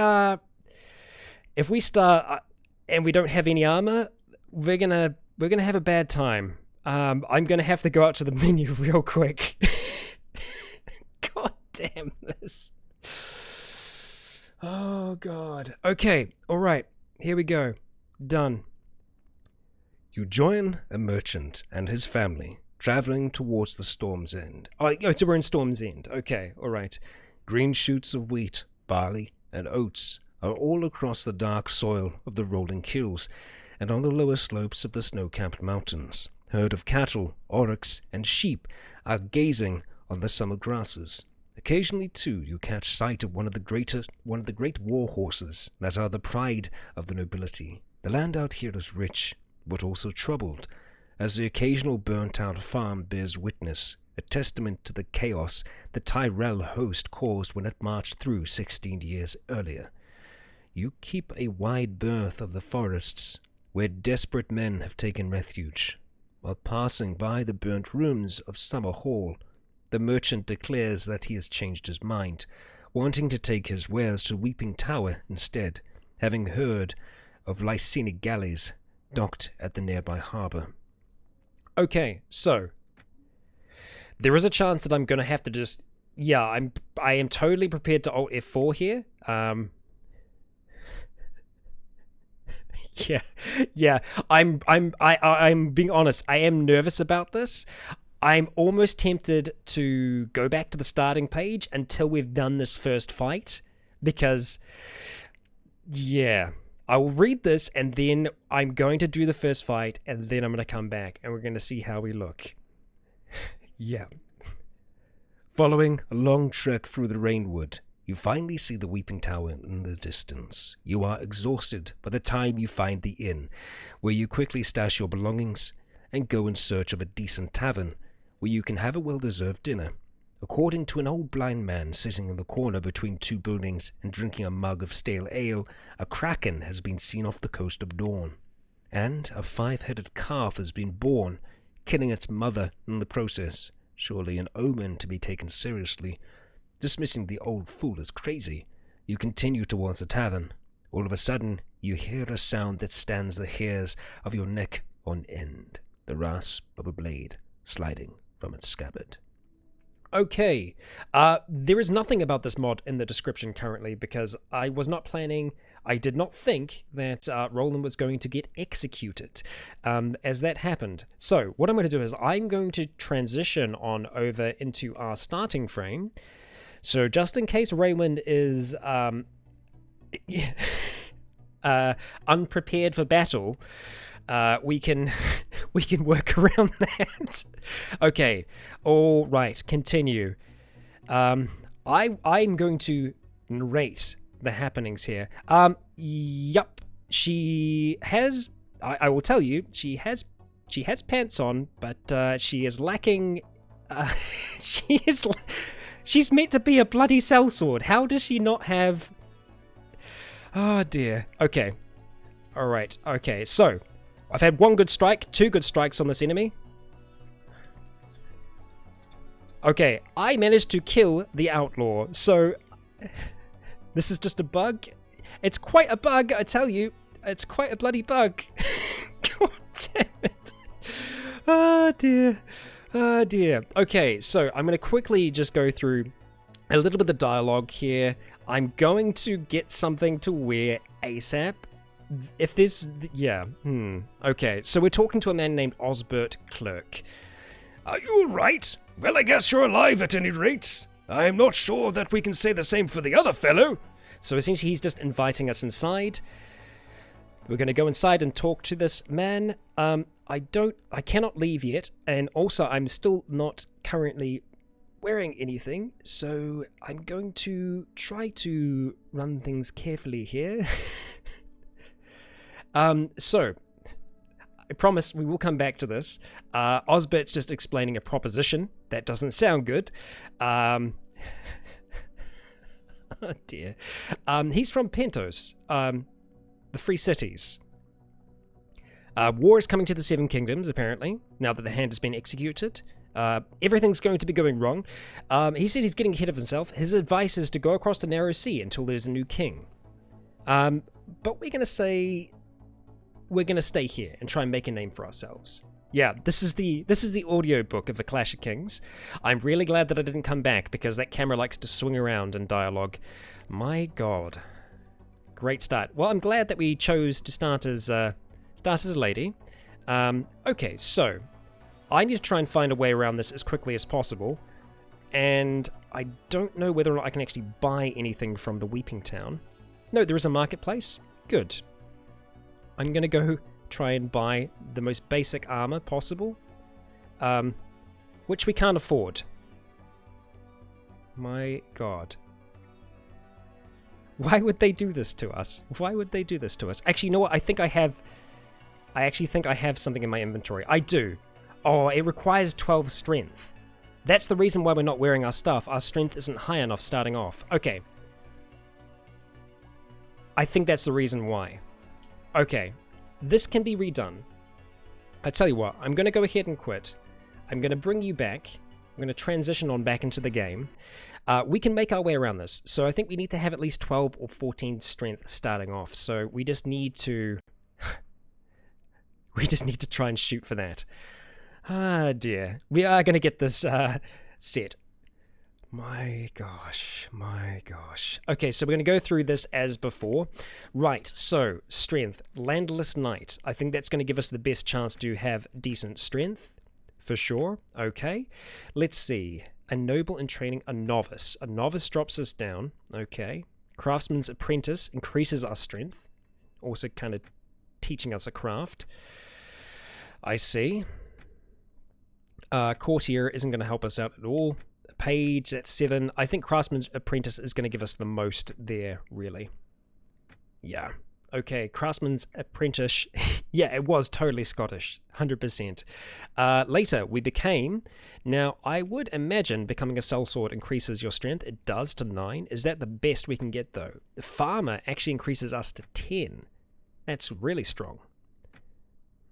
S1: start and we don't have any armor, we're gonna have a bad time. I'm gonna have to go out to the menu real quick. God damn this. Oh god. Okay, alright, here we go. Done.
S3: You join a merchant and his family, travelling towards the Storm's End.
S1: Oh, so we're in Storm's End. Okay, alright.
S3: Green shoots of wheat, barley, and oats are all across the dark soil of the rolling hills, and on the lower slopes of the snow-capped mountains. Herd of cattle, oryx, and sheep are gazing on the summer grasses. Occasionally, too, you catch sight of one of the great war horses that are the pride of the nobility. The land out here is rich, but also troubled, as the occasional burnt-out farm bears witness, a testament to the chaos the Tyrell host caused when it marched through 16 years earlier. You keep a wide berth of the forests, where desperate men have taken refuge. While passing by the burnt ruins of Summer Hall, the merchant declares that he has changed his mind, wanting to take his wares to Weeping Tower instead, having heard of Lysenic galleys docked at the nearby harbour.
S1: Okay, so there is a chance that I'm going to have to just... Yeah, I am totally prepared to Alt F4 here. Yeah. I'm being honest. I am nervous about this. I'm almost tempted to go back to the starting page until we've done this first fight, because, yeah, I will read this and then I'm going to do the first fight and then I'm going to come back and we're going to see how we look. Yeah.
S3: Following a long trek through the rainwood, you finally see the Weeping Tower in the distance. You are exhausted by the time you find the inn, where you quickly stash your belongings and go in search of a decent tavern where you can have a well-deserved dinner. According to an old blind man sitting in the corner between two buildings and drinking a mug of stale ale, a kraken has been seen off the coast of Dawn, and a 5-headed calf has been born, killing its mother in the process. Surely an omen to be taken seriously. Dismissing the old fool as crazy, you continue towards the tavern. All of a sudden, you hear a sound that stands the hairs of your neck on end, the rasp of a blade sliding from its scabbard.
S1: Okay, there is nothing about this mod in the description currently because I did not think that Roland was going to get executed as that happened. So what I'm going to do is I'm going to transition on over into our starting frame. So just in case Raymond is unprepared for battle, we can work around that. Okay, all right, continue. I'm going to narrate the happenings here. Yup, she has. I will tell you, she has pants on, but she is lacking. She's meant to be a bloody sellsword. How does she not have? Oh dear. Okay. All right. Okay. So. I've had 1 good strike, 2 good strikes on this enemy. Okay, I managed to kill the outlaw, so this is just a bug. It's quite a bug, I tell you. It's quite a bloody bug. God damn it. Oh dear. Oh dear. Okay, so I'm going to quickly just go through a little bit of dialogue here. I'm going to get something to wear ASAP. If there's... yeah. Okay, so we're talking to a man named Osbert Clerk.
S3: Are you all right? Well, I guess you're alive at any rate. I'm not sure that we can say the same for the other fellow.
S1: So essentially he's just inviting us inside. We're going to go inside and talk to this man. I cannot leave yet, and also I'm still not currently wearing anything, so I'm going to try to run things carefully here. So, I promise we will come back to this. Osbert's just explaining a proposition That doesn't sound good. Oh dear. He's from Pentos, the Free Cities. War is coming to the Seven Kingdoms, apparently, now that the hand has been executed. Everything's going to be going wrong. He said he's getting ahead of himself. His advice is to go across the narrow sea until there's a new king. But we're going to say we're going to stay here and try and make a name for ourselves. Yeah, this is the audio book of the Clash of Kings. I'm really glad that I didn't come back because that camera likes to swing around in dialogue. My God. Great start. Well, I'm glad that we chose to start as a lady. Okay, so I need to try and find a way around this as quickly as possible. And I don't know whether or not I can actually buy anything from the Weeping Town. No, there is a marketplace. Good. I'm going to go try and buy the most basic armor possible, which we can't afford. My God. Why would they do this to us? Why would they do this to us? Actually, you know what? I actually think I have something in my inventory. I do. Oh, it requires 12 strength. That's the reason why we're not wearing our stuff. Our strength isn't high enough starting off. Okay. I think that's the reason why. Okay. This can be redone. I tell you what, I'm going to go ahead and quit. I'm going to bring you back. I'm going to transition on back into the game. We can make our way around this. So I think we need to have at least 12 or 14 strength starting off. So we just need to... we just need to try and shoot for that. Ah, dear. We are going to get this set. My gosh, my gosh. Okay, so we're going to go through this as before. Right, so, strength. Landless Knight. I think that's going to give us the best chance to have decent strength, for sure. Okay, let's see. A noble in training, a novice. A novice drops us down. Okay. Craftsman's apprentice increases our strength. Also kind of teaching us a craft. I see. Courtier isn't going to help us out at all. Page, that's 7. I think Craftsman's Apprentice is going to give us the most there, really. Yeah. Okay, Craftsman's Apprentice. Yeah, it was totally Scottish. 100%. Later, we became... Now, I would imagine becoming a sellsword increases your strength. It does to 9. Is that the best we can get, though? The Farmer actually increases us to 10. That's really strong.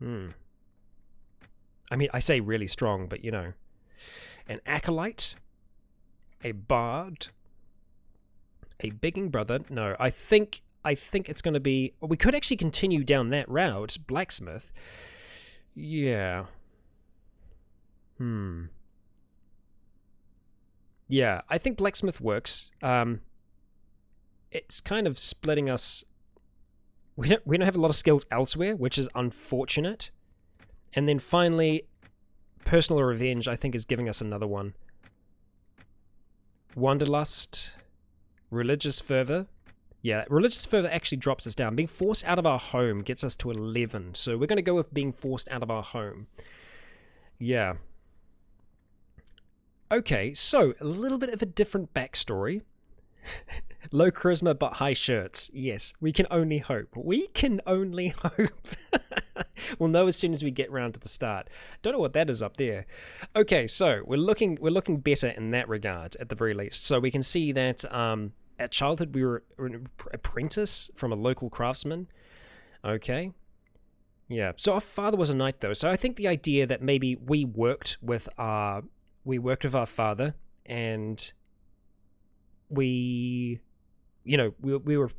S1: I mean, I say really strong, but you know. An Acolyte... A bard, a begging brother. No, I think it's going to be... We could actually continue down that route. Blacksmith. Yeah. Yeah, I think blacksmith works. It's kind of splitting us... We don't have a lot of skills elsewhere, which is unfortunate. And then finally, personal revenge, I think, is giving us another one. Wanderlust, religious fervor. Yeah, religious fervor actually drops us down. Being forced out of our home gets us to 11. So we're going to go with being forced out of our home. Yeah. Okay, so a little bit of a different backstory. Low charisma but high shirts. Yes, we can only hope. We can only hope. We'll know as soon as we get round to the start. Don't know what that is up there. Okay, so we're looking better in that regard at the very least. So we can see that at childhood we were an apprentice from a local craftsman. Okay. Yeah. So our father was a knight though. So I think the idea that maybe we worked with our father and we were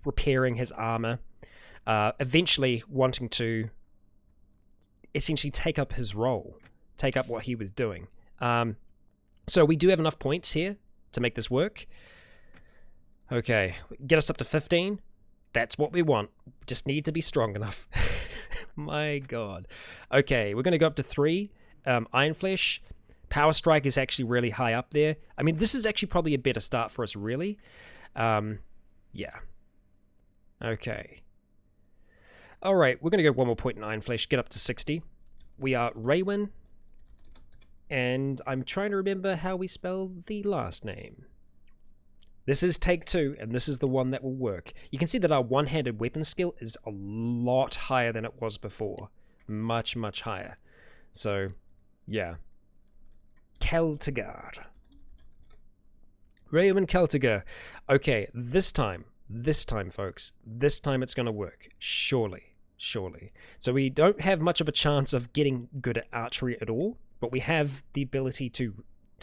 S1: repairing his armor, eventually wanting to essentially take up his role, take up what he was doing. So we do have enough points here to make this work. Okay, get us up to 15. That's what we want. Just need to be strong enough. My God. Okay, we're going to go up to 3. Iron Flesh. Power Strike is actually really high up there. I mean, this is actually probably a better start for us, really. Yeah. Okay. All right, we're going to go one more point in Iron Flesh, get up to 60. We are Raywin, and I'm trying to remember how we spell the last name. This is take 2, and this is the one that will work. You can see that our one-handed weapon skill is a lot higher than it was before. Much, much higher. So, yeah. Celtigar. Raymond Celtigar. Okay, this time, folks, this time it's going to work. Surely. So we don't have much of a chance of getting good at archery at all, but we have the ability to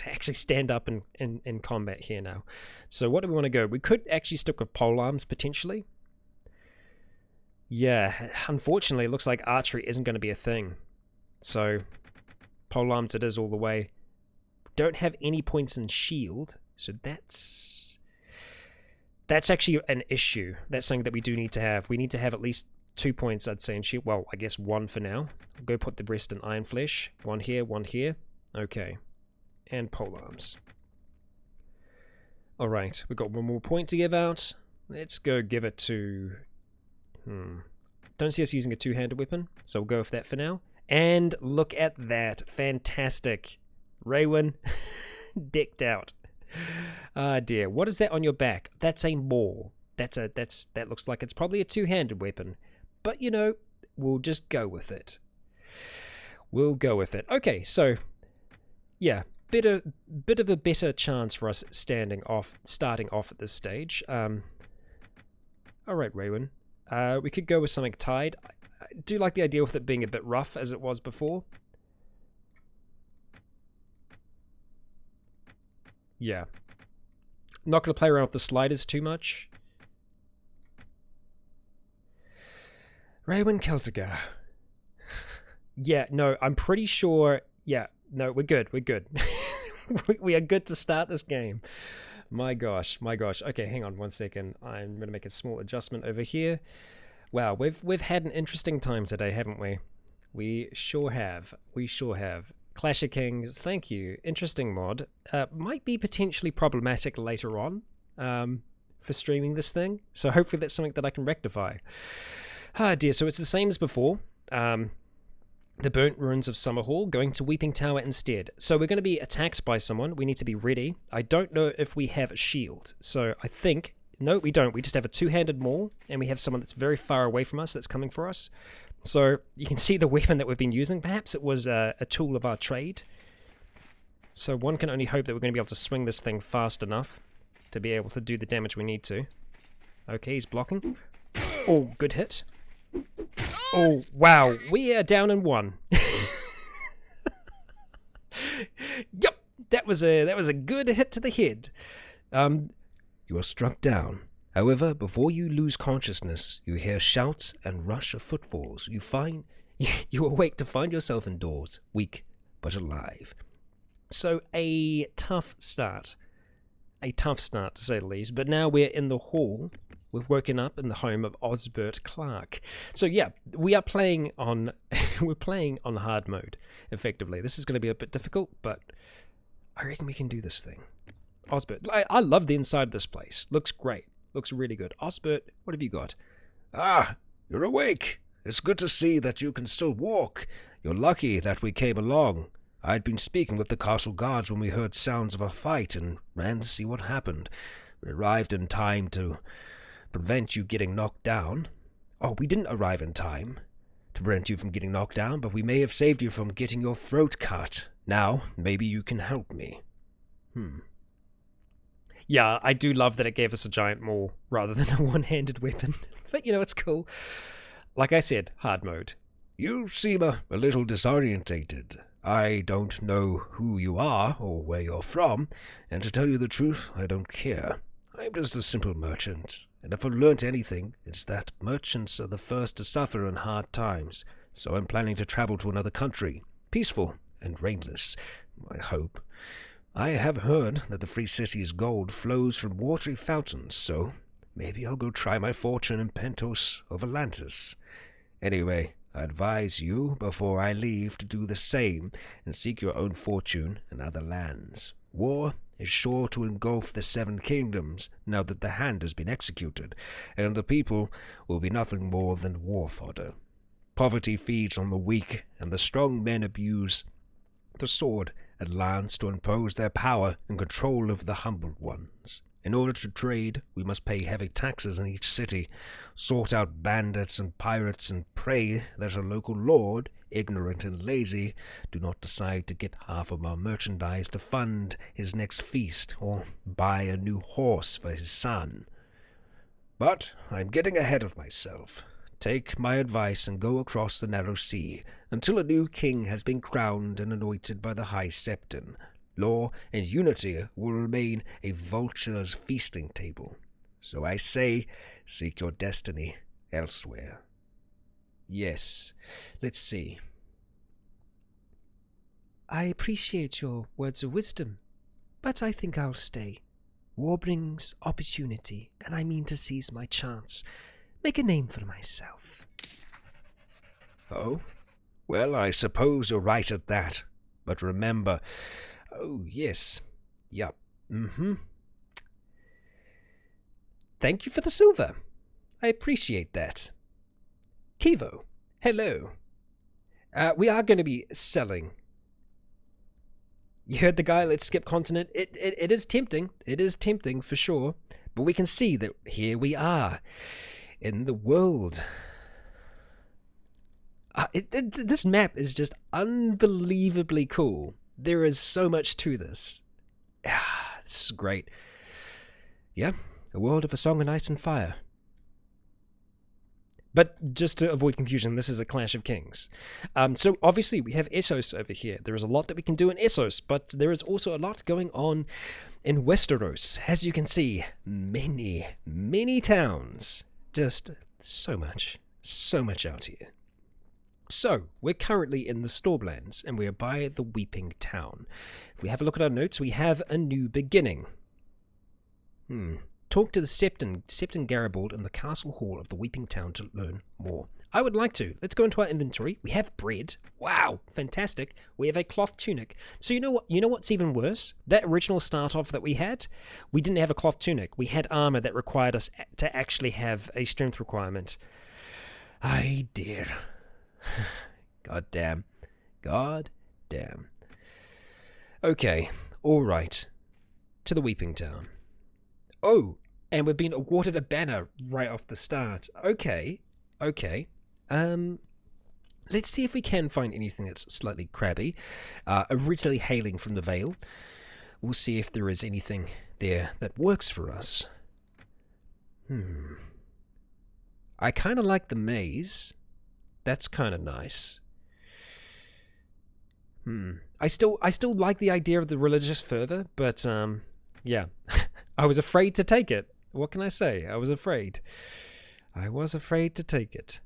S1: actually stand up in combat here now. So what do we want to go? We could actually stick with polearms, potentially. Yeah, unfortunately, it looks like archery isn't going to be a thing. So, polearms it is all the way. Don't have any points in shield, so that's actually an issue. That's something that we do need to have. We need to have at least 2 points, I'd say, in shield. Well, I guess 1 for now. I'll go put the rest in Iron Flesh. 1 here, 1 here. Okay. And polearms. Alright, we've got 1 more point to give out. Let's go give it to... Don't see us using a two-handed weapon, so we'll go with that for now. And look at that. Fantastic. Raywin, decked out. Ah dear. What is that on your back? That's a maul. That looks like it's probably a two-handed weapon. But, you know, we'll just go with it. We'll go with it. Okay, so, yeah, bit of a better chance for us starting off at this stage. Alright, Raywin. We could go with something tied. I do like the idea with it being a bit rough as it was before. Yeah. Not going to play around with the sliders too much. Raywin Celtigar. Yeah, no, I'm pretty sure... Yeah, no, we're good. We are good to start this game. My gosh. Okay, hang on 1 second. I'm going to make a small adjustment over here. Wow, we've had an interesting time today, haven't we? We sure have. Clash of Kings, thank you. Interesting mod. Might be potentially problematic later on for streaming this thing. So hopefully that's something that I can rectify. Ah dear, so it's the same as before. The Burnt Ruins of Summerhall, going to Weeping Tower instead. So we're going to be attacked by someone. We need to be ready. I don't know if we have a shield. So I think... No, we don't. We just have a two-handed maul, and we have someone that's very far away from us that's coming for us. So you can see the weapon that we've been using. Perhaps it was a tool of our trade. So one can only hope that we're going to be able to swing this thing fast enough to be able to do the damage we need to. Okay, he's blocking. Oh, good hit. Oh, wow. We are down in 1. Yep, that was a good hit to the head.
S3: You are struck down. However, before you lose consciousness, you hear shouts and rush of footfalls. You awake to find yourself indoors, weak but alive.
S1: So a tough start. To say the least. But now we're in the hall. We've woken up in the home of Osbert Clark. So yeah, we are playing on we're playing on hard mode, effectively. This is going to be a bit difficult, but I reckon we can do this thing. Osbert, I love the inside of this place. Looks great. Looks really good. Osbert, what have you got?
S3: Ah, you're awake. It's good to see that you can still walk. You're lucky that we came along. I'd been speaking with the castle guards when we heard sounds of a fight and ran to see what happened. We arrived in time to prevent you getting knocked down. Oh, we didn't arrive in time to prevent you from getting knocked down, but we may have saved you from getting your throat cut. Now, maybe you can help me.
S1: Yeah, I do love that it gave us a giant maul rather than a one-handed weapon. But, you know, it's cool. Like I said, hard mode.
S3: You seem a little disorientated. I don't know who you are or where you're from, and to tell you the truth, I don't care. I'm just a simple merchant, and if I've learnt anything, it's that merchants are the first to suffer in hard times, so I'm planning to travel to another country, peaceful and rainless, I hope. I have heard that the Free City's gold flows from watery fountains, so maybe I'll go try my fortune in Pentos or Volantis. Anyway, I advise you, before I leave, to do the same and seek your own fortune in other lands. War is sure to engulf the 7 kingdoms now that the hand has been executed, and the people will be nothing more than war fodder. Poverty feeds on the weak, and the strong men abuse the sword and lance to impose their power and control of the humble ones. In order to trade, we must pay heavy taxes in each city, sort out bandits and pirates, and pray that a local lord, ignorant and lazy, do not decide to get half of our merchandise to fund his next feast or buy a new horse for his son. But I'm getting ahead of myself. Take my advice and go across the narrow sea until a new king has been crowned and anointed by the High Septon. Law and unity will remain a vulture's feasting table. So I say, seek your destiny elsewhere. Yes, let's see.
S4: I appreciate your words of wisdom, but I think I'll stay. War brings opportunity, and I mean to seize my chance. Make a name for myself.
S3: Oh? Well, I suppose you're right at that. But remember... Oh, yes. Yup.
S1: Thank you for the silver. I appreciate that. Kivo, hello. We are going to be selling. You heard the guy, let's skip continent. It is tempting. It is tempting for sure. But we can see that here we are in the world. This map is just unbelievably cool. There is so much to this. This is great. Yeah, a world of a song of ice and fire. But just to avoid confusion, this is a Clash of Kings. So obviously we have Essos over here. There is a lot that we can do in Essos, but there is also a lot going on in Westeros. As you can see, many, many towns. Just so much out here. So, we're currently in the Stormlands, and we are by the Weeping Town. If we have a look at our notes, we have a new beginning. Talk to the Septon Garibald in the Castle Hall of the Weeping Town to learn more. I would like to. Let's go into our inventory. We have bread. Wow, fantastic. We have a cloth tunic. So you know what? You know what's even worse? That original start-off that we had, we didn't have a cloth tunic. We had armor that required us to actually have a strength requirement. I dear. God damn. Okay, alright. To the Weeping Town. Oh, and we've been awarded a banner right off the start. Okay. Let's see if we can find anything that's slightly crabby. Originally hailing from the Vale. We'll see if there is anything there that works for us. I kind of like the maze. That's kind of nice. I still like the idea of the religious further, but yeah. I was afraid to take it. What can I say? I was afraid to take it.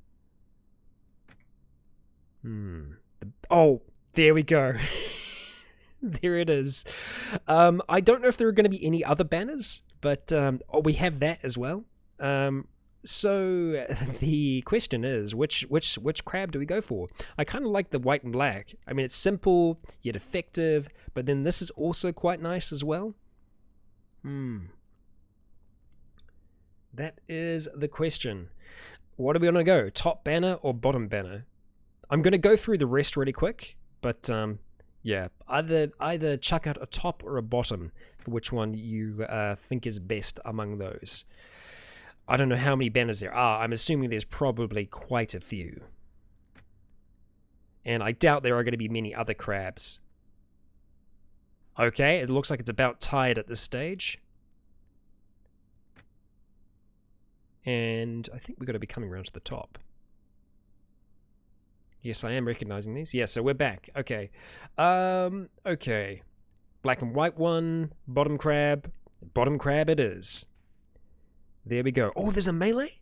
S1: Oh, there we go. There it is. I don't know if there are going to be any other banners, but we have that as well. So the question is, which crab do we go for? I kind of like the white and black. I mean, it's simple yet effective, but then this is also quite nice as well. That is the question. What are we going to go? Top banner or bottom banner? I'm going to go through the rest really quick, but yeah, either chuck out a top or a bottom for which one you think is best among those. I don't know how many banners there are. I'm assuming there's probably quite a few. And I doubt there are going to be many other crabs. Okay, it looks like it's about tied at this stage. And I think we're going to be coming around to the top. Yes, I am recognizing these. Yeah, so we're back. Okay. Okay. Black and white one. Bottom crab. Bottom crab it is. There we go. Oh, there's a melee?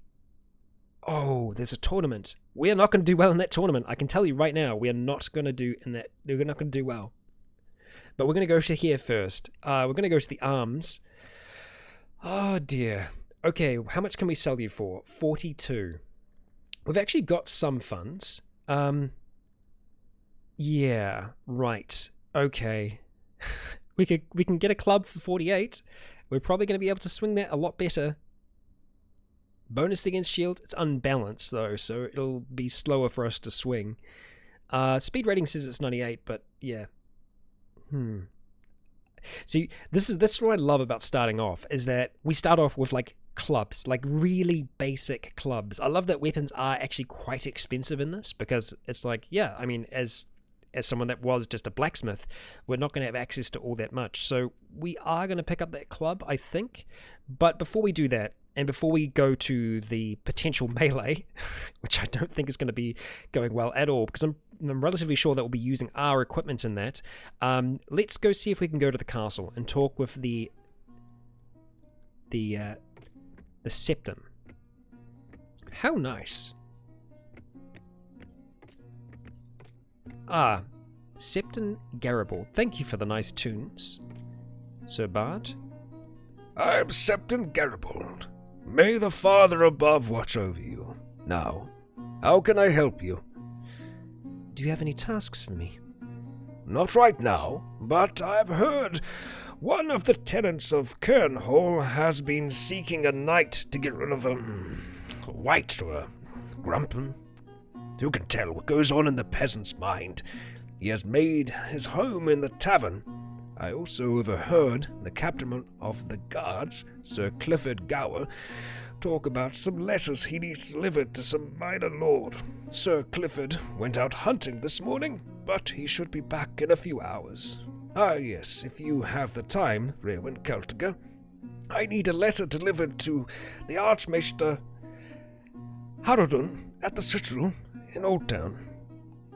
S1: Oh, there's a tournament. We are not going to do well in that tournament. I can tell you right now, we are not going to do in that. We're not going to do well. But we're going to go to here first. We're going to go to the arms. Oh, dear. Okay, how much can we sell you for? 42. We've actually got some funds. Yeah, right. Okay. we can get a club for 48. We're probably going to be able to swing that a lot better. Bonus against shield, it's unbalanced though, so it'll be slower for us to swing. Speed rating says it's 98, but yeah. See, this is what I love about starting off, is that we start off with like clubs, like really basic clubs. I love that weapons are actually quite expensive in this, because it's like, yeah, I mean, as someone that was just a blacksmith, we're not going to have access to all that much. So we are going to pick up that club, I think. But before we do that, and before we go to the potential melee, which I don't think is going to be going well at all, because I'm relatively sure that we'll be using our equipment in that, let's go see if we can go to the castle and talk with the septum. How nice. Ah, Septon Garibald. Thank you for the nice tunes, Sir Bard.
S3: I'm Septon Garibald. May the Father above watch over you. Now, how can I help you?
S1: Do you have any tasks for me?
S3: Not right now, but I've heard one of the tenants of Kernhall has been seeking a knight to get rid of a white or a grumpen. Who can tell what goes on in the peasant's mind? He has made his home in the tavern. I also overheard the captain of the guards, Sir Clifford Gower, talk about some letters he needs delivered to some minor lord. Sir Clifford went out hunting this morning, but he should be back in a few hours. Ah, yes, if you have the time, Rewin Celtica. I need a letter delivered to the Archmaester Haran at the Citadel in Old Town.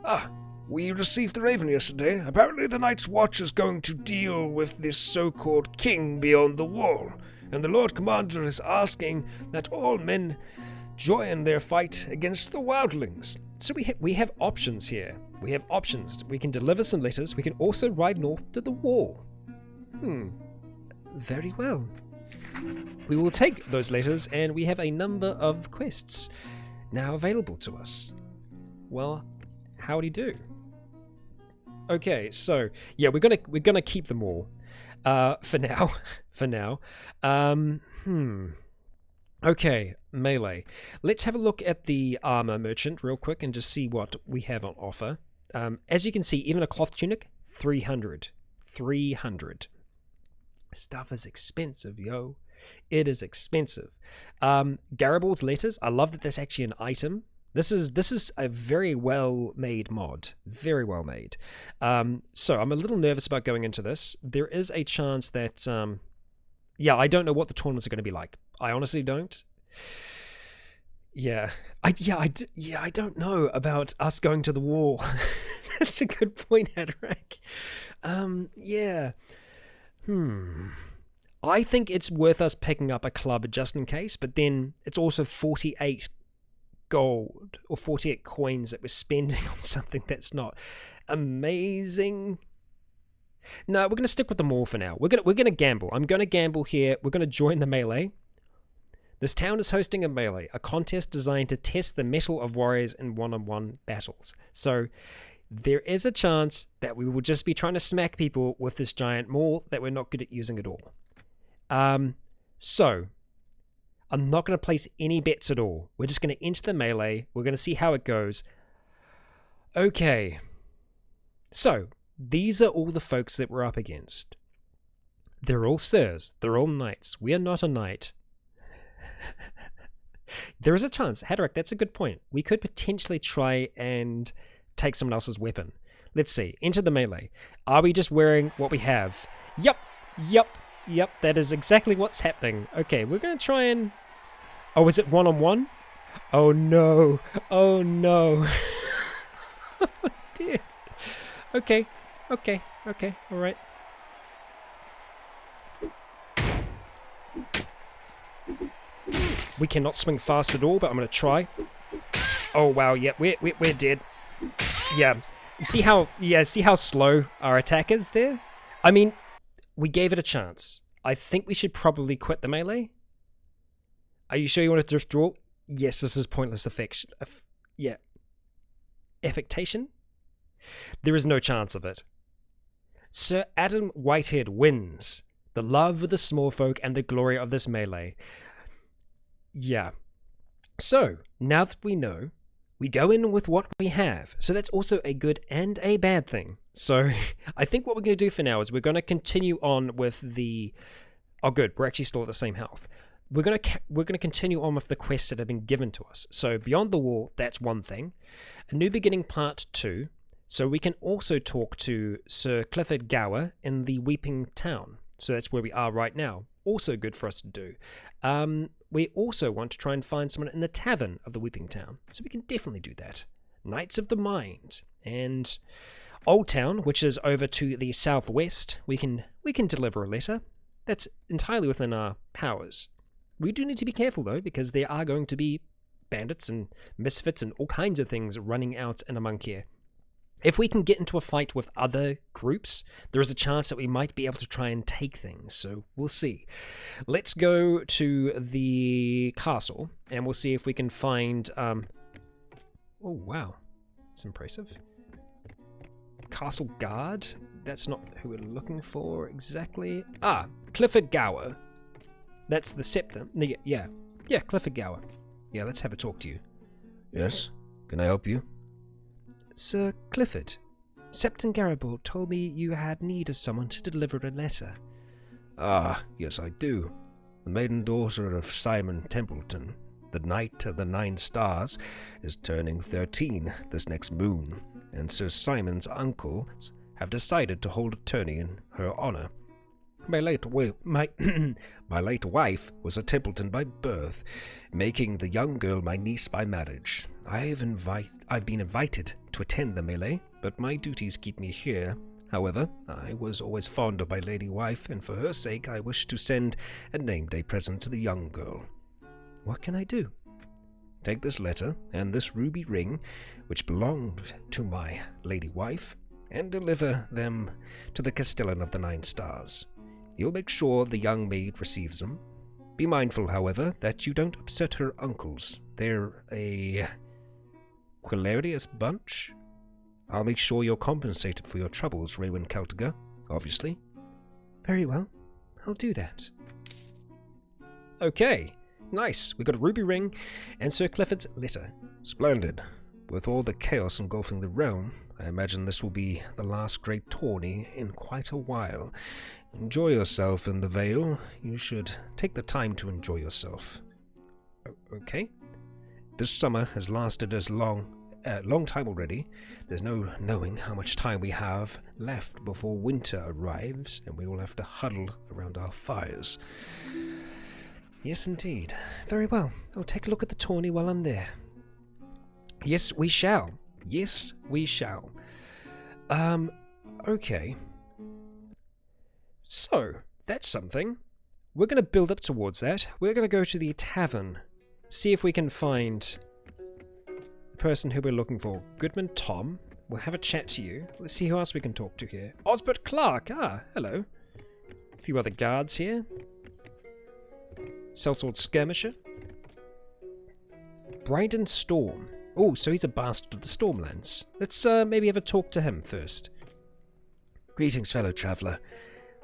S3: Ah, we received the Raven yesterday. Apparently the Night's Watch is going to deal with this so-called king beyond the wall, and the Lord Commander is asking that all men join their fight against the wildlings.
S1: So we have options here. We have options. We can deliver some letters. We can also ride north to the wall. Very well. We will take those letters, and we have a number of quests now available to us. Well, howdy do. Okay, so yeah, we're gonna keep them all for now. For now. Okay, melee. Let's have a look at the armor merchant real quick and just see what we have on offer. As you can see, even a cloth tunic, 300. 300. Stuff is expensive, yo. It is expensive. Garibald's letters. I love that that's actually an item. This is a very well made mod. Very well made. So I'm a little nervous about going into this. There is a chance that yeah, I don't know what the tournaments are going to be like. I honestly don't. I don't know about us going to the wall. That's a good point, Haran. I think it's worth us picking up a club just in case, but then it's also 48 gold or 48 coins that we're spending on something that's not amazing. No, we're going to stick with the maul for now. We're going to gamble. I'm going to gamble here. We're going to join the melee. This town is hosting a melee, a contest designed to test the mettle of warriors in one-on-one battles. So there is a chance that we will just be trying to smack people with this giant maul that we're not good at using at all. So I'm not going to place any bets at all. We're just going to enter the melee. We're going to see how it goes. Okay. So these are all the folks that we're up against. They're all sirs. They're all knights. We are not a knight. There is a chance. Haran, that's a good point. We could potentially try and take someone else's weapon. Let's see. Enter the melee. Are we just wearing what we have? Yep. That is exactly what's happening. Okay, we're going to try and... Oh, is it one-on-one? Oh, no. Oh, dear. Okay. All right. We cannot swing fast at all, but I'm going to try. Oh, wow. Yeah, we're dead. Yeah. See how slow our attack is there? I mean, we gave it a chance. I think we should probably quit the melee. Are you sure you want to withdraw? Yes, this is pointless affection. Affectation? There is no chance of it. Sir Adam Whitehead wins. The love of the small folk and the glory of this melee. Yeah. So, now that we know, we go in with what we have. So that's also a good and a bad thing. So I think what we're going to do for now is we're going to continue on with the... Oh, good. We're actually still at the same health. We're going to continue on with the quests that have been given to us. So Beyond the Wall, that's one thing. A New Beginning Part 2. So we can also talk to Sir Clifford Gower in the Weeping Town. So that's where we are right now. Also good for us to do. We also want to try and find someone in the Tavern of the Weeping Town. So we can definitely do that. Knights of the Mind. And Old Town, which is over to the southwest, we can deliver a letter. That's entirely within our powers. We do need to be careful, though, because there are going to be bandits and misfits and all kinds of things running out and among here. If we can get into a fight with other groups, there is a chance that we might be able to try and take things, so we'll see. Let's go to the castle, and we'll see if we can find... Oh, wow. That's impressive. Castle Guard? That's not who we're looking for exactly. Ah, Clifford Gower. That's the Scepter. Yeah, Clifford Gower. Yeah, let's have a talk to you.
S3: Yes? Can I help you?
S4: Sir Clifford, Septon Garibald told me you had need of someone to deliver a letter.
S3: Ah, yes I do. The maiden daughter of Simon Templeton, the Knight of the Nine Stars, is turning 13 this next moon, and Sir Simon's uncles have decided to hold a tourney in her honour. My late wife was a Templeton by birth, making the young girl my niece by marriage. I've been invited to attend the melee, but my duties keep me here. However, I was always fond of my lady wife, and for her sake I wish to send a name-day present to the young girl.
S4: What can I do?
S3: Take this letter and this ruby ring, which belonged to my lady wife, and deliver them to the Castellan of the Nine Stars. You'll make sure the young maid receives them. Be mindful, however, that you don't upset her uncles. They're a hilarious bunch. I'll make sure you're compensated for your troubles, Raywin Celtiga, obviously.
S4: Very well. I'll do that.
S1: Okay, nice. We got a ruby ring and Sir Clifford's letter.
S3: Splendid. With all the chaos engulfing the realm, I imagine this will be the last great tourney in quite a while. Enjoy yourself in the Vale. You should take the time to enjoy yourself.
S1: Okay.
S3: This summer has lasted as long time already. There's no knowing how much time we have left before winter arrives, and we will have to huddle around our fires.
S4: Yes, indeed. Very well. I'll take a look at the tourney while I'm there.
S1: Yes, we shall. Yes, we shall. Okay. So, that's something. We're going to build up towards that. We're going to go to the tavern. See if we can find the person who we're looking for. Goodman Tom. We'll have a chat to you. Let's see who else we can talk to here. Osbert Clark. Ah, hello. A few other guards here. Sellsword Skirmisher. Bryden Storm. Oh, so he's a bastard of the Stormlands. Let's maybe have a talk to him first.
S3: Greetings, fellow traveller.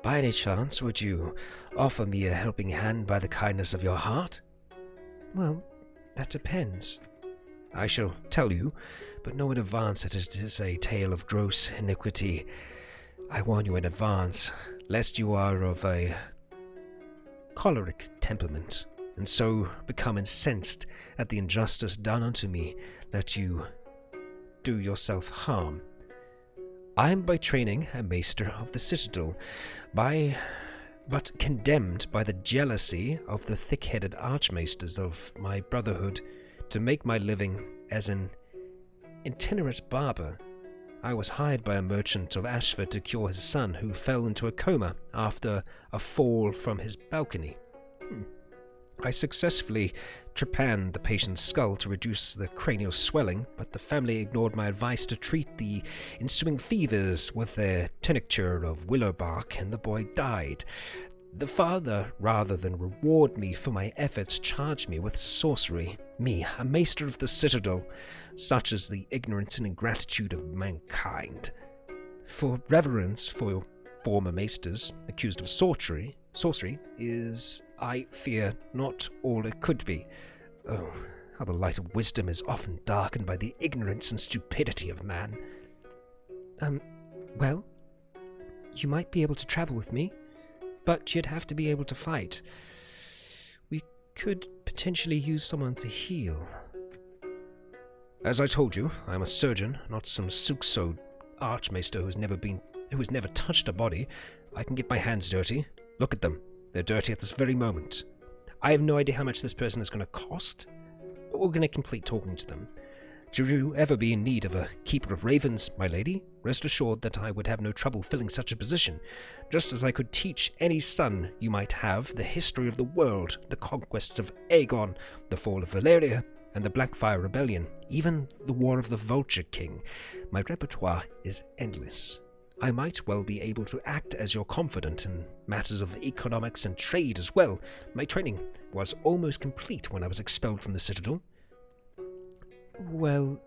S3: By any chance, would you offer me a helping hand by the kindness of your heart?
S4: Well, that depends.
S3: I shall tell you, but know in advance that it is a tale of gross iniquity. I warn you in advance, lest you are of a choleric temperament, and so become incensed at the injustice done unto me, that you do yourself harm. I am by training a maester of the citadel, but condemned by the jealousy of the thick-headed archmaesters of my brotherhood to make my living as an itinerant barber. I was hired by a merchant of Ashford to cure his son, who fell into a coma after a fall from his balcony. I successfully trepanned the patient's skull to reduce the cranial swelling, but the family ignored my advice to treat the ensuing fevers with a tincture of willow bark, and the boy died. The father, rather than reward me for my efforts, charged me with sorcery. Me, a maester of the citadel. Such is the ignorance and ingratitude of mankind. For reverence for your former maesters, accused of sorcery is, I fear, not all it could be. Oh, how the light of wisdom is often darkened by the ignorance and stupidity of man.
S4: Well, you might be able to travel with me, but you'd have to be able to fight. We could potentially use someone to heal.
S3: As I told you, I am a surgeon, not some silk-sewed archmaester who has never touched a body. I can get my hands dirty. Look at them. They're dirty at this very moment.
S1: I have no idea how much this person is going to cost, but we're going to complete talking to them.
S3: Should you ever be in need of a keeper of ravens, my lady, rest assured that I would have no trouble filling such a position, just as I could teach any son you might have the history of the world, the conquests of Aegon, the fall of Valyria, and the Blackfire Rebellion, even the War of the Vulture King. My repertoire is endless. I might well be able to act as your confidant in matters of economics and trade as well. My training was almost complete when I was expelled from the Citadel.
S4: Well,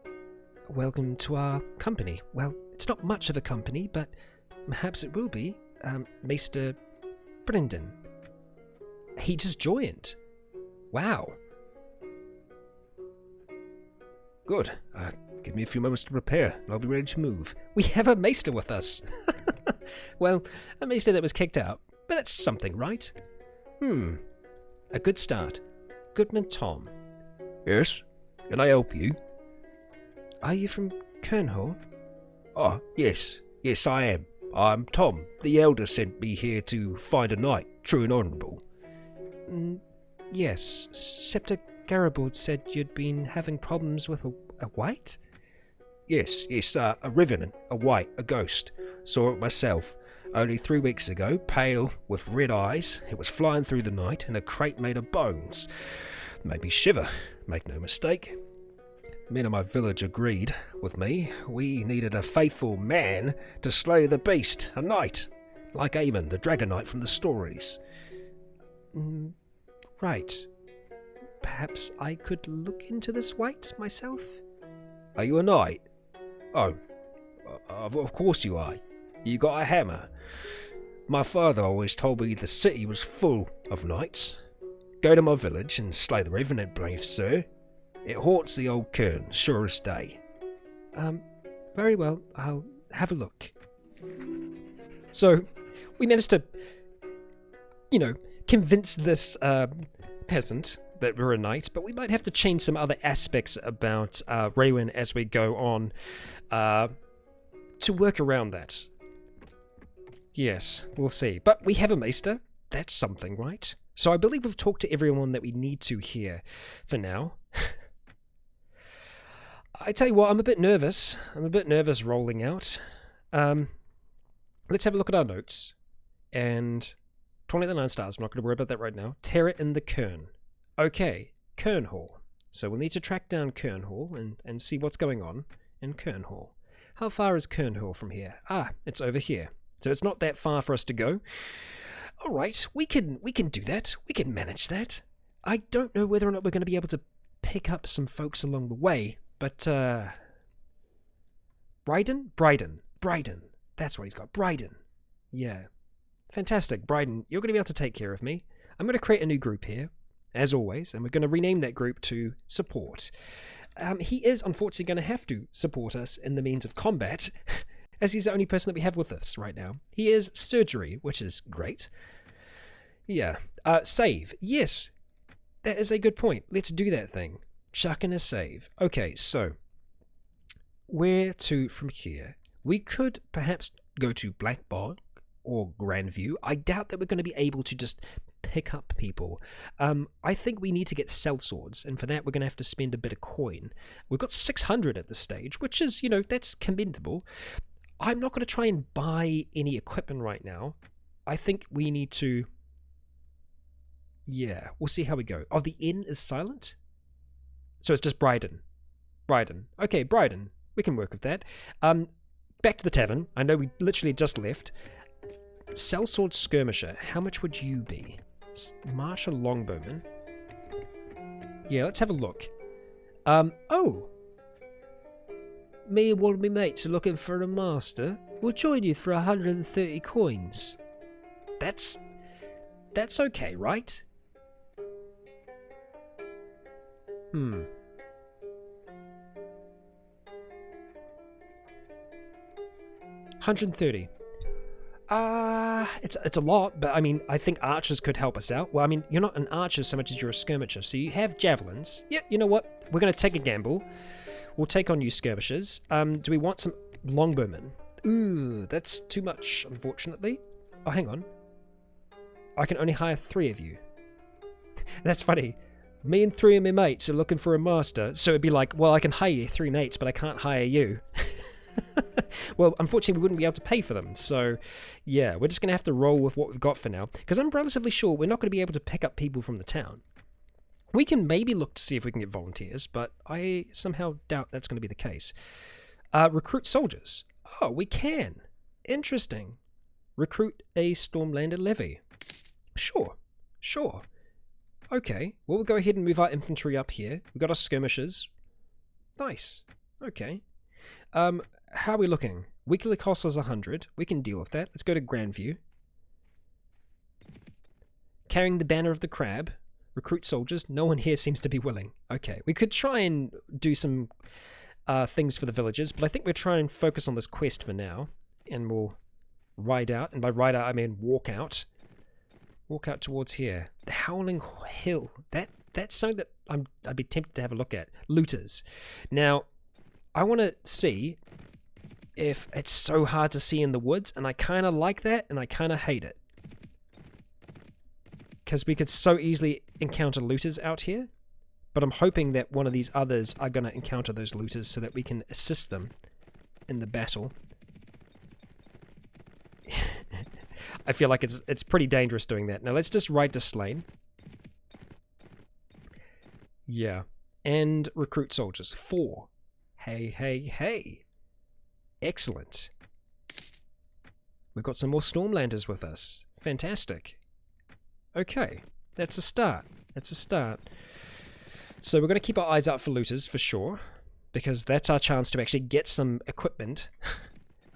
S4: welcome to our company. Well, it's not much of a company, but perhaps it will be. Maester Brendan.
S1: He just joined. Wow.
S3: Good. Give me a few moments to prepare, and I'll be ready to move.
S1: We have a maester with us. Well, a maester that was kicked out, but that's something, right? A good start. Goodman Tom.
S3: Yes? Can I help you?
S4: Are you from Kernhall?
S3: Oh, yes. Yes, I am. I'm Tom. The Elder sent me here to find a knight, true and honourable.
S4: Yes. Scepter Garibald said you'd been having problems with a white?
S3: Yes, a revenant, a white, a ghost. Saw it myself. Only 3 weeks ago, pale, with red eyes. It was flying through the night in a crate made of bones. Made me shiver, make no mistake. Men of my village agreed with me. We needed a faithful man to slay the beast, a knight, like Aemon, the dragon knight from the stories.
S4: Right. Perhaps I could look into this white myself?
S3: Are you a knight? Oh, of course you are. You got a hammer. My father always told me the city was full of knights. Go to my village and slay the revenant, brave sir. It haunts the old cairn, sure as day.
S4: Very well. I'll have a look.
S1: So, we managed to, convince this peasant that we're a knight, but we might have to change some other aspects about Raywin as we go on to work around that. Yes, we'll see. But we have a maester. That's something, right? So I believe we've talked to everyone that we need to here for now. I tell you what, I'm a bit nervous. Rolling out. Let's have a look at our notes. And 29 stars, I'm not going to worry about that right now. Terror in the Kern. Okay, Kernhall. So we'll need to track down Kernhall and see what's going on in Kernhall. How far is Kernhall from here? Ah, it's over here. So it's not that far for us to go. All right, we can do that. We can manage that. I don't know whether or not we're going to be able to pick up some folks along the way, but Bryden. That's what he's got. Bryden. Yeah. Fantastic, Bryden. You're going to be able to take care of me. I'm going to create a new group here, as always, and we're going to rename that group to Support. He is unfortunately going to have to support us in the means of combat, as he's the only person that we have with us right now. He is Surgery, which is great. Yeah. Save. Yes. That is a good point. Let's do that thing. Chuck in a save. Okay, so where to from here? We could perhaps go to Black Bog or Grandview. I doubt that we're going to be able to just pick up people. I think we need to get sellswords, and for that we're going to have to spend a bit of coin. We've got 600 at this stage, which is, that's commendable. I'm not going to try and buy any equipment right now. I think we need to... Yeah, we'll see how we go. Oh, the inn is silent? So it's just Bryden. Okay, Bryden. We can work with that. Back to the tavern. I know we literally just left. Sellsword Skirmisher. How much would you be? Martial Longbowman. Yeah, let's have a look. Oh! Me and one of my mates are looking for a master. We'll join you for 130 coins. That's okay, right? 130. It's a lot, but I mean, I think archers could help us out. Well, I mean, you're not an archer so much as you're a skirmisher, so you have javelins. Yeah, you know what? We're going to take a gamble. We'll take on you skirmishers. Do we want some longbowmen? Ooh, that's too much, unfortunately. Oh, hang on. I can only hire 3 of you. That's funny. Me and 3 of my mates are looking for a master, so it'd be like, well, I can hire you 3 mates, but I can't hire you. Well, unfortunately, we wouldn't be able to pay for them, so yeah, we're just going to have to roll with what we've got for now, because I'm relatively sure we're not going to be able to pick up people from the town. We can maybe look to see if we can get volunteers, but I somehow doubt that's going to be the case. Recruit soldiers. Oh, we can. Interesting. Recruit a Stormlander levy. Sure. Okay, well, we'll go ahead and move our infantry up here. We've got our skirmishers. Nice. Okay. How are we looking? Weekly cost is 100. We can deal with that. Let's go to Grandview. Carrying the banner of the crab. Recruit soldiers. No one here seems to be willing. Okay, we could try and do some things for the villagers, but I think we'll try and focus on this quest for now. And we'll ride out. And by ride out, I mean walk out. Walk out towards here. The Howling Hill. That's something that I'd be tempted to have a look at. Looters. Now, I want to see if it's so hard to see in the woods, and I kind of like that, and I kind of hate it. Because we could so easily encounter looters out here, but I'm hoping that one of these others are going to encounter those looters so that we can assist them in the battle. I feel like it's pretty dangerous doing that. Now let's just ride to Slain. Yeah. And recruit soldiers. 4. Hey. Excellent. We've got some more Stormlanders with us. Fantastic. Okay. That's a start. So we're going to keep our eyes out for looters for sure, because that's our chance to actually get some equipment.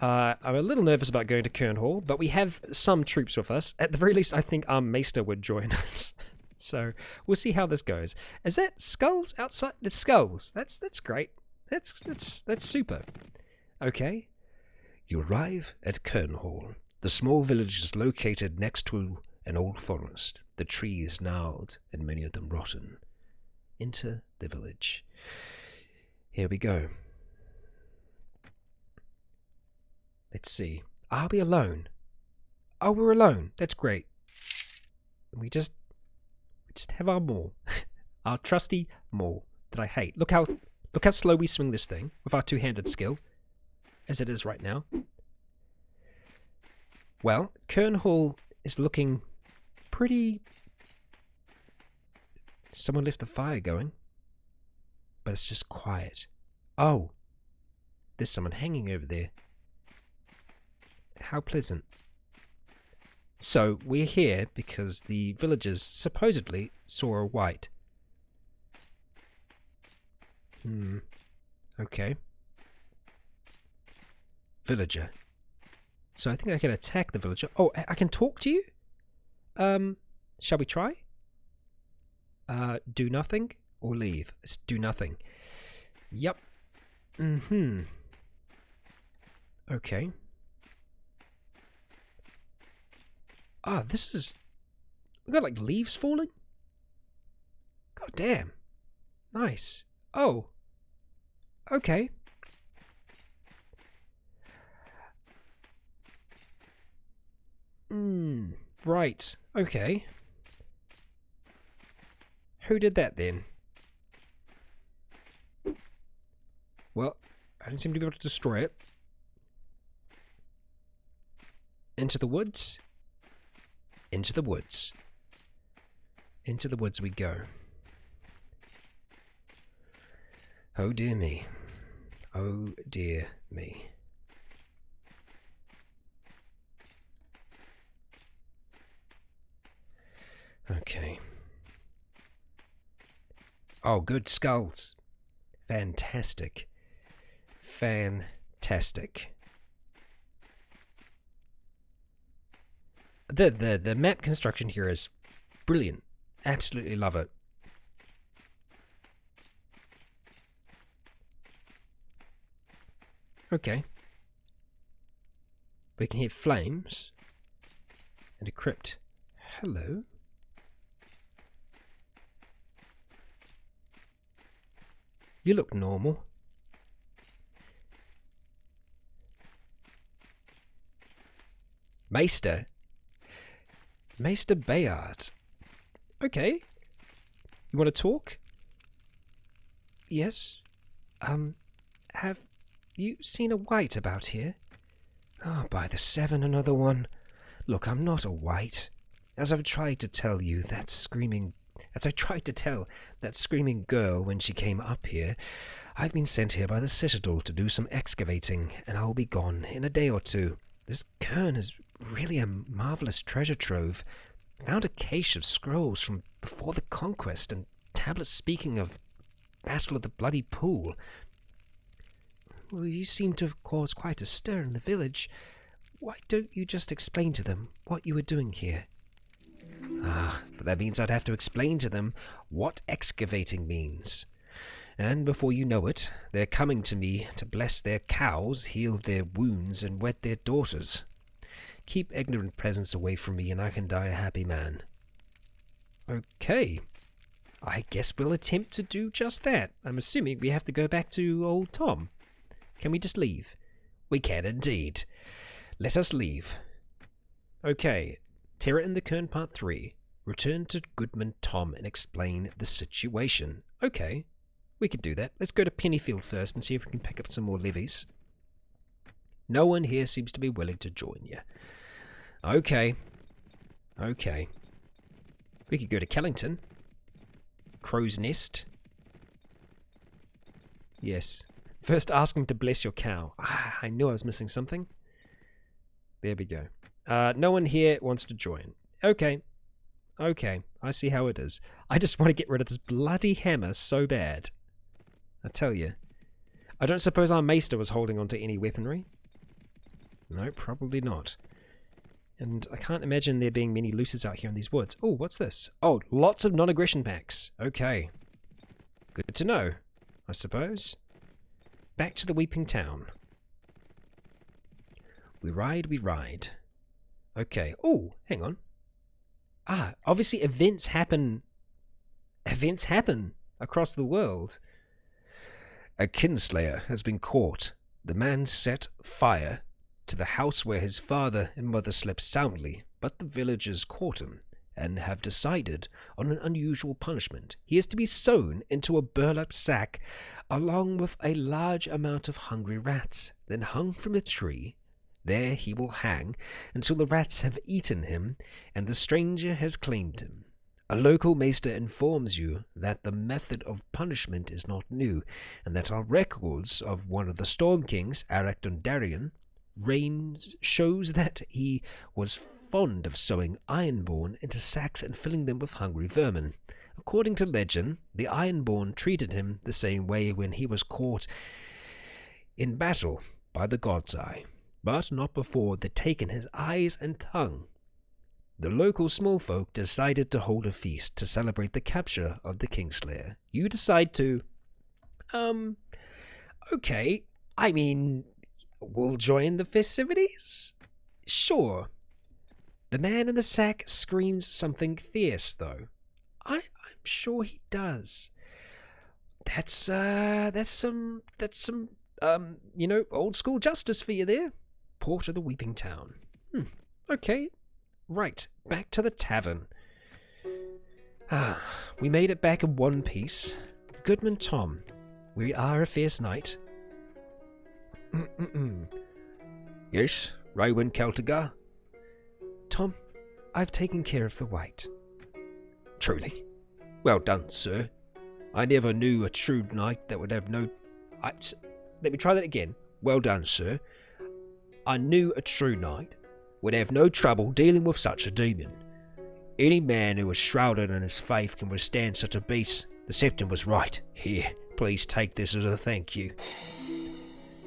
S1: I'm a little nervous about going to Kernhall, but we have some troops with us. At the very least, I think our Maester would join us. So we'll see how this goes. Is that skulls outside? It's skulls. That's great. That's super. Okay.
S3: You arrive at Kernhall. The small village is located next to an old forest. The trees gnarled and many of them rotten. Enter the village. Here we go. Let's see. Are we alone? Oh, we're alone. That's great. We just have our maul. Our trusty maul that I hate. Look how slow we swing this thing with our two-handed skill, as it is right now. Well, Kernhall is looking pretty... Someone left the fire going, but it's just quiet. Oh, there's someone hanging over there. How pleasant. So, we're here because the villagers supposedly saw a white. Okay. Villager. So I think I can attack the villager. Oh, I can talk to you? Shall we try? Do nothing or leave? Let's do nothing. Yep. Okay. Ah, this is... We got like leaves falling? God damn. Nice. Oh. Okay. Right. Okay. Who did that then? Well, I don't seem to be able to destroy it. Into the woods? Into the woods. Into the woods we go. Oh dear me. Oh dear me. Okay. Oh, good skulls. Fantastic. Fantastic. The map construction here is brilliant. Absolutely love it. Okay.
S1: We can hear flames. And a crypt. Hello? You look normal. Maester? Maester Bayard. Okay. You want to talk?
S4: Yes. Have you seen a white about here?
S3: Oh, by the seven, another one. Look, I'm not a white. As I tried to tell that screaming girl when she came up here, I've been sent here by the Citadel to do some excavating, and I'll be gone in a day or two. This cairn is really a marvellous treasure trove. Found a cache of scrolls from before the conquest, and tablets speaking of Battle of the Bloody Pool.
S4: Well, you seem to have caused quite a stir in the village. Why don't you just explain to them what you were doing here?
S3: Ah, but that means I'd have to explain to them what excavating means. And before you know it, they're coming to me to bless their cows, heal their wounds, and wed their daughters. Keep ignorant peasants away from me, and I can die a happy man.
S1: Okay. I guess we'll attempt to do just that. I'm assuming we have to go back to old Tom. Can we just leave?
S3: We can indeed. Let us leave.
S1: Okay. Terror in the Cairn Part 3. Return to Goodman Tom and explain the situation. Okay. We can do that. Let's go to Pennyfield first and see if we can pick up some more levies. No one here seems to be willing to join you. Okay. Okay. We could go to Kellington. Crow's Nest. Yes. First ask him to bless your cow. Ah, I knew I was missing something. There we go. No one here wants to join. Okay. Okay. I see how it is. I just want to get rid of this bloody hammer so bad. I tell you. I don't suppose our maester was holding on to any weaponry? No, probably not. And I can't imagine there being many looses out here in these woods. Oh, what's this? Oh, lots of non-aggression packs. Okay. Good to know, I suppose. Back to the Weeping Town. We ride, we ride. Okay. Oh, hang on. Ah, obviously events happen. Events happen across the world.
S3: A kinslayer has been caught. The man set fire to the house where his father and mother slept soundly, but the villagers caught him and have decided on an unusual punishment. He is to be sewn into a burlap sack along with a large amount of hungry rats, then hung from a tree. There he will hang until the rats have eaten him and the stranger has claimed him. A local maester informs you that the method of punishment is not new, and that our records of one of the Storm Kings, Arak Dondarrion, reigns shows that he was fond of sewing Ironborn into sacks and filling them with hungry vermin. According to legend, the Ironborn treated him the same way when he was caught in battle by the God's Eye, but not before they'd taken his eyes and tongue. The local small folk decided to hold a feast to celebrate the capture of the Kingslayer. You decide to... Okay, I mean... We'll join the festivities? Sure. The man in the sack screams something fierce, though. I'm sure he does. That's some old school justice for you there. Port of the Weeping Town. Okay. Right, back to the tavern. We made it back in one piece. Goodman Tom, we are a fierce knight. Yes, Raywin Celtigar?
S4: Tom, I've taken care of the white.
S3: Truly? Well done, sir. I never knew a true knight that would have no...
S1: Let me try that again.
S3: Well done, sir.
S1: I knew a true knight
S3: would have no trouble dealing with such a demon. Any man who is shrouded in his faith can withstand such a beast. The Septon was right. Here, please take this as a thank you.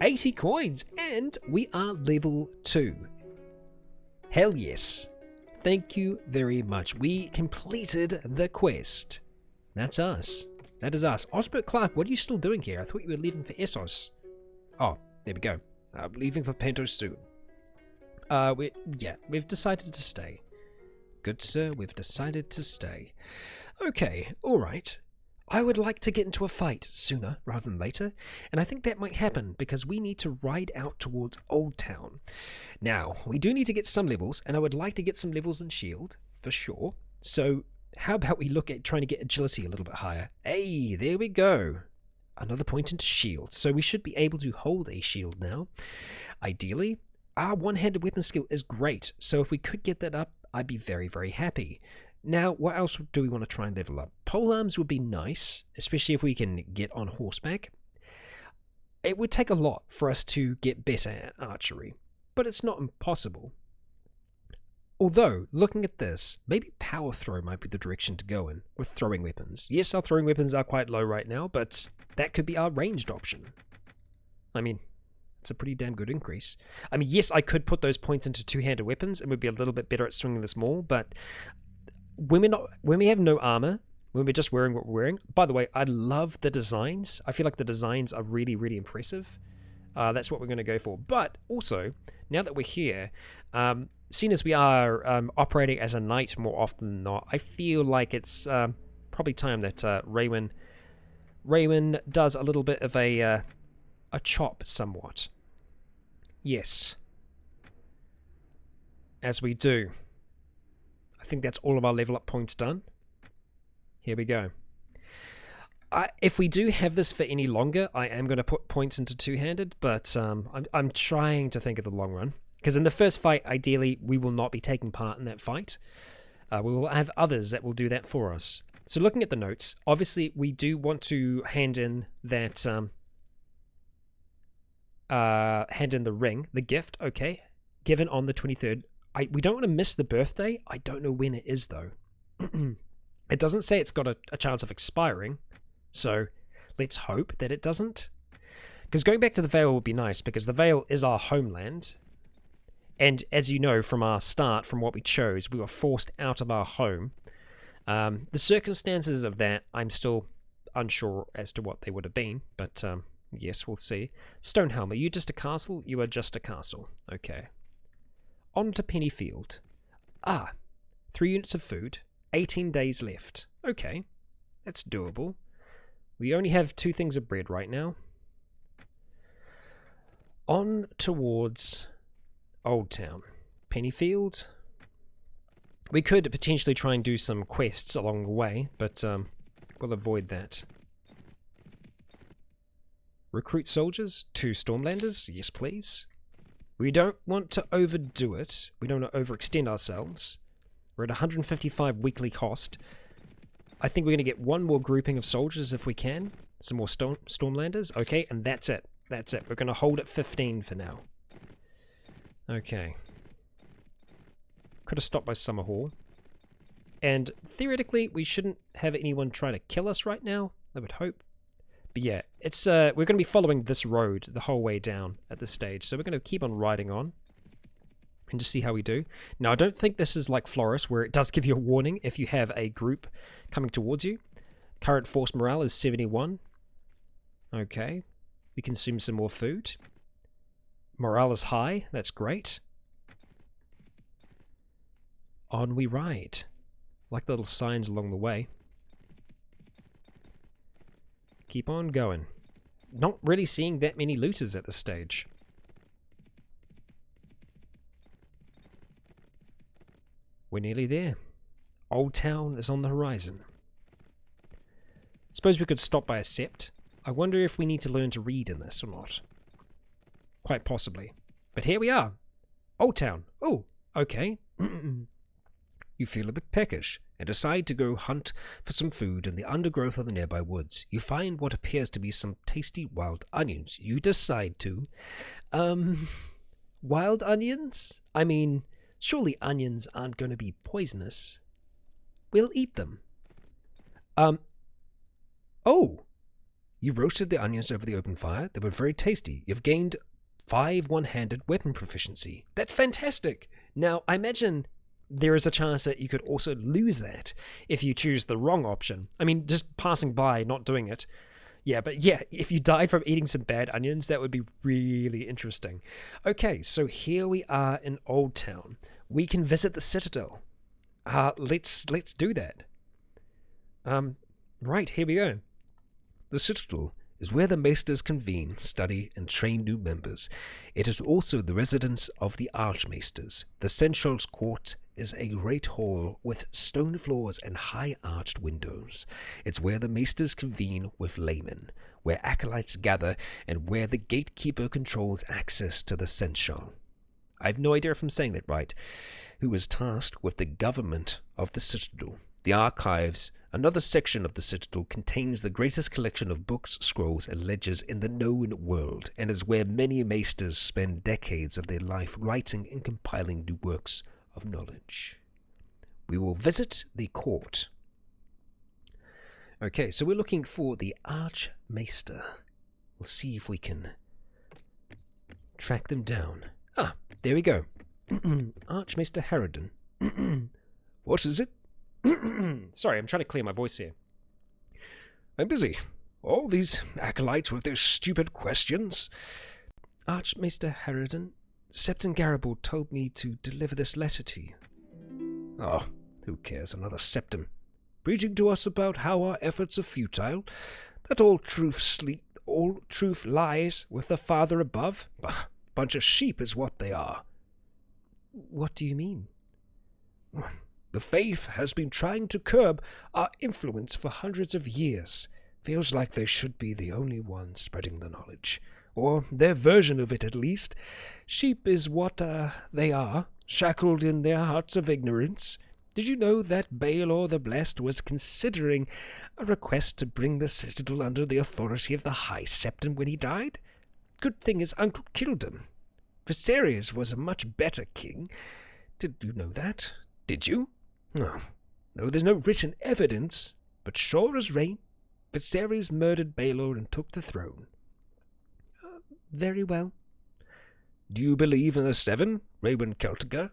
S1: 80 coins, and we are level 2. Hell yes. Thank you very much. We completed the quest. That's us. That is us. Osbert Clark, what are you still doing here? I thought you were leaving for Essos. Oh, there we go. I'm leaving for Pentos soon. We've decided to stay.
S3: Good sir, we've decided to stay.
S1: Okay, alright. I would like to get into a fight sooner rather than later, and I think that might happen because we need to ride out towards Old Town. Now, we do need to get some levels, and I would like to get some levels in Shield, for sure. So, how about we look at trying to get agility a little bit higher? Hey, there we go. Another point into Shield. So we should be able to hold a shield now. Ideally, our one-handed weapon skill is great, so if we could get that up, I'd be very, very happy. Now, what else do we want to try and level up? Polearms would be nice, especially if we can get on horseback. It would take a lot for us to get better at archery, but it's not impossible. Although, looking at this, maybe power throw might be the direction to go in with throwing weapons. Yes, our throwing weapons are quite low right now, but that could be our ranged option. I mean, it's a pretty damn good increase. I mean, yes, I could put those points into two-handed weapons and would be a little bit better at swinging this maul, but when we have no armor, when we're just wearing what we're wearing. By the way, I love the designs. I feel like the designs are really, really impressive. That's what we're going to go for. But also, now that we're here, seeing as we are operating as a knight more often than not, I feel like it's probably time that Raywin does a little bit of a chop somewhat. Yes. As we do. I think that's all of our level up points done. Here we go. If we do have this for any longer, I am going to put points into two-handed, but I'm trying to think of the long run. Because in the first fight, ideally, we will not be taking part in that fight. We will have others that will do that for us. So looking at the notes, obviously we do want to hand in that... hand in the ring, the gift, okay. Given on the 23rd. We don't want to miss the birthday. I don't know when it is, though. It doesn't say it's got a chance of expiring, so let's hope that it doesn't. Because going back to the Vale would be nice, because the Vale is our homeland. And as you know from our start, from what we chose, we were forced out of our home. The circumstances of that, I'm still unsure as to what they would have been, but yes, we'll see. Stonehelm, are you just a castle? You are just a castle. Okay. On to Pennyfield. 3 units of food, 18 days left. Okay, that's doable. We only have 2 things of bread right now. On towards Old Town. Pennyfield. We could potentially try and do some quests along the way, but we'll avoid that. Recruit soldiers, 2 Stormlanders, yes please. We don't want to overdo it. We don't want to overextend ourselves. We're at 155 weekly cost. I think we're going to get 1 more grouping of soldiers if we can. Some more Stormlanders. Okay, and that's it. That's it. We're going to hold at 15 for now. Okay. Could have stopped by Summer Hall. And theoretically, we shouldn't have anyone try to kill us right now, I would hope. But yeah, it's we're going to be following this road the whole way down at this stage, so we're going to keep on riding on and just see how we do. Now, I don't think this is like Floris, where it does give you a warning if you have a group coming towards you. Current force morale is 71. Okay, we consume some more food. Morale is high, that's great. On we ride. Like the little signs along the way. Keep on going. Not really seeing that many looters at this stage. We're nearly there. Old Town is on the horizon. Suppose we could stop by a sept. I wonder if we need to learn to read in this or not. Quite possibly. But here we are. Old Town. Oh, okay.
S3: You feel a bit peckish and decide to go hunt for some food in the undergrowth of the nearby woods. You find what appears to be some tasty wild onions. You decide to...
S1: Wild onions? I mean, surely onions aren't going to be poisonous. We'll eat them.
S3: Oh! You roasted the onions over the open fire. They were very tasty. You've gained 5 one-handed weapon proficiency.
S1: That's fantastic! Now, I imagine... there is a chance that you could also lose that if you choose the wrong option. I mean, just passing by, not doing it, Yeah, but yeah, if you died from eating some bad onions, that would be really interesting. Okay, so here we are in Old Town. We can visit the Citadel. Let's do that. Right, here we go.
S3: The Citadel is where the Maesters convene, study, and train new members. It is also the residence of the Archmaesters. The Seneschal's Court is a great hall with stone floors and high-arched windows. It's where the Maesters convene with laymen, where acolytes gather, and where the gatekeeper controls access to the Seneschal. I have no idea if I'm saying that right. Who is tasked with the government of the Citadel. The archives, another section of the Citadel, contains the greatest collection of books, scrolls, and ledgers in the known world, and is where many maesters spend decades of their life writing and compiling new works of knowledge. We will visit the court. Okay, so we're looking for the Archmaester. We'll see if we can track them down. Ah, there we go. Archmaester Haran. What is it?
S1: Sorry, I'm trying to clear my voice here.
S3: I'm busy. All these acolytes with their stupid questions.
S4: Archmaester Haran, Septon Garibald told me to deliver this letter to you.
S3: Oh, who cares? Another septum. Preaching to us about how our efforts are futile, that all truth lies with the Father above. Bah, bunch of sheep is what they are.
S4: What do you mean?
S3: The faith has been trying to curb our influence for hundreds of years. Feels like they should be the only ones spreading the knowledge. Or their version of it, at least. Sheep is what they are, shackled in their hearts of ignorance. Did you know that Baelor the Blessed was considering a request to bring the Citadel under the authority of the High Septon when he died? Good thing his uncle killed him. Viserys was a much better king. Did you know that? Did you? Oh, no, there's no written evidence, but sure as rain, Viserys murdered Baelor and took the throne.
S4: Very well.
S3: Do you believe in the Seven, Raven Celtica?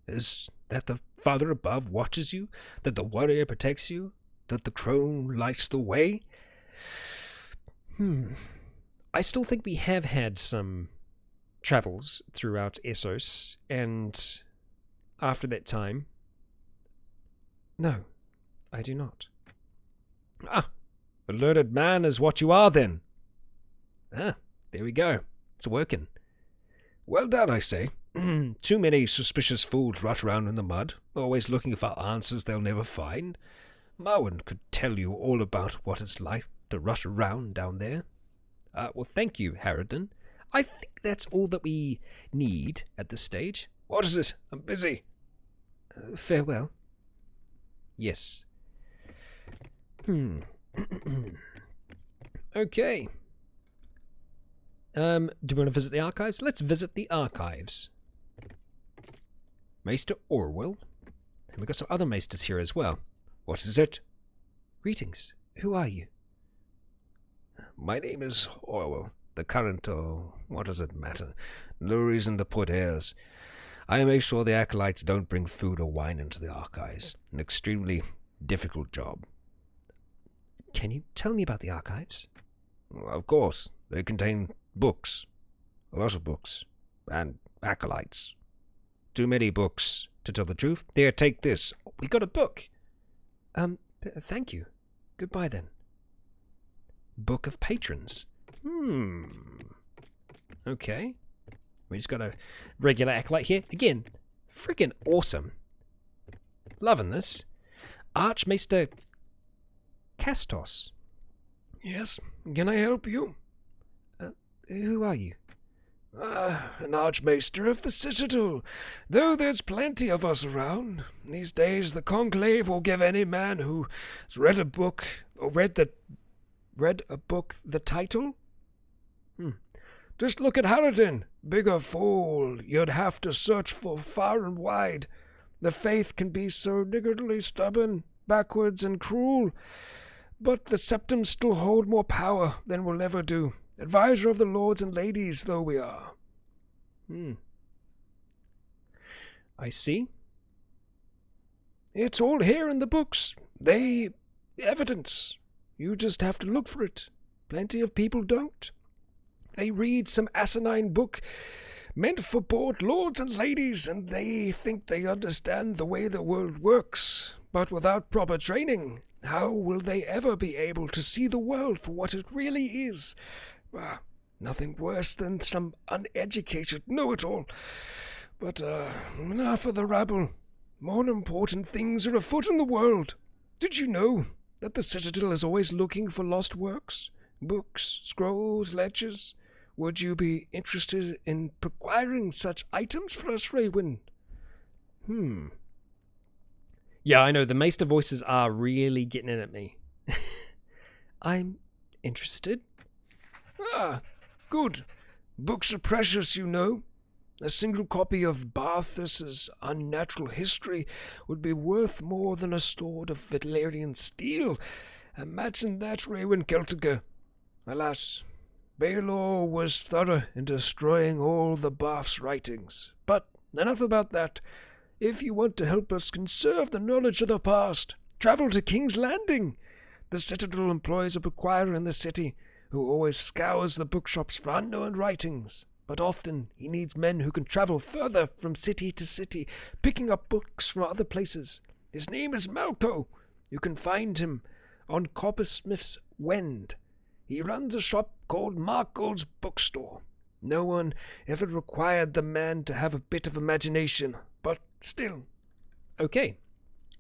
S3: Is that the Father above watches you? That the warrior protects you? That the crone lights the way?
S1: I still think we have had some travels throughout Essos, and after that time...
S4: No, I do not.
S3: Ah, a learned man is what you are, then. Ah, there we go. It's working. Well done, I say. Too many suspicious fools rot around in the mud, always looking for answers they'll never find. Marwyn could tell you all about what it's like to rot around down there.
S1: Well, thank you, Haran. I think that's all that we need at this stage.
S3: What is it? I'm busy.
S4: Farewell.
S1: Yes. Okay. Do we want to visit the archives? Let's visit the archives. Maester Orwell. And we've got some other maesters here as well.
S3: What is it?
S4: Greetings. Who are you?
S3: My name is Orwell. The current, what does it matter? No reason to put airs. I make sure the acolytes don't bring food or wine into the archives. An extremely difficult job.
S4: Can you tell me about the archives?
S3: Well, of course. They contain books. A lot of books. And acolytes. Too many books, to tell the truth. Here, take this.
S1: We got a book.
S4: Thank you. Goodbye, then.
S1: Book of Patrons. Okay. We just got a regular acolyte here. Again, freaking awesome. Loving this. Archmaester Castos.
S3: Yes, can I help you?
S4: Who are you?
S3: An Archmaester of the Citadel, though there's plenty of us around. These days the Conclave will give any man who's read a book, or read a book the title. Just look at Haradin, bigger fool, you'd have to search for far and wide. The faith can be so niggardly stubborn, backwards and cruel, but the Septums still hold more power than we'll ever do. Advisor of the lords and ladies, though we are.
S1: I see.
S3: It's all here in the books. They evidence. You just have to look for it.
S5: Plenty of people don't. They read some asinine book meant for bored lords and ladies, and they think they understand the way the world works. But without proper training, how will they ever be able to see the world for what it really is? Nothing worse than some uneducated know-it-all. But enough of the rabble. More important things are afoot in the world. Did you know that the Citadel is always looking for lost works? Books, scrolls, ledgers? Would you be interested in acquiring such items for us, Raywin?
S1: Yeah, I know, the Maester voices are really getting in at me.
S4: I'm interested.
S5: Good. Books are precious, you know. A single copy of Barthus's Unnatural History would be worth more than a sword of Valerian steel. Imagine that, Raywin Celtica. Alas, Baelor was thorough in destroying all the Bath's writings. But enough about that. If you want to help us conserve the knowledge of the past, travel to King's Landing. The Citadel employs a bookwirer in the city who always scours the bookshops for unknown writings. But often he needs men who can travel further from city to city, picking up books from other places. His name is Malco. You can find him on Coppersmith's Wend. He runs a shop called Markle's Bookstore. No one ever required the man to have a bit of imagination, but still.
S1: Okay,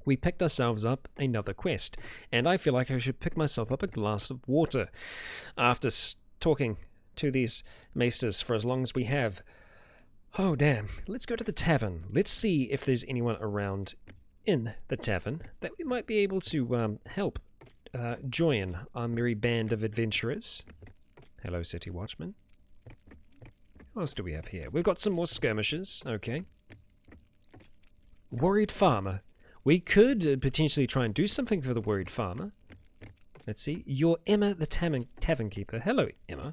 S1: we picked ourselves up another quest, and I feel like I should pick myself up a glass of water after talking to these maesters for as long as we have. Oh, damn. Let's go to the tavern. Let's see if there's anyone around in the tavern that we might be able to help join our merry band of adventurers. Hello, City Watchman. What else do we have here? We've got some more skirmishers. Okay. Worried Farmer. We could potentially try and do something for the Worried Farmer. Let's see. You're Emma the Tavern Keeper. Hello, Emma.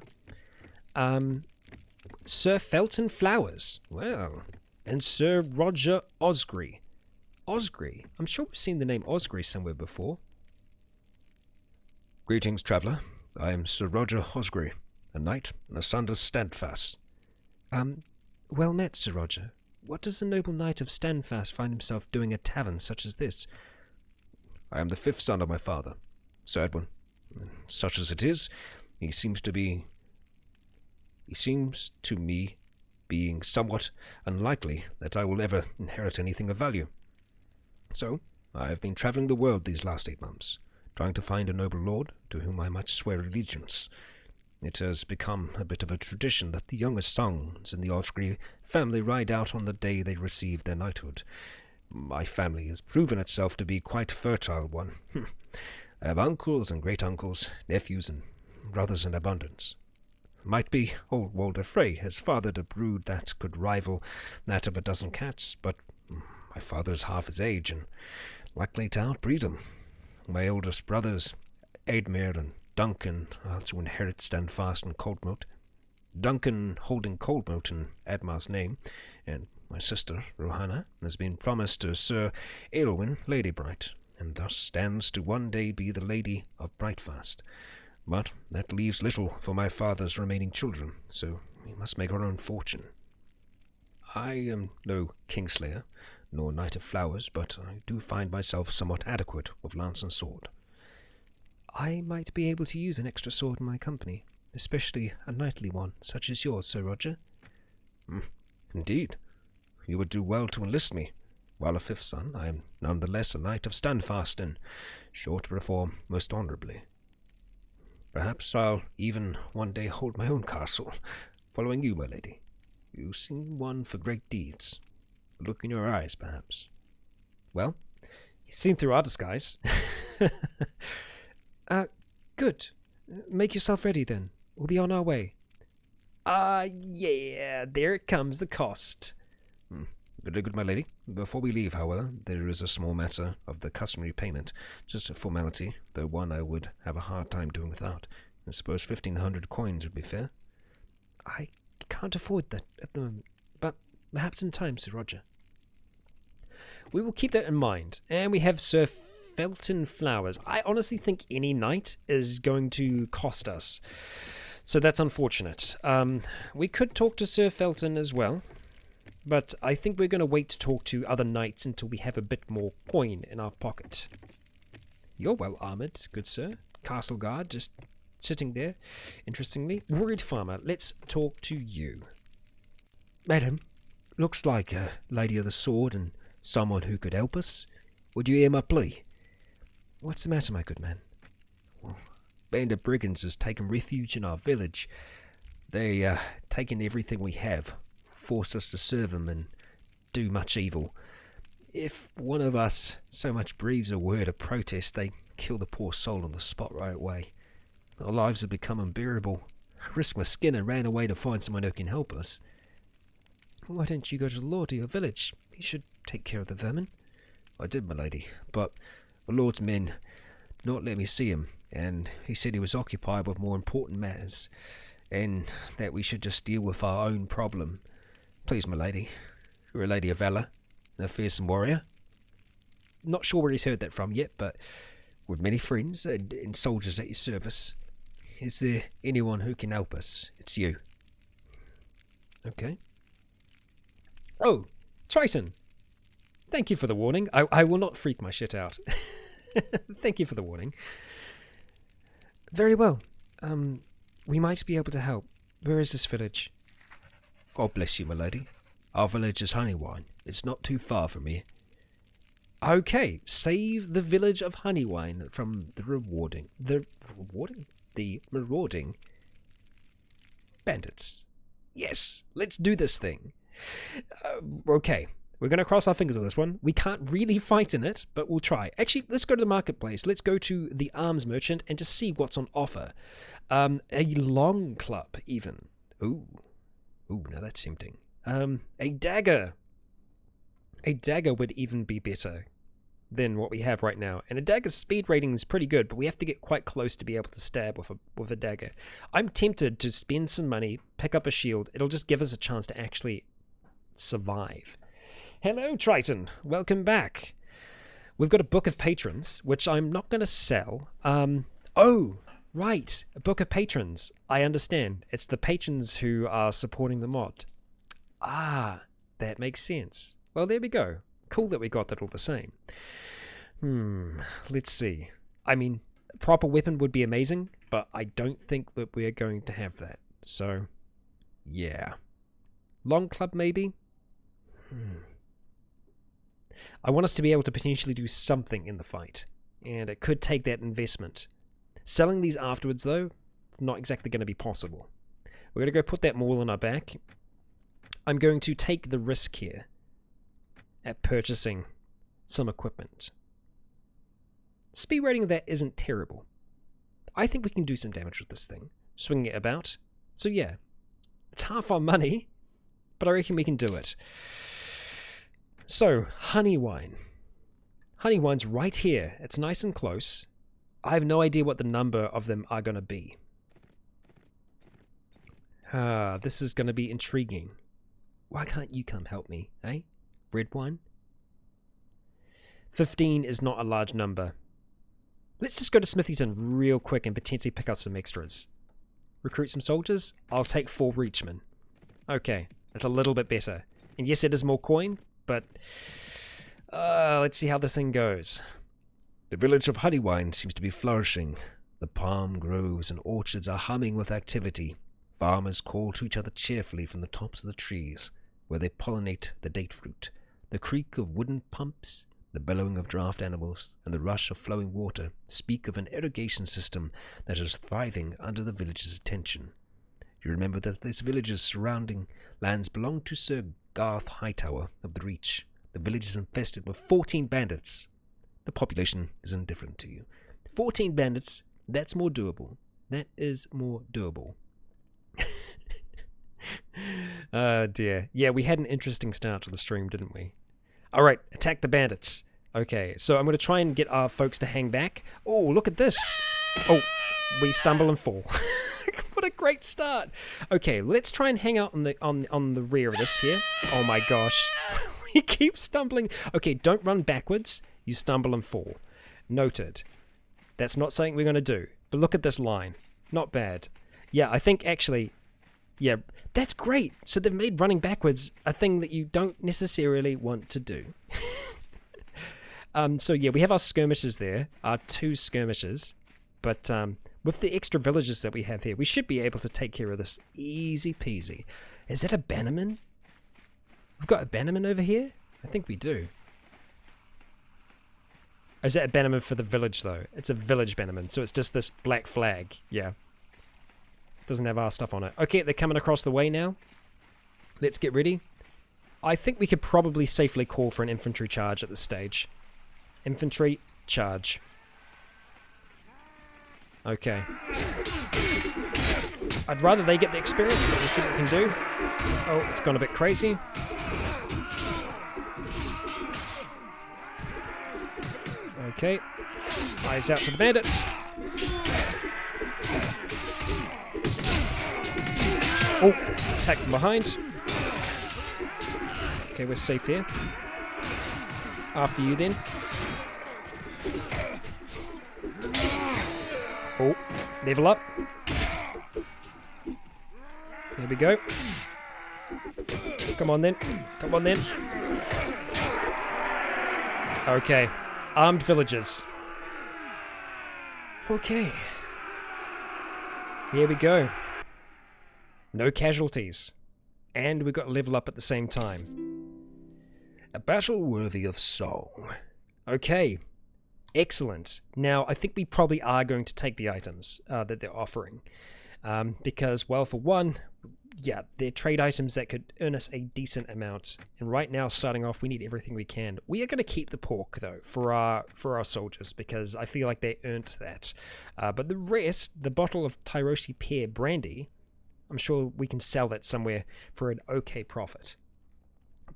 S1: Sir Felton Flowers. Well. And Sir Roger Osgrey. Osgrey? I'm sure we've seen the name Osgrey somewhere before.
S3: Greetings, traveller. I am Sir Roger Osgrey, a knight and a son of Standfast.
S4: Well met, Sir Roger. What does the noble knight of Standfast find himself doing at a tavern such as this?
S3: I am the fifth son of my father, Sir Edwin. Such as it is, he seems to me being somewhat unlikely that I will ever inherit anything of value. So, I have been travelling the world these last 8 months, trying to find a noble lord to whom I might swear allegiance. It has become a bit of a tradition that the youngest sons in the Osgrey family ride out on the day they receive their knighthood. My family has proven itself to be quite a fertile one. I have uncles and great-uncles, nephews and brothers in abundance. Might be old Walder Frey has fathered a brood that could rival that of a dozen cats, but my father is half his age and likely to outbreed them. My oldest brothers, Aedmere and Duncan, are to inherit Standfast and Coldmoat. Duncan holding Coldmoat in Admar's name, and my sister, Rohanna, has been promised to Sir Aelwyn Ladybright, and thus stands to one day be the Lady of Brightfast. But that leaves little for my father's remaining children, so we must make our own fortune. I am no Kingslayer, nor Knight of Flowers, but I do find myself somewhat adequate with lance and sword.
S4: I might be able to use an extra sword in my company, especially a knightly one, such as yours, Sir Roger.
S3: Indeed. You would do well to enlist me. While a fifth son, I am none the less a knight of Standfast, and sure to perform most honourably. Perhaps I'll even one day hold my own castle, following you, my lady. You seem one for great deeds. A look in your eyes, perhaps.
S1: Well, he's seen through our disguise.
S4: Good. Make yourself ready, then. We'll be on our way.
S1: Yeah, there comes the cost.
S3: Very good, my lady. Before we leave, however, there is a small matter of the customary payment. Just a formality, though one I would have a hard time doing without. I suppose 1,500 coins would be fair.
S4: I can't afford that at the moment, but perhaps in time, Sir Roger.
S1: We will keep that in mind. And we have Sir Felton Flowers. I honestly think any night is going to cost us. So that's unfortunate. We could talk to Sir Felton as well. But I think we're going to wait to talk to other knights until we have a bit more coin in our pocket. You're well armoured, good sir. Castle guard, just sitting there. Interestingly. Worried farmer, let's talk to you.
S3: Madam, looks like a lady of the sword and someone who could help us. Would you hear my plea?
S4: What's the matter, my good man?
S3: Well, a band of brigands has taken refuge in our village. They taken everything we have, forced us to serve them and do much evil. If one of us so much breathes a word of protest, they kill the poor soul on the spot right away. Our lives have become unbearable. I risked my skin and ran away to find someone who can help us.
S4: Why don't you go to the lord of your village? He should take care of the vermin.
S3: I did, my lady, but the lord's men did not let me see him, and he said he was occupied with more important matters, and that we should just deal with our own problem. Please, my lady, you're a lady of valour and a fearsome warrior.
S1: Not sure where he's heard that from yet, but
S3: with many friends and soldiers at your service. Is there anyone who can help us? It's you.
S1: Okay. Oh, Triton. Thank you for the warning. I will not freak my shit out. Thank you for the warning.
S4: Very well. We might be able to help. Where is this village?
S3: God bless you, my lady. Our village is Honeywine. It's not too far from here.
S1: Okay, save the village of Honeywine from the marauding bandits. Yes, let's do this thing. Okay, we're going to cross our fingers on this one. We can't really fight in it, but we'll try. Actually, let's go to the marketplace. Let's go to the arms merchant and just see what's on offer. A long club, even. Ooh, now that's tempting. A dagger. A dagger would even be better than what we have right now. And a dagger's speed rating is pretty good, but we have to get quite close to be able to stab with a dagger. I'm tempted to spend some money, pick up a shield. It'll just give us a chance to actually survive. Hello, Triton. Welcome back. We've got a book of patrons, which I'm not going to sell. Oh, right. A book of patrons. I understand. It's the patrons who are supporting the mod. Ah, that makes sense. Well, there we go. Cool that we got that all the same. Let's see. I mean, a proper weapon would be amazing, but I don't think that we're going to have that. So, yeah. Long club, maybe? I want us to be able to potentially do something in the fight, and it could take that investment. Selling these afterwards, though, it's not exactly going to be possible. We're going to go put that maul on our back. I'm going to take the risk here at purchasing some equipment. Speed rating of that isn't terrible. I think we can do some damage with this thing, swinging it about. So yeah, it's half our money, but I reckon we can do it. So, Honeywine. Honeywine's right here. It's nice and close. I have no idea what the number of them are going to be. This is going to be intriguing. Why can't you come help me, eh? Red wine? 15 is not a large number. Let's just go to Smithyton real quick and potentially pick up some extras. Recruit some soldiers? I'll take 4 Reachmen. Okay, that's a little bit better. And yes, it is more coin, but let's see how this thing goes.
S3: The village of Honeywine seems to be flourishing. The palm groves and orchards are humming with activity. Farmers call to each other cheerfully from the tops of the trees, where they pollinate the date fruit. The creak of wooden pumps, the bellowing of draft animals, and the rush of flowing water speak of an irrigation system that is thriving under the village's attention. You remember that this village's surrounding lands belong to Sir Garth Hightower of the Reach. The village is infested with 14 bandits. The population is indifferent to you. 14 bandits, that's more doable. That is more doable. Oh dear. Yeah, we had an interesting start to the stream, didn't we? Alright, attack the bandits. Okay, so I'm going to try and get our folks to hang back. Oh, look at this. Oh, we stumble and fall. What a great start. Okay, let's try and hang out on the rear of this here. Oh my gosh. We keep stumbling. Okay, don't run backwards. You stumble and fall.
S1: Noted. That's not something we're going to do. But look at this line. Not bad. Yeah, I think actually... Yeah, that's great. So they've made running backwards a thing that you don't necessarily want to do. So yeah, we have our skirmishes there. Our 2 skirmishes. But with the extra villages that we have here, we should be able to take care of this easy peasy. Is that a bannerman? We've got a bannerman over here? I think we do. Is that a bannerman for the village, though? It's a village bannerman, so it's just this black flag. Yeah. Doesn't have our stuff on it. Okay, they're coming across the way now. Let's get ready. I think we could probably safely call for an infantry charge at this stage. Infantry, charge. Okay. I'd rather they get the experience, but we'll see what we can do. Oh, it's gone a bit crazy. Okay. Eyes out to the bandits. Oh, attack from behind. Okay, we're safe here. After you then. Oh, level up. There we go. Come on then. Come on then. Okay. Armed villagers. Okay. Here we go. No casualties. And we got level up at the same time.
S3: A battle worthy of song.
S1: Okay. Excellent. Now, I think we probably are going to take the items that they're offering. Because, well, for one, yeah, they're trade items that could earn us a decent amount. And right now, starting off, we need everything we can. We are going to keep the pork, though, for our soldiers, because I feel like they earned that. But the rest, the bottle of Tyroshi pear brandy, I'm sure we can sell that somewhere for an okay profit.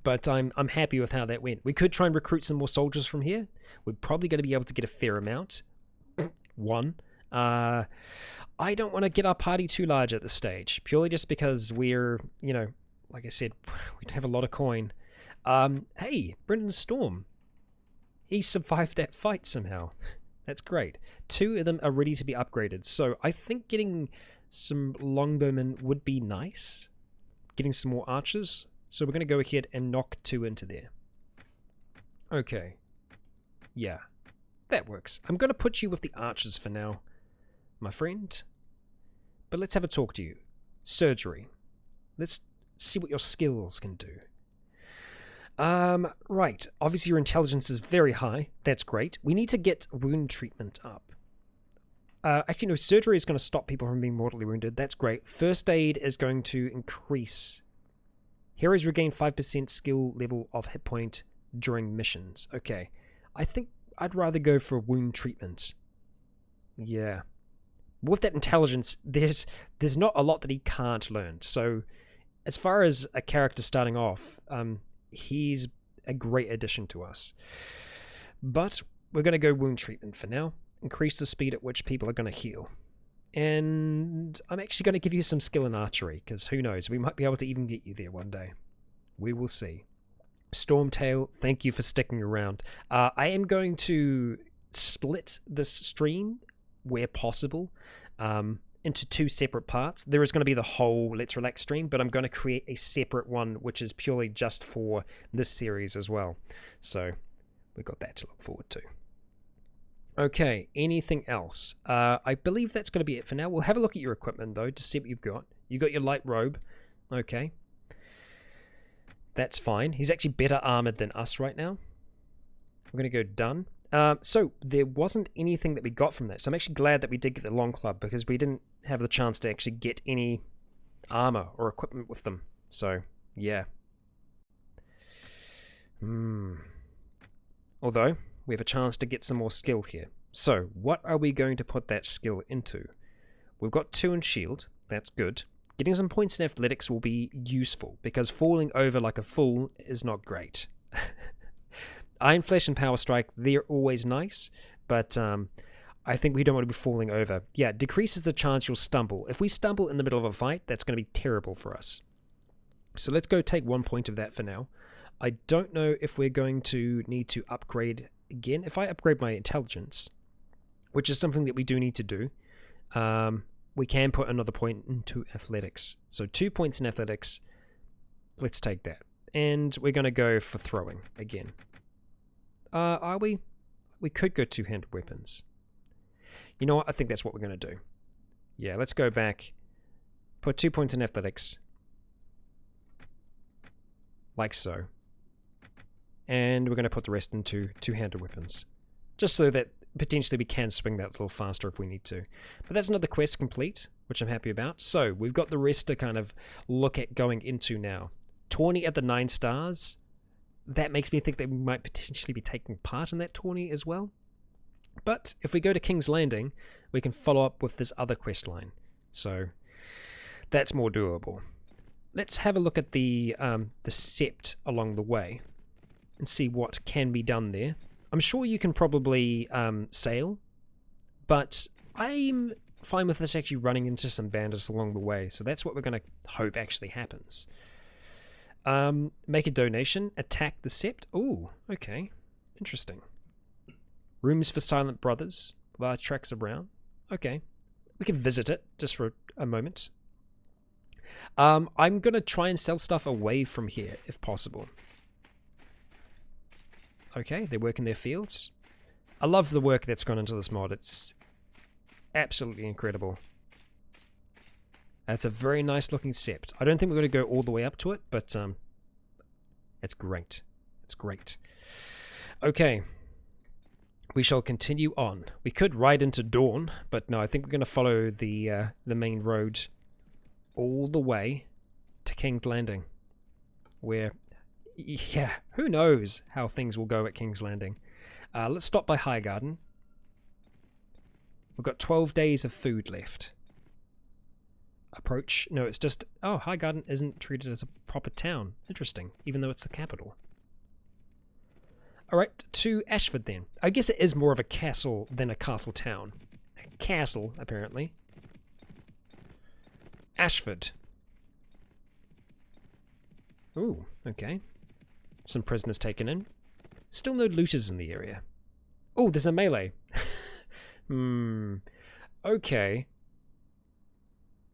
S1: But I'm happy with how that went. We could try and recruit some more soldiers from here. We're probably going to be able to get a fair amount. One. I don't want to get our party too large at this stage, purely just because we're, you know, like I said, we have a lot of coin. Hey, Brendan Storm. He survived that fight somehow. That's great. 2 of them are ready to be upgraded. So I think getting some longbowmen would be nice. Getting some more archers. So we're going to go ahead and knock 2 into there. Okay. Yeah. That works. I'm going to put you with the archers for now, my friend. But let's have a talk to you. Surgery. Let's see what your skills can do. Right. Obviously your intelligence is very high. That's great. We need to get wound treatment up. Actually, no, surgery is going to stop people from being mortally wounded. That's great. First aid is going to increase. Heroes regain 5% skill level of hit point during missions. Okay. I think I'd rather go for wound treatment. Yeah. With that intelligence, there's not a lot that he can't learn. So, as far as a character starting off, he's a great addition to us. But we're going to go wound treatment for now. Increase the speed at which people are going to heal. And I'm actually going to give you some skill in archery, because who knows, we might be able to even get you there one day. We will see. Stormtail, thank you for sticking around. I am going to split this stream, where possible, into 2 separate parts. There is going to be the whole Let's Relax stream, but I'm going to create a separate one, which is purely just for this series as well. So, we've got that to look forward to. Okay, anything else? I believe that's going to be it for now. We'll have a look at your equipment, though, to see what you've got. You got your light robe. Okay. That's fine. He's actually better armored than us right now. We're going to go done. So, there wasn't anything that we got from that. So, I'm actually glad that we did get the long club, because we didn't have the chance to actually get any armor or equipment with them. So, yeah. Although, we have a chance to get some more skill here. So, what are we going to put that skill into? We've got 2 in shield. That's good. Getting some points in athletics will be useful, because falling over like a fool is not great. Iron Flesh and Power Strike, they're always nice, but I think we don't want to be falling over. Yeah, decreases the chance you'll stumble. If we stumble in the middle of a fight, that's going to be terrible for us. So let's go take 1 point of that for now. I don't know if we're going to need to upgrade again, if I upgrade my intelligence, which is something that we do need to do, we can put another point into athletics. So 2 points in athletics. Let's take that. And we're going to go for throwing again. Are we? We could go two-handed weapons. You know what? I think that's what we're going to do. Yeah, let's go back. Put 2 points in athletics. Like so. And we're going to put the rest into two-handed weapons. Just so that potentially we can swing that a little faster if we need to. But that's another quest complete, which I'm happy about. So, we've got the rest to kind of look at going into now. Tourney at the 9 stars. That makes me think that we might potentially be taking part in that tourney as well. But if we go to King's Landing, we can follow up with this other quest line. So, that's more doable. Let's have a look at the sept along the way and see what can be done there. I'm sure you can probably sail, but I'm fine with this actually running into some bandits along the way, so that's what we're going to hope actually happens. Make a donation, attack the sept. Ooh, okay, interesting. Rooms for Silent Brothers, large tracks around. Okay, we can visit it just for a moment. I'm going to try and sell stuff away from here, if possible. Okay, they work in their fields. I love the work that's gone into this mod. It's absolutely incredible. It's a very nice looking sept. I don't think we're going to go all the way up to it, but it's great. It's great. Okay. We shall continue on. We could ride into Dawn, but no, I think we're going to follow the main road all the way to King's Landing, where, yeah, who knows how things will go at King's Landing. Let's stop by Highgarden. We've got 12 days of food left. Approach. No, it's just... Oh, Highgarden isn't treated as a proper town. Interesting, even though it's the capital. Alright, to Ashford then. I guess it is more of a castle than a castle town. A castle, apparently. Ashford. Ooh, okay. Some prisoners taken in. Still no looters in the area. Oh, there's a melee. Okay.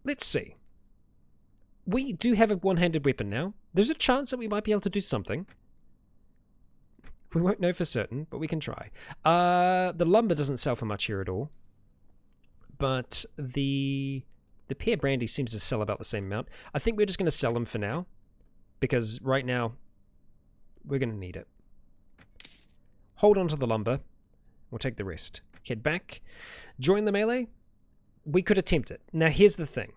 S1: Let's see. We do have a one-handed weapon now. There's a chance that we might be able to do something. We won't know for certain, but we can try. The lumber doesn't sell for much here at all. But the pear brandy seems to sell about the same amount. I think we're just going to sell them for now. Because right now, we're going to need it. Hold on to the lumber. We'll take the rest. Head back. Join the melee. We could attempt it. Now, here's the thing.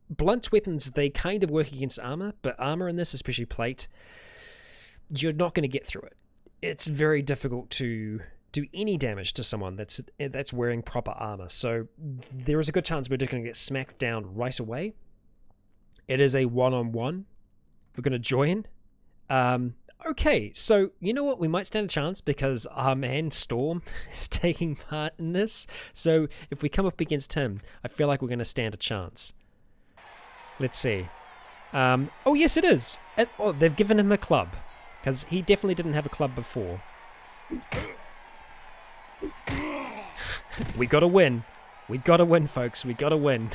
S1: Blunt weapons, they kind of work against armor, but armor in this, especially plate, you're not going to get through it. It's very difficult to do any damage to someone that's wearing proper armor. So there is a good chance we're just going to get smacked down right away. It is a one-on-one. We're going to join. Okay, so you know what? We might stand a chance because our man Storm is taking part in this. So if we come up against him, I feel like we're going to stand a chance. Let's see. Oh, yes, it is. Oh, they've given him a club because he definitely didn't have a club before. We got to win. We got to win, folks. We got to win.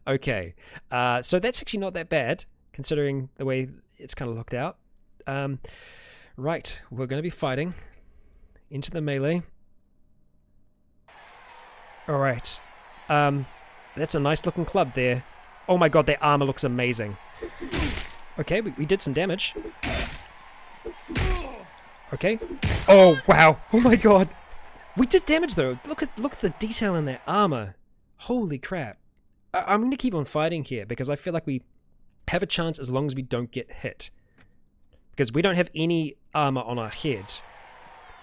S1: Okay. So that's actually not that bad considering the way it's kind of looked out. Right, we're going to be fighting into the melee. All right. That's a nice looking club there. Oh my god, their armor looks amazing. Okay, we did some damage. Okay. Oh wow. Oh my god. We did damage though. Look at the detail in their armor. Holy crap. I'm going to keep on fighting here because I feel like we have a chance as long as we don't get hit. Because we don't have any armor on our head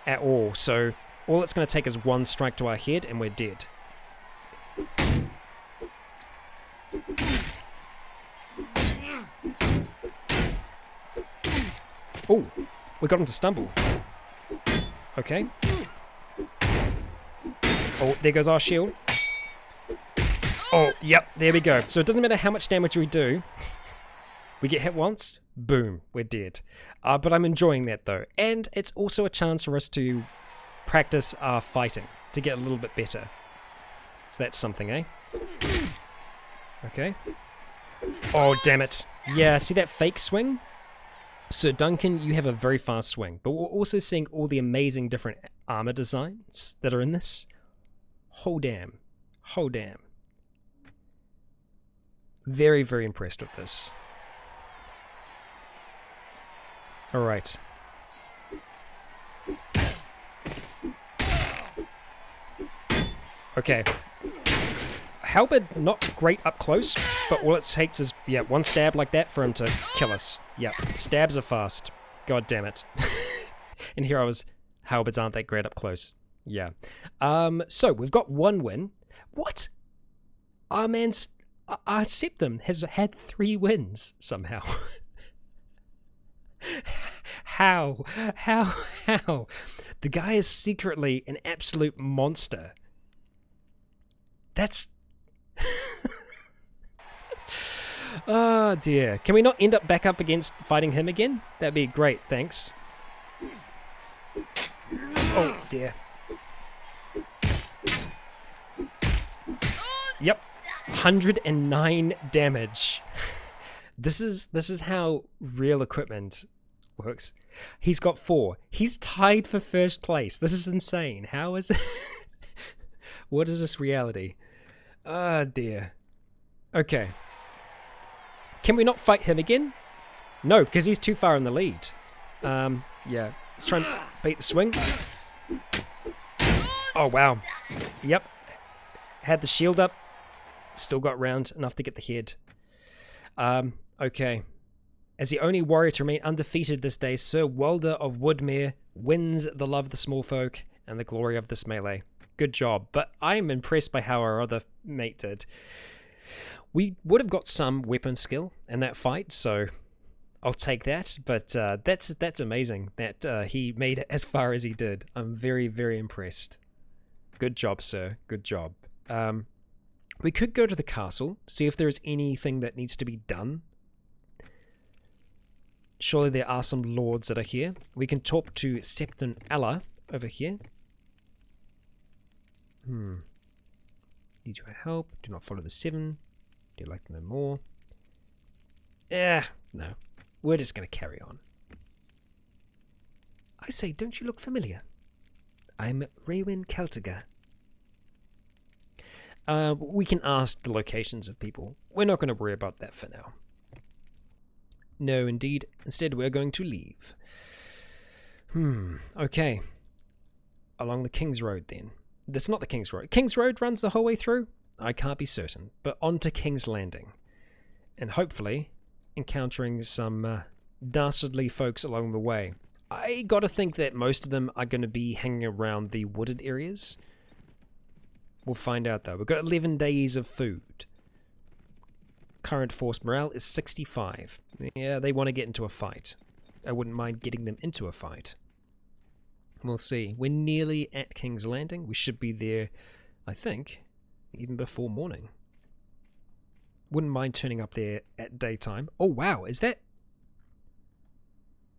S1: at all. So all it's going to take is one strike to our head and we're dead. Oh, we got him to stumble. Okay. Oh, there goes our shield. Oh, yep, there we go. So it doesn't matter how much damage we do. We get hit once, boom, we're dead. But I'm enjoying that though. And it's also a chance for us to practice our fighting, to get a little bit better. So that's something, eh? Okay. Oh, damn it. Yeah, see that fake swing? Sir Duncan, you have a very fast swing, but we're also seeing all the amazing different armor designs that are in this. Oh, damn. Oh, damn. Very, very impressed with this. Alright. Okay. Halberd, not great up close, but all it takes is, yeah, one stab like that for him to kill us. Yeah, stabs are fast. God damn it. And here I was, halberds aren't that great up close. Yeah. So, we've got one win. What? Our Septim has had 3 wins, somehow. How? The guy is secretly an absolute monster. That's... Oh dear. Can we not end up back up against fighting him again? That'd be great, thanks. Oh dear. Yep. 109 damage. This is how real equipment works. He's got 4. He's tied for first place. This is insane. How is it? What is this reality? Ah, dear. Okay. Can we not fight him again? No, because he's too far in the lead. Yeah. Let's try and beat the swing. Oh, wow. Yep. Had the shield up. Still got round enough to get the head. Okay. As the only warrior to remain undefeated this day, Sir Walder of Woodmere wins the love of the small folk and the glory of this melee. Good job, but I'm impressed by how our other mate did. We would have got some weapon skill in that fight, so I'll take that, but that's amazing that he made it as far as he did. I'm very, very impressed. Good job, sir. Good job. We could go to the castle, see if there is anything that needs to be done. Surely there are some lords that are here. We can talk to Septon Alla over here. Need your help. Do not follow the 7. Do you like to know more? No. We're just going to carry on.
S4: I say, don't you look familiar? I'm Raywin Celtiger.
S1: We can ask the locations of people. We're not going to worry about that for now. No, indeed. Instead, we're going to leave. Okay. Along the King's Road, then. That's not the King's Road. King's Road runs the whole way through? I can't be certain. But on to King's Landing. And hopefully, encountering some dastardly folks along the way. I gotta think that most of them are going to be hanging around the wooded areas. We'll find out, though. We've got 11 days of food. Current force morale is 65. Yeah, they want to get into a fight. I wouldn't mind getting them into a fight. We'll see. We're nearly at King's Landing. We should be there, I think, even before morning. Wouldn't mind turning up there at daytime. Oh, wow. Is that...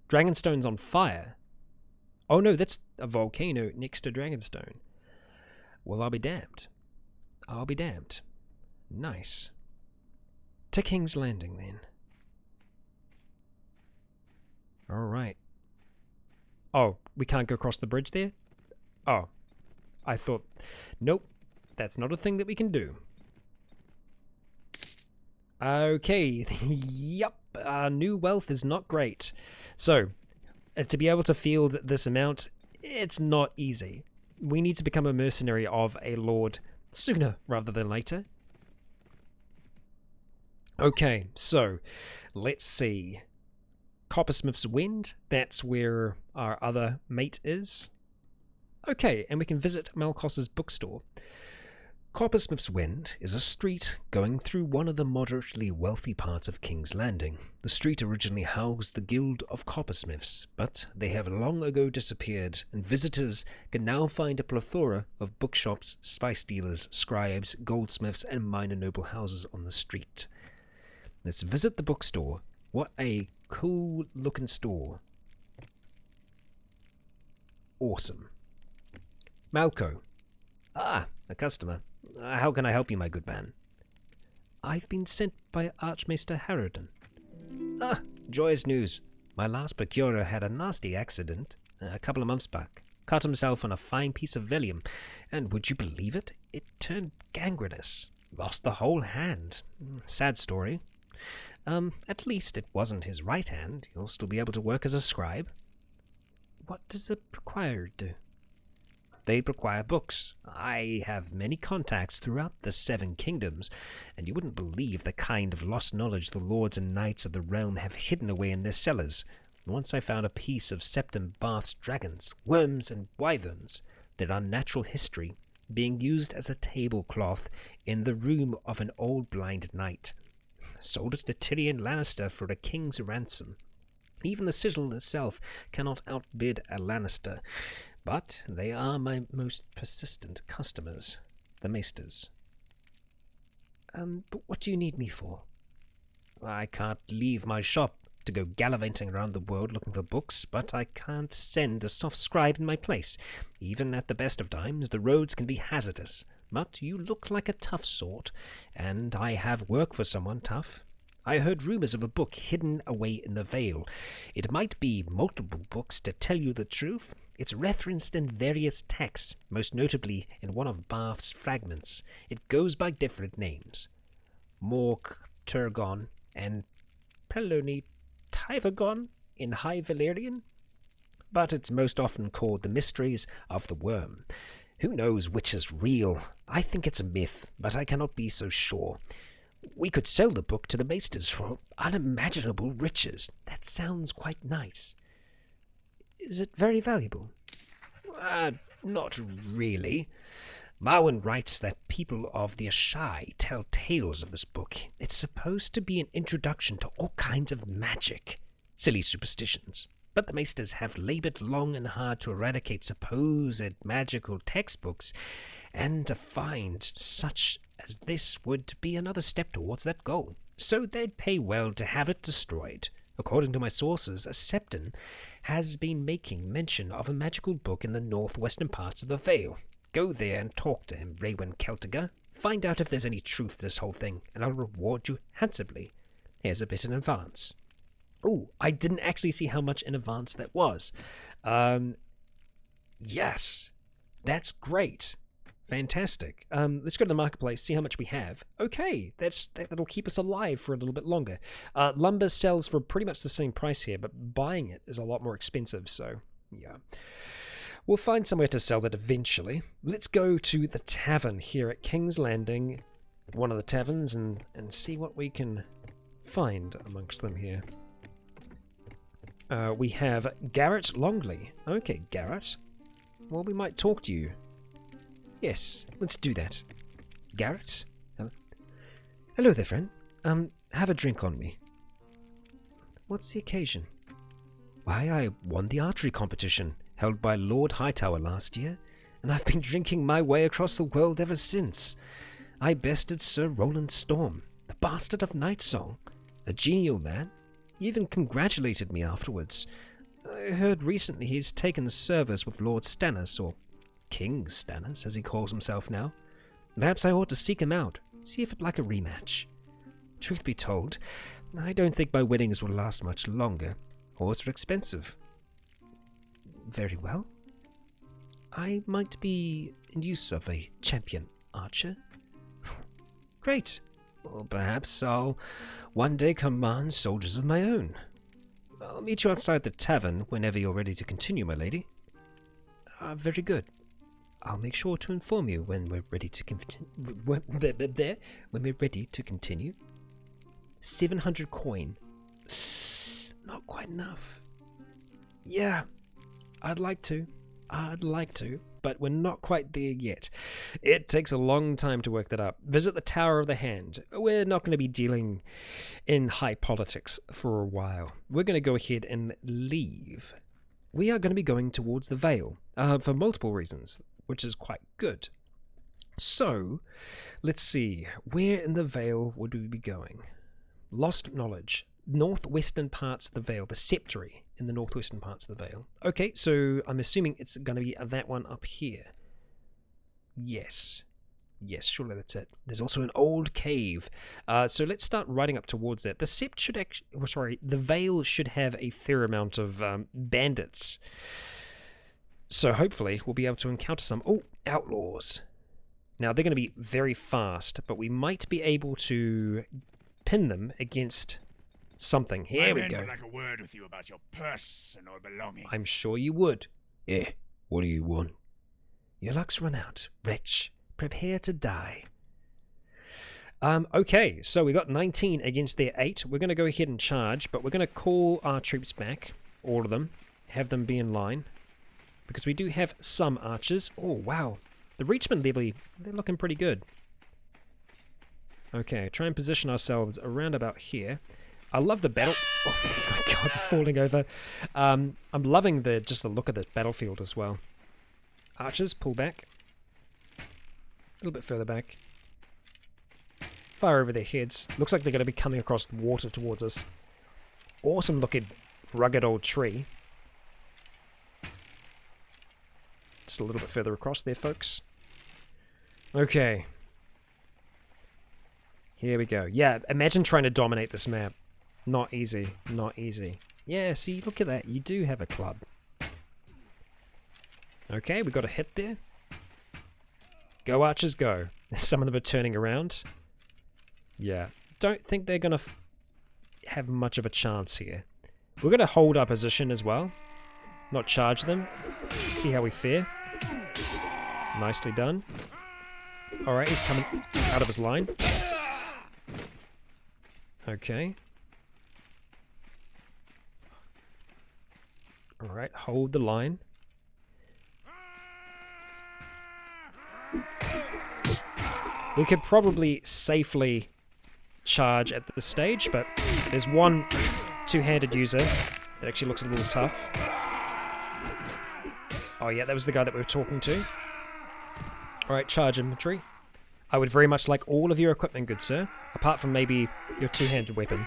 S1: Dragonstone's on fire? Oh, no, that's a volcano next to Dragonstone. Well, I'll be damned. I'll be damned. Nice. To King's Landing, then. Alright. Oh, we can't go across the bridge there? Oh. I thought... Nope. That's not a thing that we can do. Okay. Yup. Our new wealth is not great. So, to be able to field this amount, it's not easy. We need to become a mercenary of a lord sooner rather than later. Okay, so let's see. Coppersmith's Wind, that's where our other mate is. Okay, and we can visit Malcos's bookstore.
S3: Coppersmith's Wind is a street going through one of the moderately wealthy parts of King's Landing. The street originally housed the Guild of Coppersmiths, but they have long ago disappeared, and visitors can now find a plethora of bookshops, spice dealers, scribes, goldsmiths, and minor noble houses on the street. Let's visit the bookstore
S1: What a cool looking store. Awesome. Malco. Ah, a customer. How can I help you, my good man?
S4: I've been sent by Archmaester Haran.
S3: Ah, joyous news. My last procurer had a nasty accident a couple of months back. Cut himself on a fine piece of vellum, and would you believe it? It turned gangrenous. Lost the whole hand. Sad story. At least it wasn't his right hand. You'll still be able to work as a scribe.
S4: What does the Proquirer do?
S3: They require books. I have many contacts throughout the 7 kingdoms, and you wouldn't believe the kind of lost knowledge the lords and knights of the realm have hidden away in their cellars. Once I found a piece of Septim Bath's dragons, worms, and wyverns, their unnatural history, being used as a tablecloth in the room of an old blind knight. Sold it to Tyrion Lannister for a king's ransom. Even the sigil itself cannot outbid a Lannister, but they are my most persistent customers, the maesters.
S4: But what do you need me for?
S3: I can't leave my shop to go gallivanting around the world looking for books, but I can't send a soft scribe in my place. Even at the best of times, the roads can be hazardous. But you look like a tough sort, and I have work for someone tough. I heard rumors of a book hidden away in the Vale. It might be multiple books, to tell you the truth. It's referenced in various texts, most notably in one of Bath's fragments. It goes by different names. Mork Turgon and Peloni Tyvagon in High Valyrian, but it's most often called The Mysteries of the Worm. Who knows which is real? I think it's a myth, but I cannot be so sure. We could sell the book to the maesters for unimaginable riches.
S4: That sounds quite nice. Is it very valuable?
S3: Not really. Marwan writes that people of the Ashai tell tales of this book. It's supposed to be an introduction to all kinds of magic. Silly superstitions. But the maesters have laboured long and hard to eradicate supposed magical textbooks, and to find such as this would be another step towards that goal. So they'd pay well to have it destroyed. According to my sources, a Septon has been making mention of a magical book in the northwestern parts of the Vale. Go there and talk to him, Raywin Celtiga. Find out if there's any truth to this whole thing, and I'll reward you handsomely. Here's a bit in advance.
S1: Oh, I didn't actually see how much in advance that was. Yes, that's great. Fantastic. Let's go to the marketplace, see how much we have. Okay, that'll keep us alive for a little bit longer. Lumber sells for pretty much the same price here, but buying it is a lot more expensive, so yeah. We'll find somewhere to sell that eventually. Let's go to the tavern here at King's Landing, one of the taverns, and see what we can find amongst them here. We have Garrett Longley. Okay, Garrett. Well, we might talk to you. Yes, let's do that. Garrett?
S3: Hello there, friend. Have a drink on me.
S4: What's the occasion?
S3: Why, I won the archery competition held by Lord Hightower last year, and I've been drinking my way across the world ever since. I bested Sir Roland Storm, the bastard of Night Song, a genial man. He even congratulated me afterwards. I heard recently he's taken service with Lord Stannis, or King Stannis, as he calls himself now. Perhaps I ought to seek him out, see if it'd like a rematch. Truth be told, I don't think my winnings will last much longer. Horses are expensive. Very well. I might be in use of a champion archer. Great. Well, perhaps I'll one day command soldiers of my own. I'll meet you outside the tavern whenever you're ready to continue, my lady. Very good. I'll make sure to inform you when we're ready to when we're ready to continue. 700 coin. Not quite enough. Yeah, I'd like to, but we're not quite there yet. It takes a long time to work that up. Visit the Tower of the Hand. We're not going to be dealing in high politics for a while. We're going to go ahead and leave. We are going to be going towards the Vale for multiple reasons, which is quite good. So, let's see. Where in the Vale would we be going? Lost knowledge.
S1: northwestern parts of the Vale, the Septory in the northwestern parts of the Vale. Okay, so I'm assuming it's going to be that one up here. Yes. Yes, surely that's it. There's also an old cave. So let's start riding up towards that. The Sept should actually... Oh, sorry, the Vale should have a fair amount of bandits. So hopefully we'll be able to encounter some... Oh, outlaws. Now, they're going to be very fast, but we might be able to pin them against something. Here we go.
S6: Would like a word with you about your personal belongings.
S1: I'm sure you would.
S3: Eh, what do you want?
S4: Your luck's run out, wretch. Prepare to die.
S1: Okay, so we got 19 against their 8. We're going to go ahead and charge, but we're going to call our troops back, all of them, have them be in line, because we do have some archers. Oh, wow. The Reachman levy, they're looking pretty good. Okay, try and position ourselves around about here. I love the battle... Oh, my God, I'm falling over. I'm loving just the look of the battlefield as well. Archers, pull back. A little bit further back. Fire over their heads. Looks like they're going to be coming across the water towards us. Awesome looking rugged old tree. Just a little bit further across there, folks. Okay. Here we go. Yeah, imagine trying to dominate this map. Not easy. Not easy. Yeah, see, look at that. You do have a club. Okay, we got a hit there. Go, archers, go. Some of them are turning around. Yeah. Don't think they're going to have much of a chance here. We're going to hold our position as well. Not charge them. See how we fare. Nicely done. Alright, he's coming out of his line. Okay. Alright, hold the line. We could probably safely charge at this stage, but there's one two-handed user that actually looks a little tough. Oh yeah, that was the guy that we were talking to. Alright, charge infantry. I would very much like all of your equipment, good sir, apart from maybe your two-handed weapon.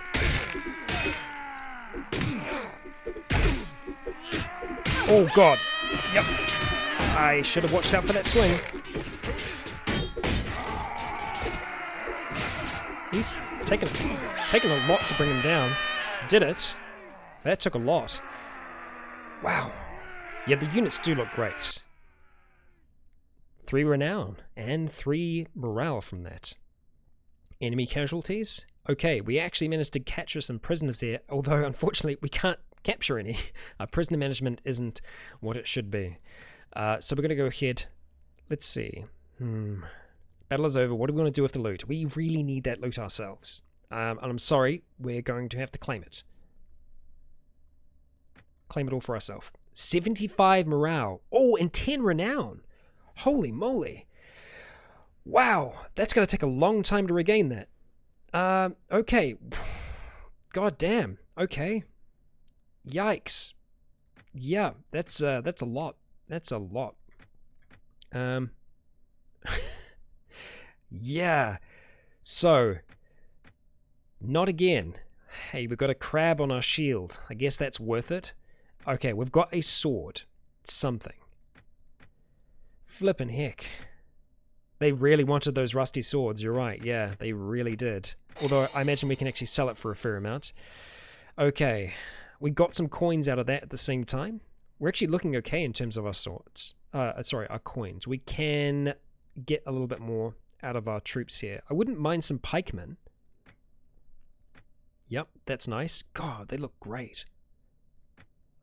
S1: Oh god! Yep. I should have watched out for that swing. He's taken a lot to bring him down. Did it? That took a lot. Wow. Yeah, the units do look great. 3 renown and 3 morale from that. Enemy casualties? Okay, we actually managed to capture some prisoners there, although unfortunately we can't capture any. Our prisoner management isn't what it should be. So we're going to go ahead. Let's see. Battle is over. What do we want to do with the loot? We really need that loot ourselves. And I'm sorry, we're going to have to claim it. Claim it all for ourselves. 75 morale. Oh, and 10 renown. Holy moly. Wow, that's going to take a long time to regain that. Okay. God damn. Okay. Yikes. Yeah, that's a lot. That's a lot. Yeah. So, not again. Hey, we've got a crab on our shield. I guess that's worth it. Okay, we've got a sword. It's something. Flippin' heck. They really wanted those rusty swords, you're right. Yeah, they really did. Although, I imagine we can actually sell it for a fair amount. Okay, we got some coins out of that at the same time. We're actually looking okay in terms of our swords. Our coins. We can get a little bit more out of our troops here. I wouldn't mind some pikemen. Yep, that's nice. God, they look great.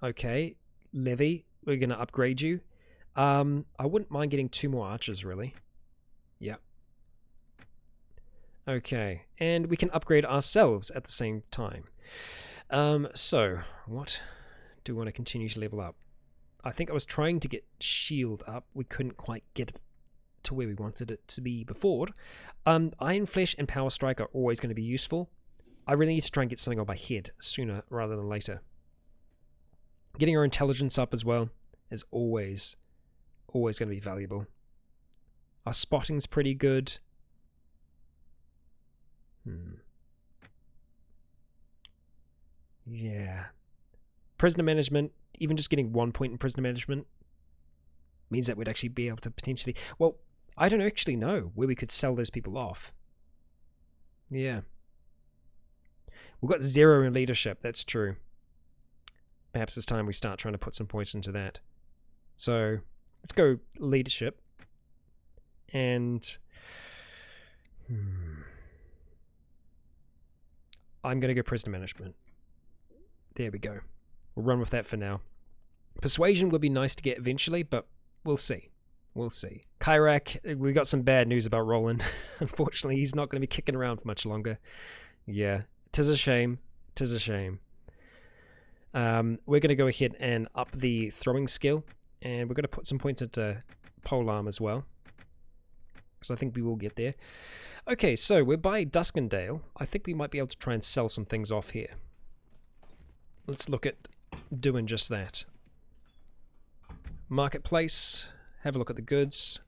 S1: Okay, Levy, we're going to upgrade you. I wouldn't mind getting 2 more archers, really. Yep. Okay, and we can upgrade ourselves at the same time. So, what do we want to continue to level up? I think I was trying to get shield up. We couldn't quite get it to where we wanted it to be before. Iron Flesh and Power Strike are always going to be useful. I really need to try and get something on my head sooner rather than later. Getting our intelligence up as well is always going to be valuable. Our spotting's pretty good. Yeah. Prisoner management, even just getting 1 point in prisoner management means that we'd actually be able to potentially... Well, I don't actually know where we could sell those people off. Yeah. We've got 0 in leadership, that's true. Perhaps it's time we start trying to put some points into that. So, let's go leadership. And... I'm going to go prisoner management. There we go. We'll run with that for now. Persuasion would be nice to get eventually, but we'll see. We'll see. Kyrak, we got some bad news about Roland. Unfortunately, he's not going to be kicking around for much longer. Yeah, 'tis a shame. 'Tis a shame. We're going to go ahead and up the throwing skill, and we're going to put some points into polearm as well, because I think we will get there. Okay, so we're by Duskendale. I think we might be able to try and sell some things off here. Let's look at doing just that. Marketplace. Have a look at the goods.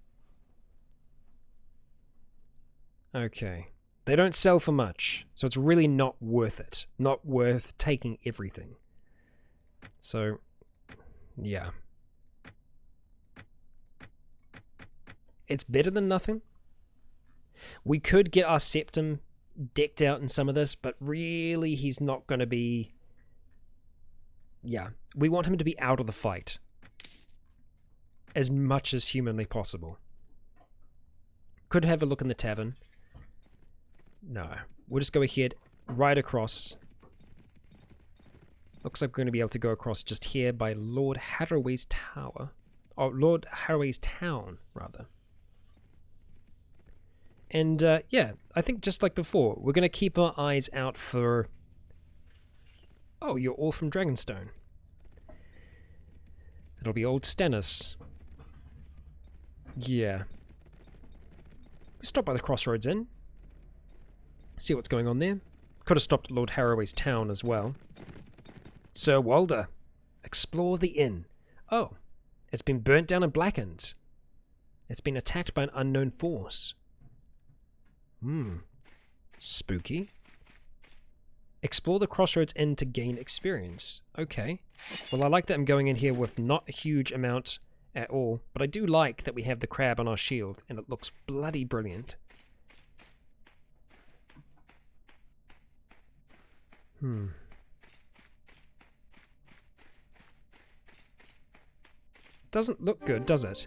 S1: Okay. They don't sell for much, so it's really not worth it. Not worth taking everything. So, yeah. It's better than nothing. We could get our Septum decked out in some of this, but really he's not going to be... Yeah, we want him to be out of the fight as much as humanly possible. Could have a look in the tavern. No, we'll just go ahead, right across. Looks like we're going to be able to go across just here by Lord Haraway's Tower. Oh, Lord Haraway's Town, rather. And, yeah, I think just like before, we're going to keep our eyes out for... Oh, you're all from Dragonstone. It'll be old Stannis. Yeah. We stopped by the Crossroads Inn. See what's going on there. Could have stopped at Lord Haraway's Town as well. Sir Walder. Explore the inn. Oh, it's been burnt down and blackened. It's been attacked by an unknown force. Spooky. Explore the Crossroads Inn to gain experience. Okay. Well, I like that I'm going in here with not a huge amount at all, but I do like that we have the crab on our shield, and it looks bloody brilliant. Doesn't look good, does it?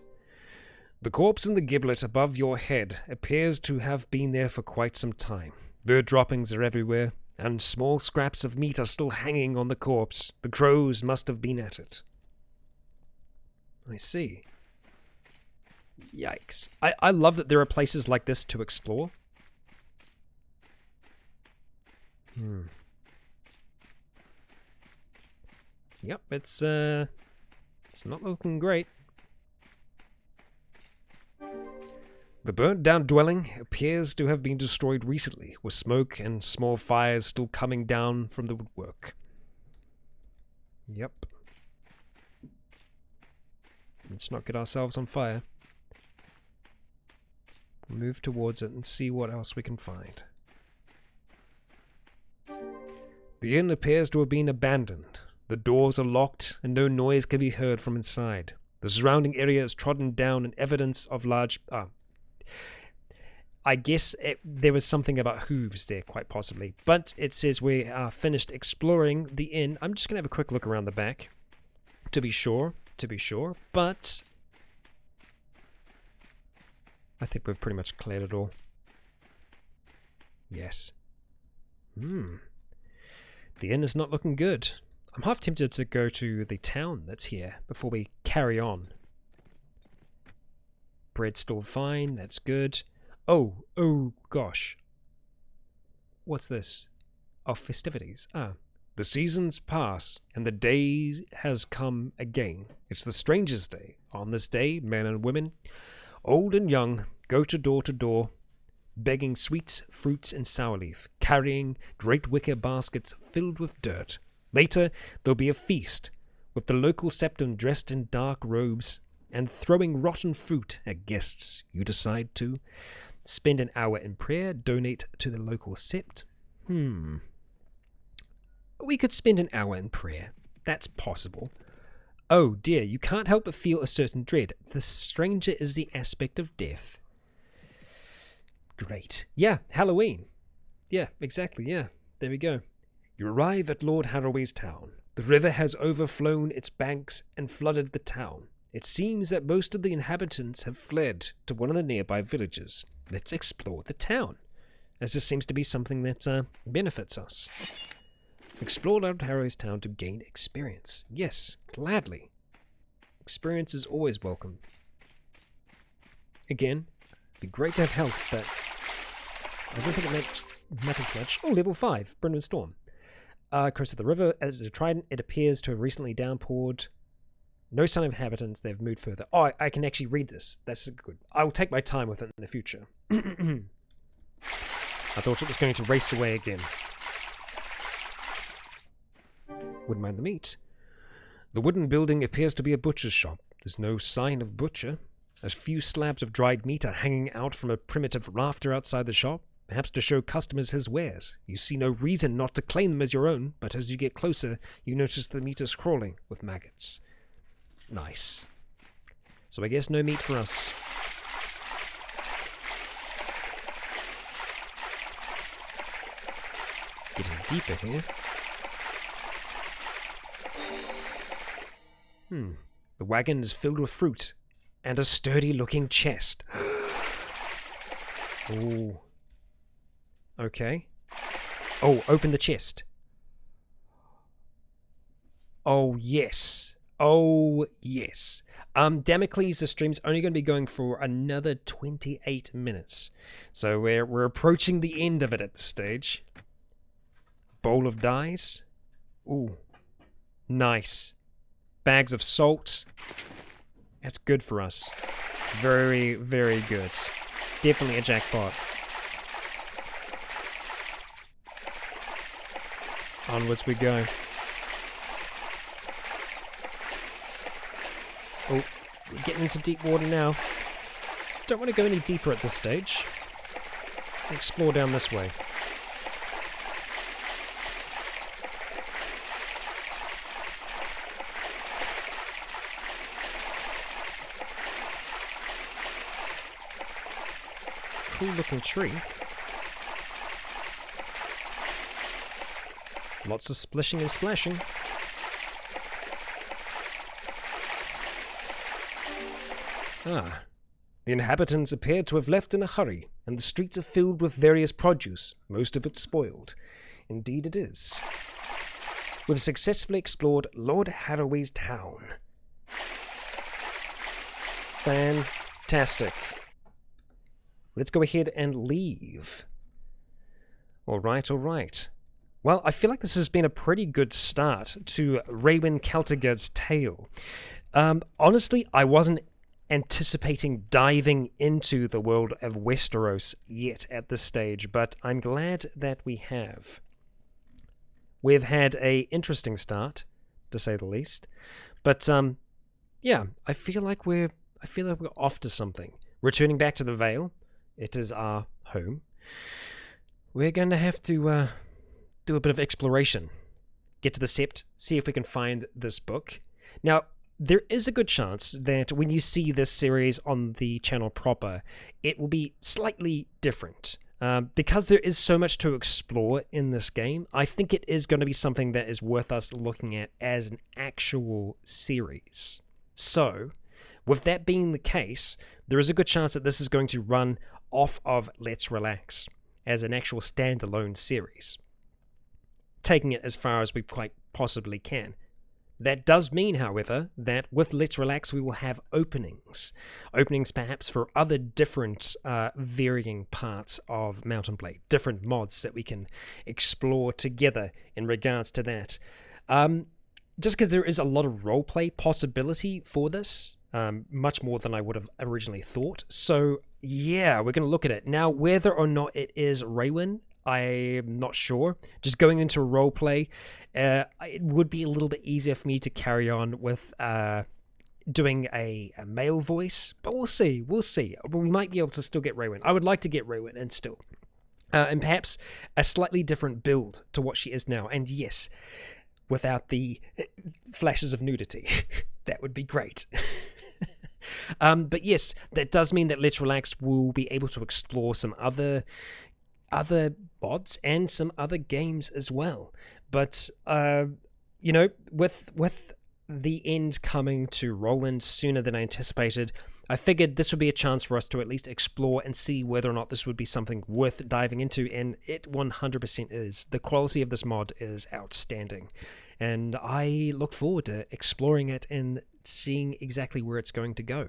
S1: The corpse in the giblet above your head appears to have been there for quite some time. Bird droppings are everywhere, and small scraps of meat are still hanging on the corpse. The crows must have been at it. I see. Yikes. I love that there are places like this to explore. Yep, it's not looking great. The burnt-down dwelling appears to have been destroyed recently, with smoke and small fires still coming down from the woodwork. Yep. Let's not get ourselves on fire. Move towards it and see what else we can find. The inn appears to have been abandoned. The doors are locked and no noise can be heard from inside. The surrounding area is trodden down and evidence of large... I guess there was something about hooves there, quite possibly. But it says we are finished exploring the inn. I'm just going to have a quick look around the back. To be sure. But I think we've pretty much cleared it all. Yes. The inn is not looking good. I'm half tempted to go to the town that's here before we carry on. Bread's still fine, that's good. Oh gosh. What's this? Oh, festivities. The seasons pass, and the day has come again. It's the stranger's day. On this day, men and women, old and young, go to door, begging sweets, fruits, and sour leaf, carrying great wicker baskets filled with dirt. Later, there'll be a feast, with the local septum dressed in dark robes, and throwing rotten fruit at guests. You decide to spend an hour in prayer, donate to the local sept. We could spend an hour in prayer. That's possible. Oh dear, you can't help but feel a certain dread. The stranger is the aspect of death. Great. Yeah, Halloween. Yeah, exactly, yeah. There we go. You arrive at Lord Harroway's town. The river has overflown its banks and flooded the town. It seems that most of the inhabitants have fled to one of the nearby villages. Let's explore the town, as this seems to be something that benefits us. Explore Lord Harroway's town to gain experience. Yes, gladly. Experience is always welcome. Again, it'd be great to have health, but I don't think it matters much. Oh, level 5, Brindle Storm. Coast of the river, as a trident, it appears to have recently downpoured. No sign of inhabitants, they've moved further. Oh, I can actually read this. That's good. I will take my time with it in the future. I thought it was going to race away again. Wouldn't mind the meat. The wooden building appears to be a butcher's shop. There's no sign of butcher. A few slabs of dried meat are hanging out from a primitive rafter outside the shop, perhaps to show customers his wares. You see no reason not to claim them as your own, but as you get closer, you notice the meat is crawling with maggots. Nice. So I guess no meat for us. Getting deeper here. The wagon is filled with fruit and a sturdy-looking chest. Oh. Okay. Oh, open the chest. Oh, yes. Oh, yes. Damocles, the stream's only going to be going for another 28 minutes. So we're approaching the end of it at this stage. Bowl of dice. Ooh. Nice. Bags of salt. That's good for us. Very, very good. Definitely a jackpot. Onwards we go. Oh, we're getting into deep water now. Don't want to go any deeper at this stage. Explore down this way. Cool looking tree. Lots of splishing and splashing. Ah. The inhabitants appear to have left in a hurry, and the streets are filled with various produce, most of it spoiled. Indeed it is. We've successfully explored Lord Harroway's town. Fantastic. Let's go ahead and leave. Alright, alright. Well, I feel like this has been a pretty good start to Raywin Celtigar's tale. Honestly, I wasn't anticipating diving into the world of Westeros yet at this stage, but I'm glad that we have. We've had a interesting start, to say the least. But yeah, I feel like we're off to something. Returning back to the Vale, it is our home. We're going to have to do a bit of exploration. Get to the Sept, see if we can find this book. Now, there is a good chance that when you see this series on the channel proper, it will be slightly different. Because there is so much to explore in this game, I think it is going to be something that is worth us looking at as an actual series. So, with that being the case, there is a good chance that this is going to run off of Let's Relax as an actual standalone series, taking it as far as we quite possibly can. That does mean, however, that with Let's Relax we will have openings. Openings perhaps for other different varying parts of Mount & Blade, different mods that we can explore together in regards to that. Just because there is a lot of roleplay possibility for this, much more than I would have originally thought. So yeah, we're going to look at it. Now, whether or not it is Raywin, I'm not sure. Just going into a roleplay, it would be a little bit easier for me to carry on with doing a male voice, but we'll see. We might be able to still get Raywin. I would like to get Raywin in still. And perhaps a slightly different build to what she is now. And yes, without the flashes of nudity. That would be great. But yes, that does mean that Let's Relax will be able to explore some other mods and some other games as well. But you know, with the end coming to Roland sooner than I anticipated, I figured this would be a chance for us to at least explore and see whether or not this would be something worth diving into, and it 100% is. The quality of this mod is outstanding, and I look forward to exploring it and seeing exactly where it's going to go.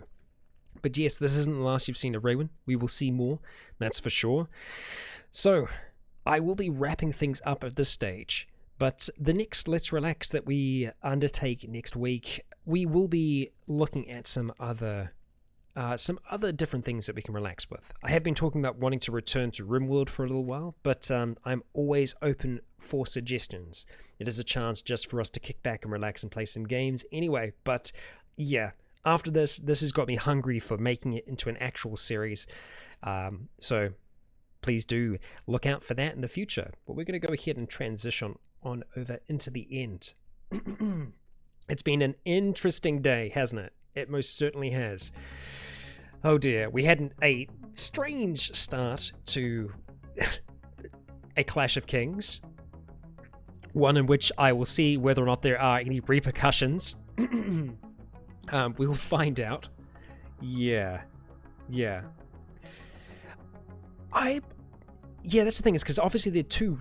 S1: But yes, this isn't the last you've seen of Raywin. We will see more, that's for sure. So, I will be wrapping things up at this stage. But the next Let's Relax that we undertake next week, we will be looking at some other different things that we can relax with. I have been talking about wanting to return to RimWorld for a little while, but I'm always open for suggestions. It is a chance just for us to kick back and relax and play some games anyway. But yeah, after this has got me hungry for making it into an actual series. So please do look out for that in the future. But we're going to go ahead and transition on over into the end. It's been an interesting day, hasn't it? It most certainly has. Oh dear, we had a strange start to a Clash of Kings. One in which I will see whether or not there are any repercussions. We'll find out. Yeah, that's the thing, is because obviously they're two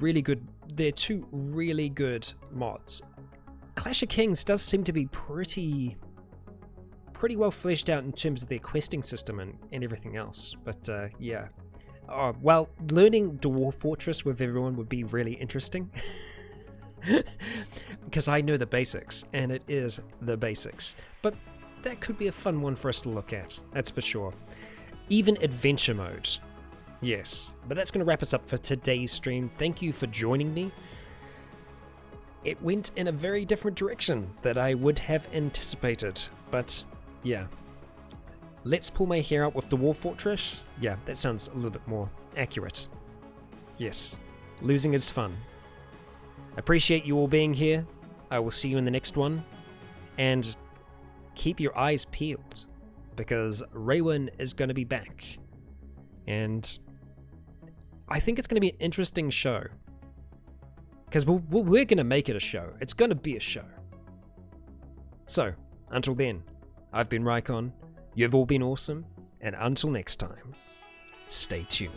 S1: really good mods. Clash of Kings does seem to be pretty well fleshed out in terms of their questing system and everything else. But yeah. Oh, well, learning Dwarf Fortress with everyone would be really interesting. Because I know the basics, and it is the basics. But that could be a fun one for us to look at, that's for sure. Even adventure mode. Yes, but that's going to wrap us up for today's stream. Thank you for joining me. It went in a very different direction that I would have anticipated, but yeah. Let's pull my hair out with Dwarf Fortress. Yeah, that sounds a little bit more accurate. Yes, losing is fun. Appreciate you all being here. I will see you in the next one, and keep your eyes peeled, because Raywin is going to be back, and I think it's going to be an interesting show. Because we're going to make it a show. It's going to be a show. So, until then, I've been Raikon, you've all been awesome, and until next time, stay tuned.